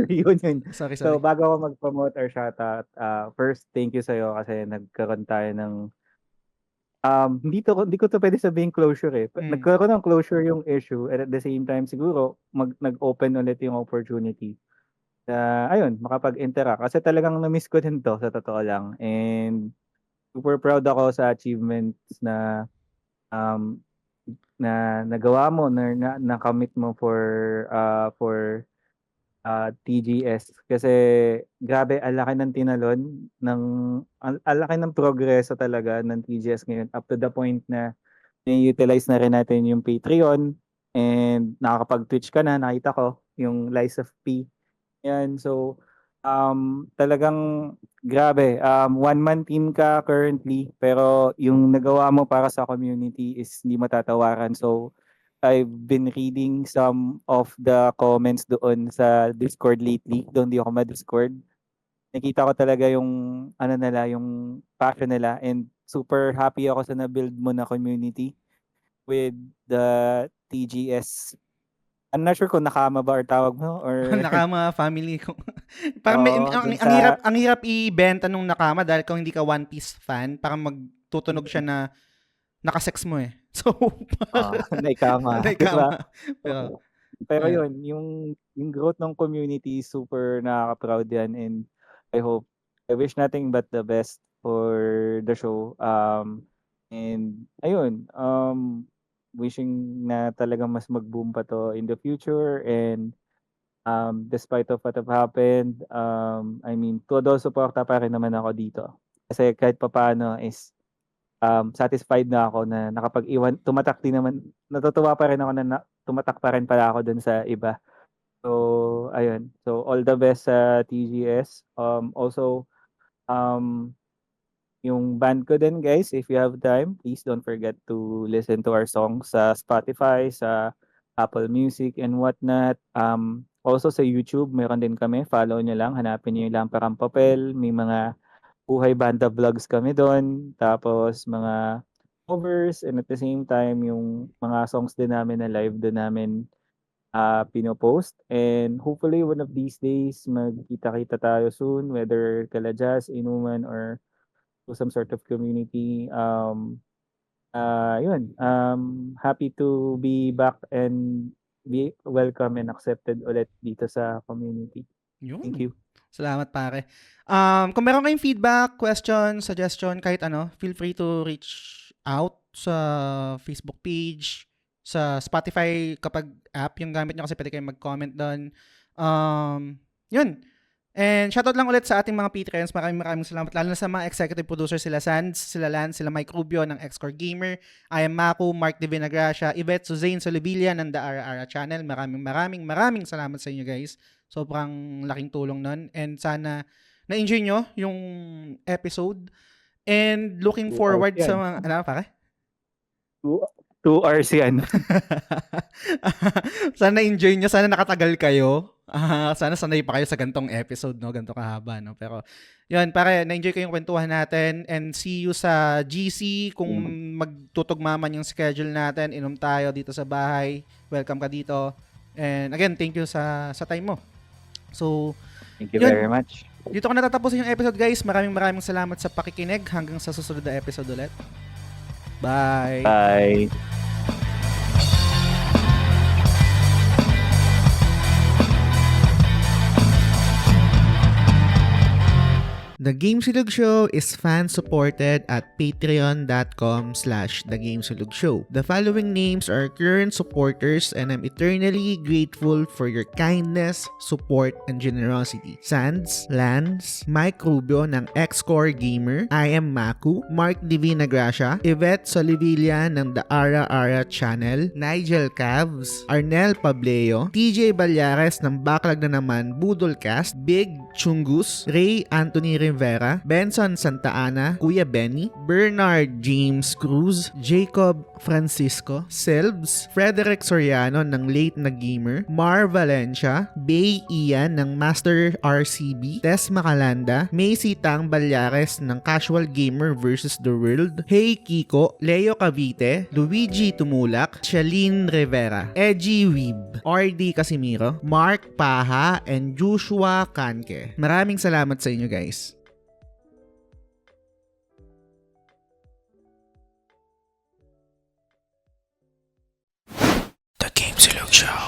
yun. Sorry. So, bago ako mag-promote or shoutout, first, thank you sa'yo kasi nagkaroon tayo ng hindi ko to pwede sabihin closure eh. Nagkaroon ng closure yung issue and at the same time siguro nag-open ulit yung opportunity na ayun, makapag-interact. Kasi talagang na-miss ko din to sa totoo lang. And super proud ako sa achievements na nagawa mo, na nakamit mo for TGS kasi grabe ang laki ng tinalon ang laki ng progreso talaga ng TGS ngayon up to the point na i-utilize na rin natin yung Patreon and nakakapag-Twitch ka na, nakita ko yung Lies of P. Yan, so talagang grabe, one-man team ka currently pero yung nagawa mo para sa community is hindi matatawaran. So I've been reading some of the comments doon sa Discord lately. Doon di ako ma-Discord. Nakita ko talaga yung nila, yung passion nila and super happy ako sa na-build mo na community with the TGS. I'm not sure kung nakama ba or tawag mo or Nakama family ko. Parang ang hirap ibenta nung nakama dahil kung hindi ka One Piece fan, parang magtutunog siya na nakasex mo eh. So, naikama. naikama. Diba? Pero yun, yung growth ng community, super nakaka-proud yan and I wish nothing but the best for the show. And ayun, wishing na talagang mas mag-boom pa to in the future and despite of what have happened, I mean, todo suporta pa rin naman ako dito. Kasi kahit papaano is satisfied na ako na nakapag-iwan, tumatak din naman, natutuwa pa rin ako na tumatak pa rin pala ako dun sa iba. So, ayun. So, all the best sa TGS. Also, yung band ko din guys, if you have time, please don't forget to listen to our songs sa Spotify, sa Apple Music and whatnot. Also sa YouTube, meron din kami. Follow nyo lang, hanapin nyo yung Lamparang Papel. May mga buhay banda vlogs kami doon. Tapos mga covers and at the same time, yung mga songs din namin na live doon namin pinopost. And hopefully one of these days, magkita-kita tayo soon, whether kala Jazz, Inuman, or to some sort of community. Yun, happy to be back and be welcome and accepted ulit dito sa community. Thank Yun. you. Salamat pare. Kung meron kayong feedback, question, suggestion, kahit ano, feel free to reach out sa Facebook page, sa Spotify kapag app yung gamit nyo kasi pwede kayong mag-comment doon. Yun. And shoutout lang ulit sa ating mga Patreons. Maraming salamat. Lalo na sa mga executive producers, sila Sands, sila Lance, sila Mike Rubio ng Xcore Gamer, I am Maku, Mark De Vinagracia, Yvette Suzanne Solivilla ng The Ara Ara Channel. Maraming salamat sa inyo guys. Sobrang laking tulong nun. And sana na-enjoy nyo yung episode. And looking 2 forward hours sa yan. mga... Ano, pare? 2 hours yan. Sana enjoy nyo. Sana nakatagal kayo. Sana sanay pa kayo sa gantong episode, no? Ganto kahaba, no? Pero, yun, pare, na-enjoy ko yung kwentuhan natin. And see you sa GC. Kung magtutugma man yung schedule natin, inom tayo dito sa bahay. Welcome ka dito. And again, thank you sa time mo. So, Thank you Yun. very much. dito ko natatapusin yung episode, guys. Maraming salamat sa pakikinig. Hanggang sa susunod na episode ulit. Bye! Bye. The Gamesulog Show is fan-supported at patreon.com/thegamesulog-show. The following names are current supporters and I'm eternally grateful for your kindness, support, and generosity. Sands, Lance, Mike Rubio ng Xcore Gamer, I am Maku, Mark De Vinagracia, Yvette Solivilla ng The Ara Ara Channel, Nigel Cavs, Arnel Pableo, TJ Balyares ng Backlog na naman Budolcast, Big Chungus, Ray Anthony Rivera, Benson Santa Ana, Kuya Benny, Bernard James Cruz, Jacob Francisco, Selbs, Frederick Soriano ng Late na Gamer, Mar Valencia, Bay Ian ng Master RCB, Tess Macalanda, Macy Tang Balyares ng Casual Gamer vs. The World, Hey Kiko, Leo Cavite, Luigi Tumulak, Shalene Rivera, Edgy Weeb, RD Casimiro, Mark Paha, and Joshua Kanke. Maraming salamat sa inyo guys. The Gamesulog Show.